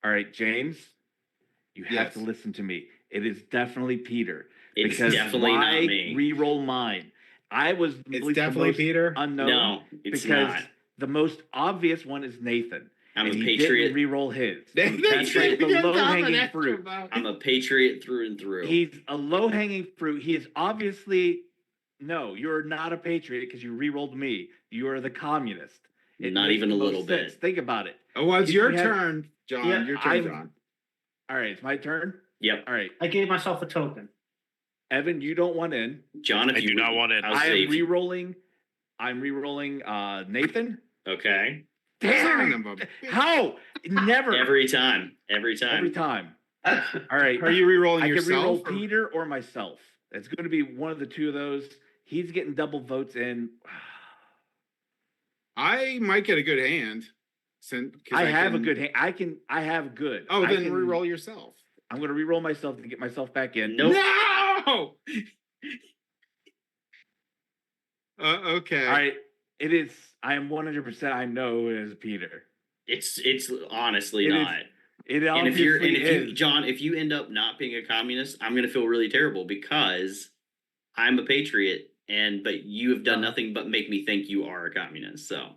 Speaker 5: All right, James, you have
Speaker 2: Yes.
Speaker 5: to listen to me. It is definitely Peter.
Speaker 4: It's
Speaker 5: because
Speaker 4: definitely
Speaker 5: why
Speaker 4: not me.
Speaker 5: re-roll mine? I was
Speaker 2: It's
Speaker 5: believe, the
Speaker 2: definitely
Speaker 5: most
Speaker 2: Peter.
Speaker 5: unknown
Speaker 4: No, it's
Speaker 5: because
Speaker 4: not.
Speaker 5: the most obvious one is Nathan.
Speaker 4: I'm
Speaker 5: and
Speaker 4: a
Speaker 5: he
Speaker 4: patriot.
Speaker 5: didn't re-roll his.
Speaker 2: Nathan,
Speaker 5: That's like the
Speaker 2: you got an
Speaker 5: low-hanging
Speaker 2: extra
Speaker 5: fruit.
Speaker 2: vote.
Speaker 4: I'm a patriot through and through.
Speaker 5: He's a low-hanging fruit. He is obviously no. You're not a patriot because you re-rolled me. You are the communist. It
Speaker 4: Not
Speaker 5: makes
Speaker 4: even
Speaker 5: the
Speaker 4: a
Speaker 5: most
Speaker 4: little bit.
Speaker 5: sense. Think about it.
Speaker 2: Oh, well, it's
Speaker 5: If
Speaker 2: your
Speaker 5: you have-
Speaker 2: turn, John.
Speaker 1: Yeah,
Speaker 2: your turn,
Speaker 5: I've-
Speaker 2: John.
Speaker 5: All right, it's my turn.
Speaker 4: Yep,
Speaker 5: All right,
Speaker 1: I gave myself a token.
Speaker 5: Evan, you don't want in.
Speaker 4: John. If
Speaker 3: I
Speaker 4: you
Speaker 3: do not want in.
Speaker 4: I'll
Speaker 5: I
Speaker 4: say
Speaker 5: am
Speaker 4: if you-
Speaker 5: re-rolling. I'm re-rolling Nathan.
Speaker 4: Okay,
Speaker 2: Son
Speaker 5: Damn
Speaker 2: of
Speaker 5: it.
Speaker 2: a-
Speaker 5: How? Never.
Speaker 4: every time.
Speaker 5: Every time. All
Speaker 1: I
Speaker 5: right.
Speaker 2: Are you re-rolling
Speaker 5: I can
Speaker 2: yourself?
Speaker 5: re-roll
Speaker 2: or-
Speaker 5: Peter or myself. It's going to be one of the two of those. He's getting double votes in.
Speaker 2: I might get a good hand. Since
Speaker 5: I have a
Speaker 2: can-
Speaker 5: good hand. I have good.
Speaker 2: Oh,
Speaker 5: I
Speaker 2: then
Speaker 5: can,
Speaker 2: re-roll yourself.
Speaker 5: I'm going to re-roll myself to get myself back in.
Speaker 4: Nope.
Speaker 2: No. Okay.
Speaker 5: All right. It is. I am 100%. I know it is Peter.
Speaker 4: It's honestly
Speaker 5: It is-
Speaker 4: not.
Speaker 5: It
Speaker 4: And if you're
Speaker 5: obviously
Speaker 4: and if you
Speaker 5: is.
Speaker 4: John, if you end up not being a communist, I'm gonna feel really terrible because I'm a patriot but you have done
Speaker 5: Uh-huh.
Speaker 4: nothing but make me think you are a communist. So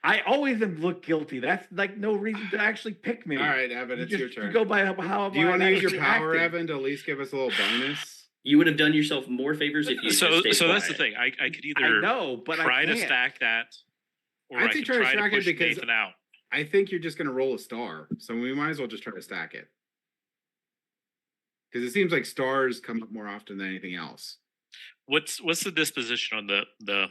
Speaker 5: I always look guilty. That's like no reason to actually pick me.
Speaker 2: All right, Evan,
Speaker 5: You
Speaker 2: it's your
Speaker 5: just
Speaker 2: turn.
Speaker 5: go by how.
Speaker 2: Do you want to use your
Speaker 5: actually
Speaker 2: power,
Speaker 5: acting.
Speaker 2: Evan, to at least give us a little bonus?
Speaker 4: you would have done yourself more favors if you
Speaker 3: So
Speaker 4: just stayed
Speaker 3: that's the
Speaker 4: quiet.
Speaker 3: thing. I could
Speaker 5: I
Speaker 3: either
Speaker 5: know, but
Speaker 3: try
Speaker 5: I
Speaker 3: to
Speaker 5: can't.
Speaker 3: stack that, or
Speaker 2: I'd
Speaker 3: I
Speaker 2: say
Speaker 3: could
Speaker 2: try to
Speaker 3: try to
Speaker 2: stack it
Speaker 3: push
Speaker 2: because-
Speaker 3: Nathan out.
Speaker 2: I think you're just going to roll a star, so we might as well just try to stack it. Because it seems like stars come up more often than anything else.
Speaker 3: What's the disposition on the?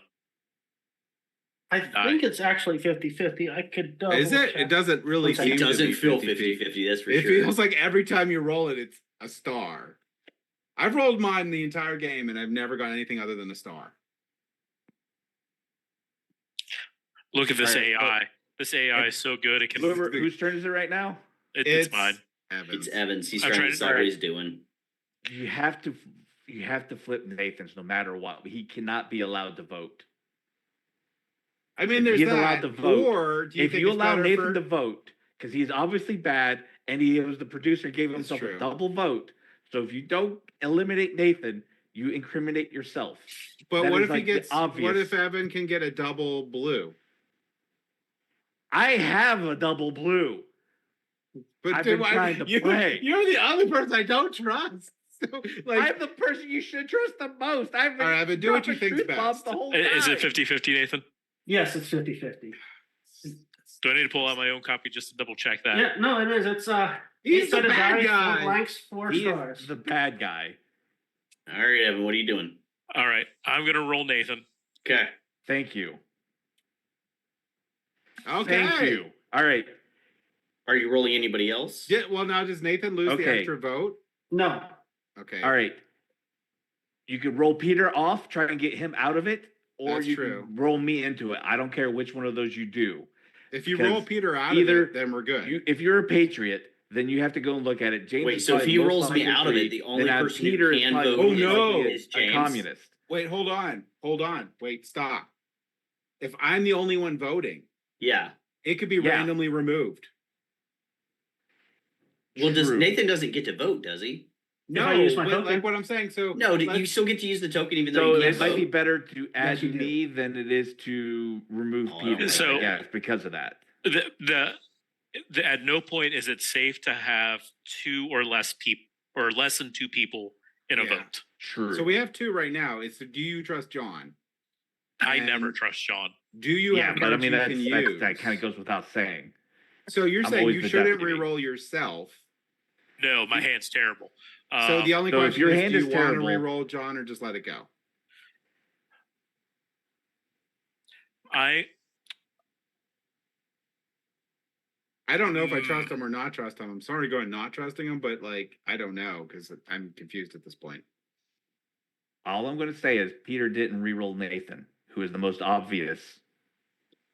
Speaker 1: think it's actually 50-50. I could double
Speaker 2: Is it?
Speaker 1: check.
Speaker 2: It doesn't really
Speaker 1: It
Speaker 2: seem
Speaker 4: It
Speaker 2: to
Speaker 4: doesn't
Speaker 2: be
Speaker 4: feel
Speaker 2: 50-50.
Speaker 4: 50-50, that's for
Speaker 2: It
Speaker 4: sure.
Speaker 2: feels like every time you roll it, it's a star. I've rolled mine the entire game, and I've never got anything other than a star.
Speaker 3: Look at this
Speaker 5: All right,
Speaker 3: AI. This AI is so good. It can.
Speaker 5: Whoever, whose turn is it right now?
Speaker 3: It's mine.
Speaker 2: Evans.
Speaker 4: It's Evans. He's
Speaker 3: I'm
Speaker 4: trying
Speaker 3: trying
Speaker 4: to
Speaker 3: to-
Speaker 4: decide what he's doing.
Speaker 5: You have to flip Nathan's no matter what. He cannot be allowed to vote.
Speaker 2: I mean,
Speaker 5: If
Speaker 2: there's
Speaker 5: he's
Speaker 2: that.
Speaker 5: allowed to vote,
Speaker 2: Or do you
Speaker 5: if
Speaker 2: think
Speaker 5: you
Speaker 2: it's
Speaker 5: allow
Speaker 2: better
Speaker 5: Nathan
Speaker 2: for-
Speaker 5: to vote, because he's obviously bad, and he was the producer, gave
Speaker 2: That's
Speaker 5: himself
Speaker 2: true.
Speaker 5: a double vote. So if you don't eliminate Nathan, you incriminate yourself.
Speaker 2: But
Speaker 5: That
Speaker 2: what
Speaker 5: is,
Speaker 2: if
Speaker 5: like,
Speaker 2: he
Speaker 5: the
Speaker 2: gets? What
Speaker 5: obvious.
Speaker 2: if Evan can get a double blue?
Speaker 5: I have a double blue.
Speaker 2: But
Speaker 5: I've
Speaker 2: dude,
Speaker 5: been trying to
Speaker 2: you,
Speaker 5: play.
Speaker 2: You're the other person I don't trust. So, like,
Speaker 5: I'm the person you should trust the most. I've been
Speaker 2: all right, Evan, do what you
Speaker 5: dropping
Speaker 2: think's
Speaker 5: truth bombs
Speaker 2: best.
Speaker 5: the whole time.
Speaker 3: Is it 50-50, Nathan?
Speaker 1: Yes, it's 50-50.
Speaker 3: Do I need to pull out my own copy just to double check that?
Speaker 1: Yeah, no, it is. It's
Speaker 2: He's the
Speaker 1: eight-sided
Speaker 2: bad
Speaker 1: die,
Speaker 2: guy.
Speaker 1: 4 blanks, 4
Speaker 5: He
Speaker 1: stars.
Speaker 5: is the bad guy.
Speaker 4: All right, Evan, what are you doing?
Speaker 3: All right, I'm gonna roll Nathan.
Speaker 4: Okay.
Speaker 5: Thank you.
Speaker 2: Okay.
Speaker 5: Thank you. All right.
Speaker 4: Are you rolling anybody else?
Speaker 2: Yeah, well, now does Nathan lose the
Speaker 5: Okay.
Speaker 2: extra vote?
Speaker 1: No.
Speaker 2: Okay.
Speaker 5: All right. You could roll Peter off, try and get him out of it, or
Speaker 2: That's
Speaker 5: you
Speaker 2: true.
Speaker 5: can roll me into it. I don't care which one of those you do.
Speaker 2: If you
Speaker 5: Because
Speaker 2: roll Peter out of
Speaker 5: either
Speaker 2: it, then we're good.
Speaker 5: If you're a patriot, then you have to go and look at it. James
Speaker 4: Wait,
Speaker 5: is
Speaker 4: so if
Speaker 5: probably
Speaker 4: he
Speaker 5: most
Speaker 4: rolls me
Speaker 5: likely
Speaker 4: out of it,
Speaker 5: free,
Speaker 4: the only
Speaker 5: then
Speaker 4: person who
Speaker 5: Peter is
Speaker 4: can
Speaker 5: probably
Speaker 4: vote
Speaker 5: most
Speaker 2: is-
Speaker 5: likely
Speaker 4: is
Speaker 5: a
Speaker 4: James.
Speaker 5: communist.
Speaker 2: Wait, hold on. Wait, stop. If I'm the only one voting,
Speaker 4: Yeah.
Speaker 2: it could be
Speaker 5: Yeah.
Speaker 2: randomly removed.
Speaker 4: Well,
Speaker 5: True.
Speaker 4: Nathan doesn't get to vote, does he?
Speaker 2: No,
Speaker 1: I use my
Speaker 2: but
Speaker 1: token.
Speaker 2: like what I'm saying. So
Speaker 4: No, you
Speaker 2: let's-
Speaker 4: still get to use the token even though
Speaker 5: So
Speaker 4: you can't
Speaker 5: it might be
Speaker 4: vote.
Speaker 5: better to add
Speaker 1: you do.
Speaker 5: me than it is to remove
Speaker 4: Oh, I don't
Speaker 5: Peter.
Speaker 3: like that.
Speaker 5: I guess because of that.
Speaker 3: At no point is it safe to have 2 or less people or less than 2 people in a
Speaker 2: Yeah.
Speaker 3: vote.
Speaker 5: True.
Speaker 2: So we have 2 right now. It's do you trust John?
Speaker 3: I
Speaker 2: And
Speaker 3: never trust John.
Speaker 2: Do you
Speaker 5: yeah,
Speaker 2: have
Speaker 5: but I
Speaker 2: cards
Speaker 5: mean
Speaker 2: you
Speaker 5: that
Speaker 2: can use?
Speaker 5: kind of goes without saying.
Speaker 2: So you're
Speaker 5: I'm
Speaker 2: saying
Speaker 5: always
Speaker 2: you
Speaker 5: the
Speaker 2: shouldn't
Speaker 5: deputy.
Speaker 2: re-roll yourself.
Speaker 3: No, my hand's terrible.
Speaker 2: So the only
Speaker 5: so if
Speaker 2: question
Speaker 5: your
Speaker 2: is,
Speaker 5: hand
Speaker 2: do
Speaker 5: is
Speaker 2: you want to
Speaker 5: terrible-
Speaker 2: re-roll John or just let it go?
Speaker 3: I
Speaker 2: I don't know if I trust him or not trust him. I'm sorry going not trusting him, but like I don't know because I'm confused at this point.
Speaker 5: All I'm going to say is Peter didn't re-roll Nathan, who is the most obvious.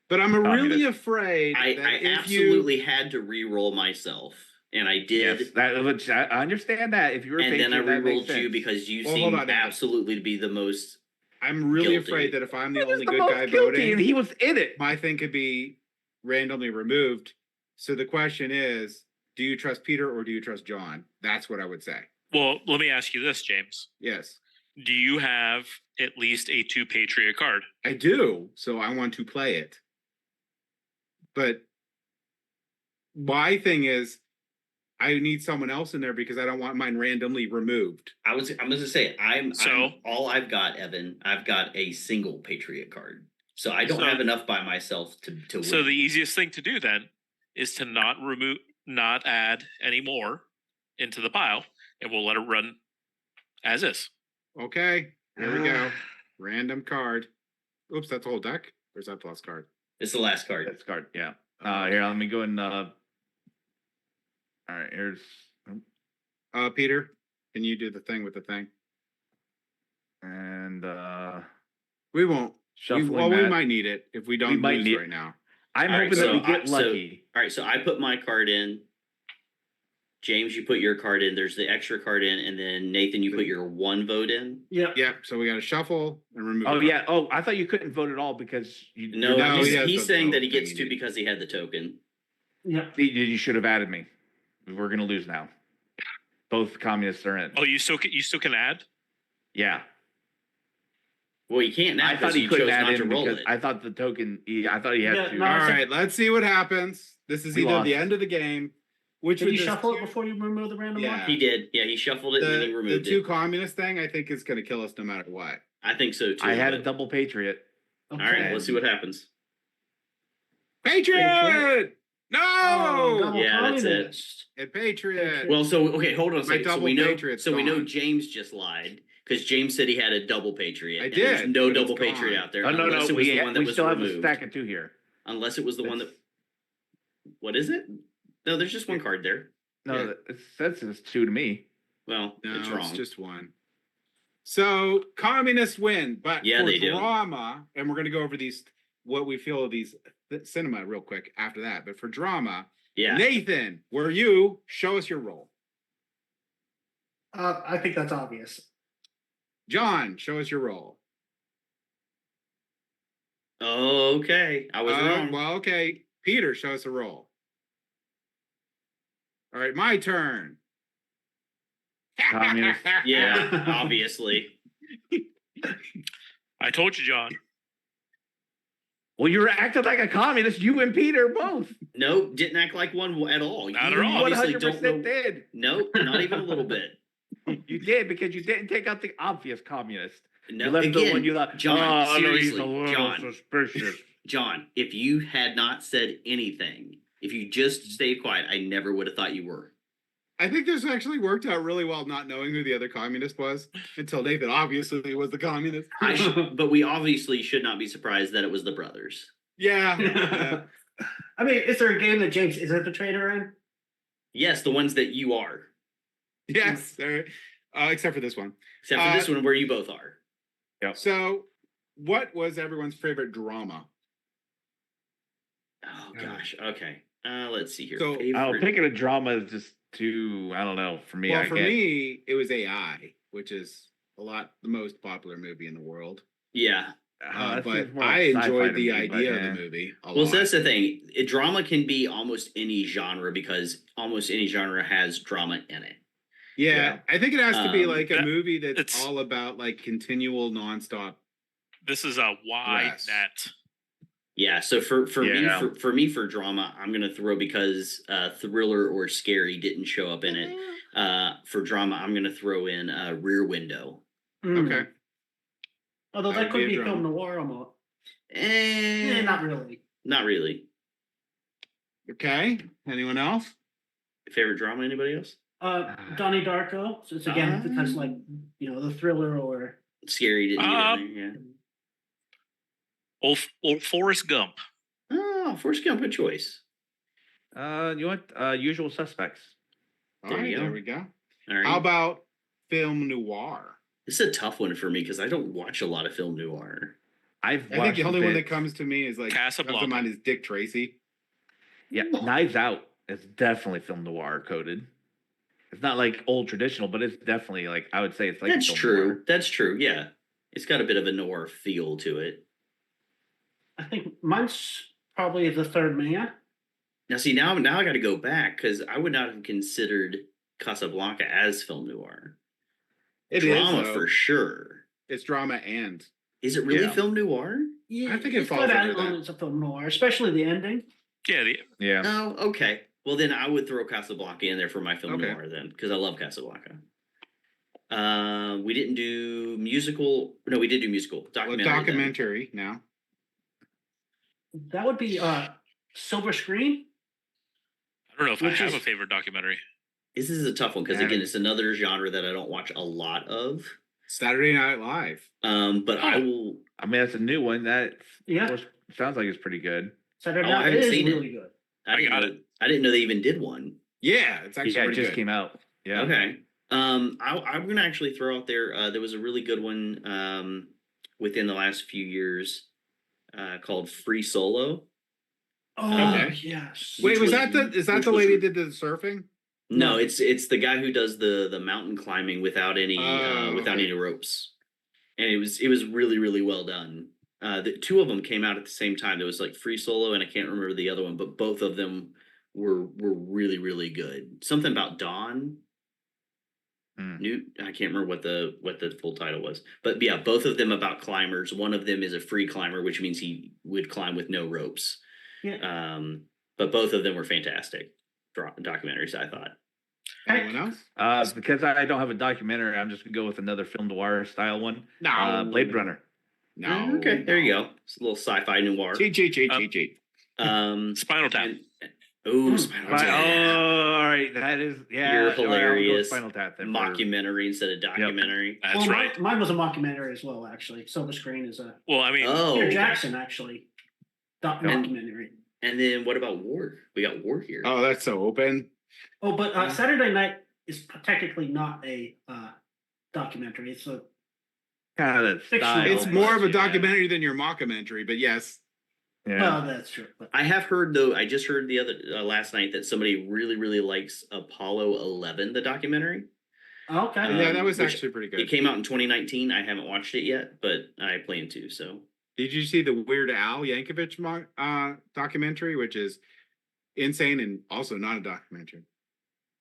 Speaker 2: But I'm really
Speaker 5: Communist.
Speaker 2: afraid
Speaker 4: I
Speaker 2: that if
Speaker 4: absolutely had to re-roll myself, and I did.
Speaker 5: Yes, that which I understand that if you were a
Speaker 4: And then I
Speaker 5: patriot, that makes
Speaker 4: re-rolled you
Speaker 5: sense.
Speaker 4: because you
Speaker 2: Well,
Speaker 4: seem
Speaker 2: hold on, Evan.
Speaker 4: absolutely to be the most.
Speaker 2: I'm really
Speaker 4: Guilty.
Speaker 2: afraid that if I'm the
Speaker 5: He was
Speaker 2: only
Speaker 5: the
Speaker 2: good
Speaker 5: most
Speaker 2: guy
Speaker 5: guilty,
Speaker 2: voting,
Speaker 5: and he was in it.
Speaker 2: my thing could be randomly removed. So the question is, do you trust Peter or do you trust John? That's what I would say.
Speaker 3: well, let me ask you this, James.
Speaker 2: Yes,
Speaker 3: Do you have at least a 2 Patriot card?
Speaker 2: I do. So I want to play it. But my thing is, I need someone else in there because I don't want mine randomly removed.
Speaker 4: I'm gonna say
Speaker 3: So?
Speaker 4: I'm all I've got, Evan. I've got a single Patriot card, so I don't
Speaker 3: So-
Speaker 4: have enough by myself to win.
Speaker 3: So the easiest thing to do then is to not add any more into the pile, and we'll let it run as is.
Speaker 2: Okay, here we go. Random card. Oops, that's a whole deck. Or is that the last card?
Speaker 4: It's the last card.
Speaker 5: That's card. Yeah. Here, let me go and. All right. Here's.
Speaker 2: Peter, can you do the thing with the thing?
Speaker 5: And
Speaker 2: We won't.
Speaker 5: shuffling
Speaker 2: we
Speaker 5: that.
Speaker 2: might need it if we don't
Speaker 5: might
Speaker 2: lose
Speaker 5: need-
Speaker 2: right now.
Speaker 5: I'm
Speaker 4: All right,
Speaker 5: hoping that we
Speaker 4: so
Speaker 5: get
Speaker 4: I- so-
Speaker 5: lucky.
Speaker 4: All right, so I put my card in. James, you put your card in. There's the extra card in, and then Nathan, you put your 1 vote in.
Speaker 1: Yeah.
Speaker 2: Yeah, so we got to shuffle and remove.
Speaker 5: Oh
Speaker 2: a
Speaker 5: yeah. Oh, I thought you couldn't vote at all because you.
Speaker 4: No,
Speaker 2: No,
Speaker 4: he's,
Speaker 2: he has
Speaker 4: he's
Speaker 2: the
Speaker 4: saying that
Speaker 2: vote
Speaker 4: he gets
Speaker 2: thing
Speaker 4: to
Speaker 2: he
Speaker 4: because he had the token.
Speaker 1: Yeah.
Speaker 5: You should have added me. We're gonna lose now. Both communists are in.
Speaker 3: Oh, you still can add?
Speaker 5: Yeah.
Speaker 4: Well, you can't now
Speaker 5: I thought
Speaker 4: because
Speaker 5: he
Speaker 4: you chose
Speaker 5: couldn't add
Speaker 4: not to
Speaker 5: in
Speaker 4: roll
Speaker 5: because
Speaker 4: it.
Speaker 5: I thought the token. I thought he had
Speaker 1: Yeah,
Speaker 5: to.
Speaker 1: no,
Speaker 2: All
Speaker 1: I said-
Speaker 2: right, let's see what happens. This is
Speaker 5: We
Speaker 2: either the
Speaker 5: lost.
Speaker 2: end of the game, which
Speaker 1: Did
Speaker 2: would
Speaker 1: you
Speaker 2: just-
Speaker 1: shuffle it before you remove the random
Speaker 2: Yeah.
Speaker 1: one?
Speaker 4: He did. Yeah, he shuffled it and then he
Speaker 2: the
Speaker 4: removed
Speaker 2: two
Speaker 4: it.
Speaker 2: communist thing. I think is going to kill us no matter what.
Speaker 4: I think so too.
Speaker 5: I had a
Speaker 4: but-
Speaker 5: double patriot.
Speaker 4: All right, let's see what happens.
Speaker 2: Patriot! No,
Speaker 1: Oh, double
Speaker 4: Yeah, that's it.
Speaker 1: communist.
Speaker 2: a patriot.
Speaker 4: Well, so okay, hold on a
Speaker 2: My
Speaker 4: second. So
Speaker 2: double
Speaker 4: we know,
Speaker 2: Patriot's
Speaker 4: so we know
Speaker 2: gone.
Speaker 4: James just lied because James said he had a double Patriot.
Speaker 2: I
Speaker 4: and there's
Speaker 2: did,
Speaker 4: no
Speaker 2: but it's
Speaker 4: double Patriot
Speaker 2: gone.
Speaker 4: out there.
Speaker 5: Oh no,
Speaker 4: unless
Speaker 5: no,
Speaker 4: it was
Speaker 5: we,
Speaker 4: the one that
Speaker 5: we
Speaker 4: was
Speaker 5: still have a
Speaker 4: removed.
Speaker 5: stack of 2 here.
Speaker 4: Unless it was the one that. What is it? No, there's just one card there.
Speaker 5: No,
Speaker 2: Yeah.
Speaker 5: it says it's 2 to me.
Speaker 4: Well,
Speaker 2: No,
Speaker 4: it's wrong.
Speaker 2: just one. So communists win, but
Speaker 4: Yeah,
Speaker 2: for
Speaker 4: they do.
Speaker 2: drama, and we're going to go over these what we feel of these cinema real quick after that. But for drama,
Speaker 4: Yeah.
Speaker 2: Nathan, were you show us your role?
Speaker 1: I think that's obvious.
Speaker 2: John, show us your role.
Speaker 4: Okay, I was wrong.
Speaker 2: Well, okay. Peter, show us a roll. All right, my turn.
Speaker 5: Communist.
Speaker 4: Yeah, obviously.
Speaker 3: I told you, John.
Speaker 5: Well, you were acting like a communist. You and Peter both.
Speaker 4: Nope, didn't act like one at all.
Speaker 3: Not
Speaker 4: You
Speaker 3: at all.
Speaker 4: obviously
Speaker 5: 100%
Speaker 4: don't know.
Speaker 5: did.
Speaker 4: Nope, not even a little bit.
Speaker 5: You did because you didn't take out the obvious communist.
Speaker 4: No,
Speaker 5: You left
Speaker 4: again,
Speaker 5: the one you thought,
Speaker 4: John,
Speaker 5: oh, no, he's
Speaker 4: seriously,
Speaker 5: a little
Speaker 4: John.
Speaker 5: suspicious.
Speaker 4: John, if you had not said anything, if you just stayed quiet, I never would have thought you were.
Speaker 2: I think this actually worked out really well, not knowing who the other communist was until Nathan obviously was the communist.
Speaker 4: But we obviously should not be surprised that it was the brothers.
Speaker 2: Yeah.
Speaker 1: I mean, is there a game that James isn't the traitor in?
Speaker 4: Yes, the ones that you are,
Speaker 2: Yes. There. Except for this one.
Speaker 4: except for this one where you both are.
Speaker 2: So, what was everyone's favorite drama?
Speaker 4: Oh gosh. Okay. Let's see here.
Speaker 2: So-
Speaker 4: Favorite-
Speaker 5: Picking a drama is just too, I don't know, for me.
Speaker 2: Well,
Speaker 5: I
Speaker 2: for
Speaker 5: get,
Speaker 2: me, it was AI, which is the most popular movie in the world.
Speaker 4: Yeah.
Speaker 5: that
Speaker 2: But
Speaker 5: seems more
Speaker 2: I
Speaker 5: sci-fi
Speaker 2: enjoyed
Speaker 5: to
Speaker 2: the
Speaker 5: me, but
Speaker 2: idea
Speaker 5: yeah.
Speaker 2: of the movie a
Speaker 4: Well,
Speaker 2: lot.
Speaker 4: so that's the thing. Drama can be almost any genre because almost any genre has drama in it.
Speaker 2: Yeah, I think it has to be like a
Speaker 3: that-
Speaker 2: movie that's
Speaker 3: it's-
Speaker 2: all about like continual, nonstop.
Speaker 3: This is a wide
Speaker 2: Yes.
Speaker 3: net.
Speaker 4: Yeah. So for
Speaker 5: Yeah.
Speaker 4: me for drama, I'm gonna throw because thriller or scary didn't show up in it. For drama, I'm gonna throw in Rear Window.
Speaker 1: Mm.
Speaker 2: Okay.
Speaker 1: Although
Speaker 2: That
Speaker 1: that
Speaker 2: would
Speaker 1: could
Speaker 2: be
Speaker 1: be
Speaker 2: a
Speaker 1: film
Speaker 2: drama.
Speaker 1: noir almost.
Speaker 4: Not
Speaker 1: Really.
Speaker 4: Not really.
Speaker 2: Okay. Anyone else?
Speaker 4: Favorite drama? Anybody else?
Speaker 1: Donnie Darko. So it's again because like the thriller or
Speaker 4: Scary didn't get in there. Yeah.
Speaker 3: Old Forrest Gump.
Speaker 4: Oh, Forrest Gump, good choice.
Speaker 5: You want Usual Suspects?
Speaker 2: All
Speaker 4: There
Speaker 2: right,
Speaker 4: you go.
Speaker 2: there we go.
Speaker 4: All right.
Speaker 2: How about film noir?
Speaker 4: This is a tough one for me because I don't watch a lot of film noir.
Speaker 5: I've
Speaker 2: I think
Speaker 5: watched
Speaker 2: the
Speaker 5: a
Speaker 2: only one that
Speaker 5: bit.
Speaker 2: comes to me is like comes to
Speaker 3: Casablanca.
Speaker 2: mind is Dick Tracy.
Speaker 5: Yeah, Knives Out is definitely film noir coded. It's not like old traditional, but it's definitely like I would say it's like
Speaker 4: That's
Speaker 5: film
Speaker 4: true.
Speaker 5: noir.
Speaker 4: That's true. Yeah. It's got a bit of a noir feel to it.
Speaker 1: I think mine's probably The Third Man.
Speaker 4: Now, see, now I got to go back because I would not have considered Casablanca as film noir.
Speaker 2: It is
Speaker 4: Drama
Speaker 2: though.
Speaker 4: for sure.
Speaker 2: It's drama and
Speaker 4: Is it really
Speaker 5: Yeah.
Speaker 4: film noir?
Speaker 1: Yeah,
Speaker 2: I think it
Speaker 1: it's
Speaker 2: falls
Speaker 1: got
Speaker 2: under that.
Speaker 1: elements of film noir, especially the ending.
Speaker 3: Yeah,
Speaker 5: Yeah.
Speaker 4: Oh, okay. Well, then I would throw Casablanca in there for my film
Speaker 2: Okay.
Speaker 4: noir then because I love Casablanca. We didn't do musical. No, we did do musical.
Speaker 2: well,
Speaker 4: Documentary. then.
Speaker 2: documentary now.
Speaker 1: That would be Silver Screen.
Speaker 3: I don't know if I
Speaker 1: Which
Speaker 3: have
Speaker 1: is-
Speaker 3: a favorite documentary.
Speaker 4: This is a tough one because
Speaker 5: Yeah.
Speaker 4: again, it's another genre that I don't watch a lot of.
Speaker 2: Saturday Night Live.
Speaker 4: But I will.
Speaker 5: I mean, that's a new one. That
Speaker 1: Yeah.
Speaker 5: sounds like it's pretty good.
Speaker 1: Saturday
Speaker 4: Oh, I
Speaker 1: Night
Speaker 4: haven't
Speaker 1: is
Speaker 4: seen it.
Speaker 1: really good.
Speaker 3: I got
Speaker 4: I didn't know they even did one.
Speaker 2: Yeah, it's actually
Speaker 5: Yeah, it
Speaker 2: pretty
Speaker 5: just
Speaker 2: good.
Speaker 5: came out. Yeah.
Speaker 4: Okay. I'm gonna actually throw out there. There was a really good one within the last few years called Free Solo.
Speaker 1: Oh
Speaker 2: Okay.
Speaker 1: yes.
Speaker 2: Wait,
Speaker 4: which
Speaker 2: was that
Speaker 4: was-
Speaker 2: the is that
Speaker 4: which
Speaker 2: the
Speaker 4: was
Speaker 2: lady
Speaker 4: re-
Speaker 2: that did the surfing?
Speaker 4: No, it's the guy who does the mountain climbing without any
Speaker 2: Oh,
Speaker 4: without
Speaker 2: okay.
Speaker 4: any ropes, and it was really really well done. The two of them came out at the same time. There was like Free Solo and I can't remember the other one, but both of them were really really good. Something about Dawn. I can't remember what the full title was, but yeah, both of them about climbers. One of them is a free climber, which means he would climb with no ropes.
Speaker 1: Yeah.
Speaker 4: But both of them were fantastic documentaries, I thought.
Speaker 2: Anyone else?
Speaker 5: Because I don't have a documentary, I'm just gonna go with another film noir style one.
Speaker 2: No.
Speaker 5: Blade Runner.
Speaker 2: No.
Speaker 4: Okay, there you go. It's a little sci-fi noir.
Speaker 2: Cheat.
Speaker 3: Spinal Tap.
Speaker 4: Spinal
Speaker 5: Right,
Speaker 4: Tap.
Speaker 5: oh, all right, that is yeah.
Speaker 4: You're
Speaker 5: all right, I'll go with
Speaker 4: hilarious.
Speaker 5: Spinal Tap then for-
Speaker 4: Mockumentary instead of documentary.
Speaker 3: That's
Speaker 1: well,
Speaker 3: right.
Speaker 1: Mine was a mockumentary as well. Actually, Silver Screen is a
Speaker 3: Well, I mean,
Speaker 4: Oh,
Speaker 1: Peter
Speaker 4: okay.
Speaker 1: Jackson actually documentary.
Speaker 4: And then what about War? We got War here.
Speaker 2: Oh, that's so open.
Speaker 1: Oh, but Saturday Night is technically not a documentary. It's a
Speaker 5: kind of
Speaker 1: Fictional.
Speaker 5: style.
Speaker 2: It's more of a
Speaker 5: but yeah.
Speaker 2: documentary than your mockumentary, but yes.
Speaker 5: Yeah.
Speaker 1: well, that's true. But
Speaker 4: I have heard though. I just heard the other last night that somebody really really likes Apollo 11, the documentary.
Speaker 1: okay,
Speaker 2: Yeah, that was
Speaker 4: which
Speaker 2: actually pretty
Speaker 4: It
Speaker 2: good.
Speaker 4: came out in 2019. I haven't watched it yet, but I plan to. So
Speaker 2: Did you see the Weird Al Yankovic documentary, which is insane and also not a documentary?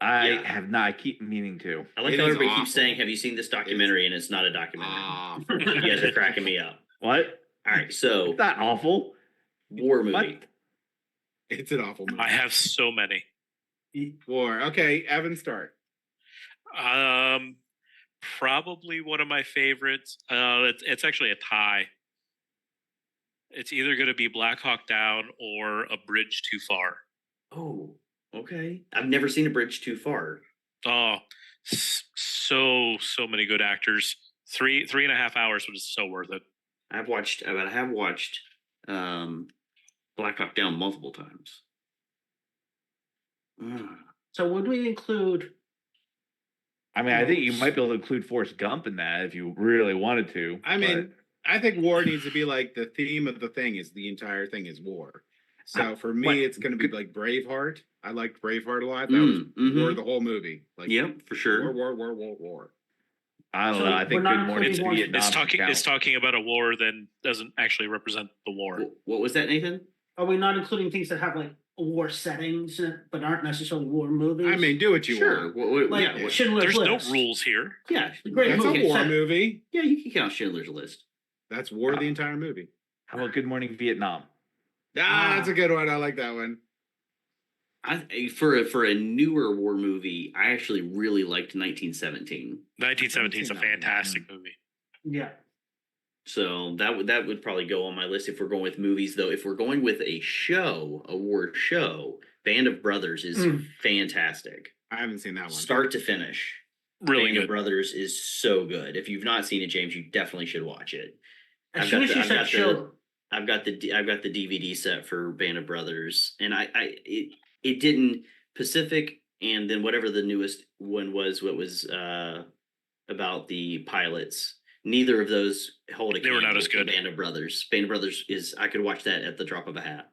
Speaker 5: I
Speaker 4: Yeah.
Speaker 5: have not. I keep meaning to.
Speaker 4: I like
Speaker 2: It
Speaker 4: how
Speaker 2: is
Speaker 4: everybody
Speaker 2: awful.
Speaker 4: keeps saying, "Have you seen this documentary?" And it's not a documentary.
Speaker 2: Awful.
Speaker 4: You guys are cracking me up.
Speaker 5: What?
Speaker 4: All right, so
Speaker 5: It's not awful.
Speaker 4: war movie.
Speaker 5: What?
Speaker 2: It's an awful movie.
Speaker 3: I have so many.
Speaker 2: War. Okay, Evan, start.
Speaker 3: Probably one of my favorites. It's actually a tie. It's either going to be Black Hawk Down or A Bridge Too Far.
Speaker 4: Oh, okay. I've never seen A Bridge Too Far.
Speaker 3: Oh, so many good actors. 3.5 hours was so worth it.
Speaker 4: I have watched Black Hawk Down multiple times.
Speaker 1: So would we include?
Speaker 5: I mean, I think you might be able to include Forrest Gump in that if you really wanted to.
Speaker 2: I mean, I think war needs to be like the theme of the thing is the entire thing is war. So for me, it's going to be like Braveheart. I liked Braveheart a lot. That was war the whole movie. Like,
Speaker 4: yep, for sure.
Speaker 2: War.
Speaker 5: I don't
Speaker 1: So
Speaker 5: know. I
Speaker 1: we're
Speaker 5: think
Speaker 1: not
Speaker 5: Good Morning
Speaker 1: including wars-
Speaker 5: Vietnam.
Speaker 3: It's talking about a war that doesn't actually represent the war.
Speaker 4: What was that, Nathan?
Speaker 1: Are we not including things that have like war settings but aren't necessarily war movies?
Speaker 2: I mean, do what you
Speaker 4: Sure.
Speaker 2: want.
Speaker 1: like
Speaker 4: Yeah,
Speaker 1: Schindler's
Speaker 3: There's no
Speaker 1: List.
Speaker 3: rules here.
Speaker 4: yeah,
Speaker 1: Great
Speaker 2: That's
Speaker 1: movie.
Speaker 2: a war
Speaker 1: Set-
Speaker 2: movie.
Speaker 4: yeah. You can count Schindler's List.
Speaker 2: That's war the entire movie.
Speaker 5: How about Good Morning Vietnam?
Speaker 2: That's a good one. I like that one.
Speaker 4: For a newer war movie, I actually really liked 1917.
Speaker 3: 1917 is a fantastic movie.
Speaker 1: Yeah.
Speaker 4: So that would probably go on my list if we're going with movies. Though, if we're going with a show, a war show, Band of Brothers is fantastic,
Speaker 2: I haven't seen that one.
Speaker 4: start to finish.
Speaker 3: Really
Speaker 4: Band of
Speaker 3: good.
Speaker 4: Brothers is so good. If you've not seen it, James, you definitely should watch it.
Speaker 1: As
Speaker 4: I've
Speaker 1: soon
Speaker 4: got
Speaker 1: as
Speaker 4: the-
Speaker 1: you
Speaker 4: I've
Speaker 1: said
Speaker 4: got the-
Speaker 1: show,
Speaker 4: I've got the DVD set for Band of Brothers, and it didn't Pacific, and then whatever the newest one was, what was about the pilots. Neither of those hold a
Speaker 3: They were not
Speaker 4: candle
Speaker 3: as
Speaker 4: to
Speaker 3: good.
Speaker 4: Band of Brothers. Band of Brothers is I could watch that at the drop of a hat.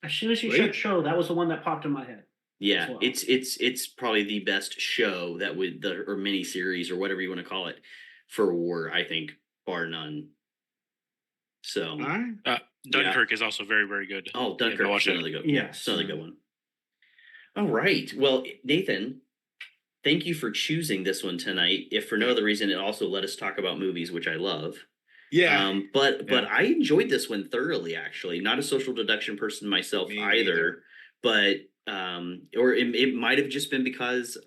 Speaker 1: as soon as you
Speaker 2: Wait.
Speaker 1: said show, that was the one that popped in my head.
Speaker 4: Yeah,
Speaker 1: As well.
Speaker 4: it's probably the best show that would or mini series or whatever you want to call it for war. I think bar none. So
Speaker 2: All right.
Speaker 3: Dunkirk is also very, very good.
Speaker 4: oh,
Speaker 3: Yeah,
Speaker 4: Dunkirk
Speaker 3: watch
Speaker 4: is
Speaker 3: it.
Speaker 4: another good.
Speaker 1: Yes.
Speaker 4: It's another good one. All right. Well, Nathan, thank you for choosing this one tonight. If for no other reason, it also let us talk about movies, which I love.
Speaker 2: Yeah.
Speaker 4: But
Speaker 5: Yeah.
Speaker 4: I enjoyed this one thoroughly. Actually, not a social deduction person myself
Speaker 2: Me
Speaker 4: either. But or it might have just been because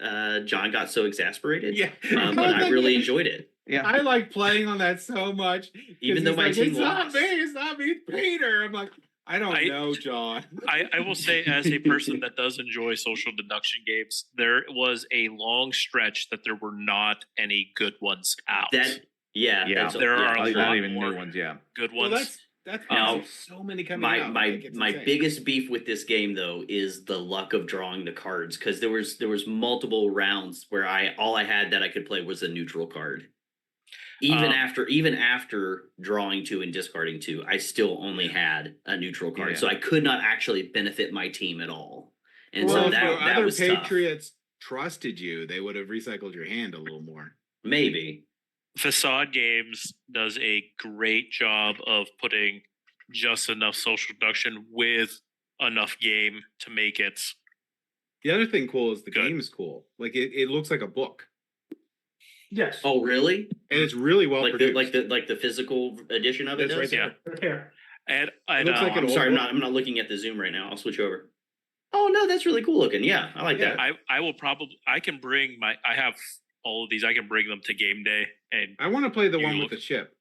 Speaker 4: John got so exasperated.
Speaker 2: yeah.
Speaker 4: But I really enjoyed it.
Speaker 5: Yeah.
Speaker 2: I like playing on that so much. 'cause
Speaker 4: Even though
Speaker 2: he's
Speaker 4: my
Speaker 2: like,
Speaker 4: team
Speaker 2: it's not
Speaker 4: lost."
Speaker 2: me, it's not me, it's Peter. I'm like, I don't
Speaker 3: I-
Speaker 2: know, John.
Speaker 3: I will say, as a person that does enjoy social deduction games, there was a long stretch that there were not any good ones out.
Speaker 5: Yeah.
Speaker 3: There are a
Speaker 5: Not
Speaker 3: lot
Speaker 5: even
Speaker 3: more
Speaker 5: new ones. Yeah.
Speaker 3: good
Speaker 2: Well,
Speaker 3: ones.
Speaker 2: that's
Speaker 4: Now,
Speaker 2: there's so many coming
Speaker 4: My
Speaker 2: out.
Speaker 4: my
Speaker 2: like, it's
Speaker 4: my
Speaker 2: insane.
Speaker 4: biggest beef with this game though is the luck of drawing the cards, because there was multiple rounds where all I had that I could play was a neutral card. Even after drawing 2 and discarding 2, I still only had a neutral card,
Speaker 5: Yeah.
Speaker 4: so I could not actually benefit my team at all. And
Speaker 2: Well,
Speaker 4: so
Speaker 2: if your
Speaker 4: that
Speaker 2: other
Speaker 4: was tough.
Speaker 2: Patriots trusted you, they would have recycled your hand a little more.
Speaker 4: Maybe.
Speaker 3: Facade Games does a great job of putting just enough social deduction with enough game to make it.
Speaker 2: The other thing cool is the
Speaker 3: Good.
Speaker 2: game is cool. Like it looks like a book,
Speaker 1: Yes.
Speaker 4: Oh, really?
Speaker 2: and it's really well
Speaker 4: like
Speaker 2: produced.
Speaker 4: the physical edition of it
Speaker 2: That's right
Speaker 4: does?
Speaker 2: there.
Speaker 3: Yeah.
Speaker 1: Right here.
Speaker 3: And
Speaker 2: looks like
Speaker 4: I'm
Speaker 2: an
Speaker 4: sorry,
Speaker 2: old
Speaker 4: I'm not looking at the Zoom right now. I'll switch over. Oh no, that's really cool looking. Yeah, I like
Speaker 2: Yeah.
Speaker 4: that.
Speaker 3: I will probably I have all of these. I can bring them to game day and
Speaker 2: I want to play the
Speaker 3: You
Speaker 2: one
Speaker 3: look-
Speaker 2: with the ship.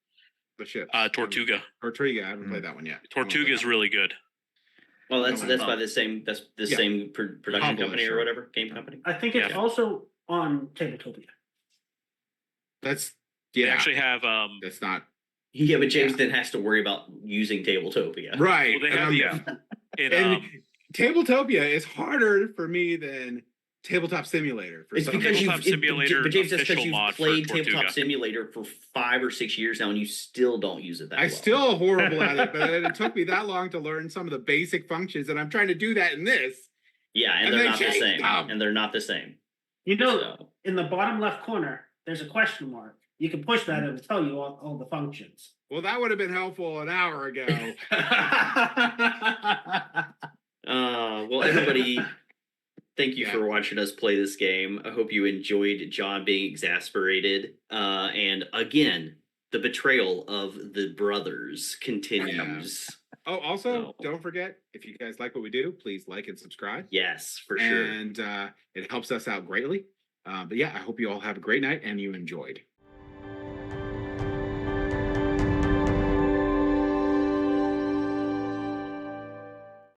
Speaker 2: The ship.
Speaker 3: Tortuga.
Speaker 2: Tortuga. I haven't played that one yet. I wanna play
Speaker 3: Tortuga is
Speaker 2: that one.
Speaker 3: really good.
Speaker 4: Well, that's
Speaker 2: Oh,
Speaker 4: by the same
Speaker 2: Yeah.
Speaker 4: same production company
Speaker 2: Publisher.
Speaker 4: or whatever, game company.
Speaker 1: I think it's
Speaker 3: Yeah.
Speaker 1: also on Tabletopia.
Speaker 2: That's
Speaker 3: They
Speaker 2: yeah.
Speaker 3: actually have
Speaker 2: That's not
Speaker 4: Yeah, but James
Speaker 2: Yeah.
Speaker 4: then has to worry about using Tabletopia.
Speaker 2: right.
Speaker 3: well, they have
Speaker 2: and
Speaker 3: in
Speaker 2: and Tabletopia is harder for me than Tabletop Simulator. For
Speaker 4: It's
Speaker 2: some
Speaker 4: because
Speaker 2: reason.
Speaker 3: Tabletop Simulator
Speaker 4: but James, that's because
Speaker 3: official
Speaker 4: you've
Speaker 3: mod for
Speaker 4: played
Speaker 3: Tortuga.
Speaker 4: Tabletop Simulator for 5 or 6 years now, and you still don't use it that
Speaker 2: I'm
Speaker 4: well.
Speaker 2: still horrible at it, but it took me that long to learn some of the basic functions, and I'm trying to do that in this.
Speaker 4: Yeah, and
Speaker 2: and
Speaker 4: they're
Speaker 2: they
Speaker 4: not the
Speaker 2: changed
Speaker 4: same.
Speaker 2: them.
Speaker 4: And they're not the same.
Speaker 1: You know,
Speaker 4: So,
Speaker 1: in the bottom left corner, there's a question mark. You can push that and it'll tell you all the functions.
Speaker 2: Well, that would have been helpful an hour ago.
Speaker 4: Well, everybody, thank you
Speaker 2: Yeah.
Speaker 4: for watching us play this game. I hope you enjoyed John being exasperated. And again, the betrayal of the brothers continues.
Speaker 2: Oh, also,
Speaker 4: No.
Speaker 2: don't forget, if you guys like what we do, please like and subscribe.
Speaker 4: Yes, for sure.
Speaker 2: And it helps us out greatly. But yeah, I hope you all have a great night and you enjoyed.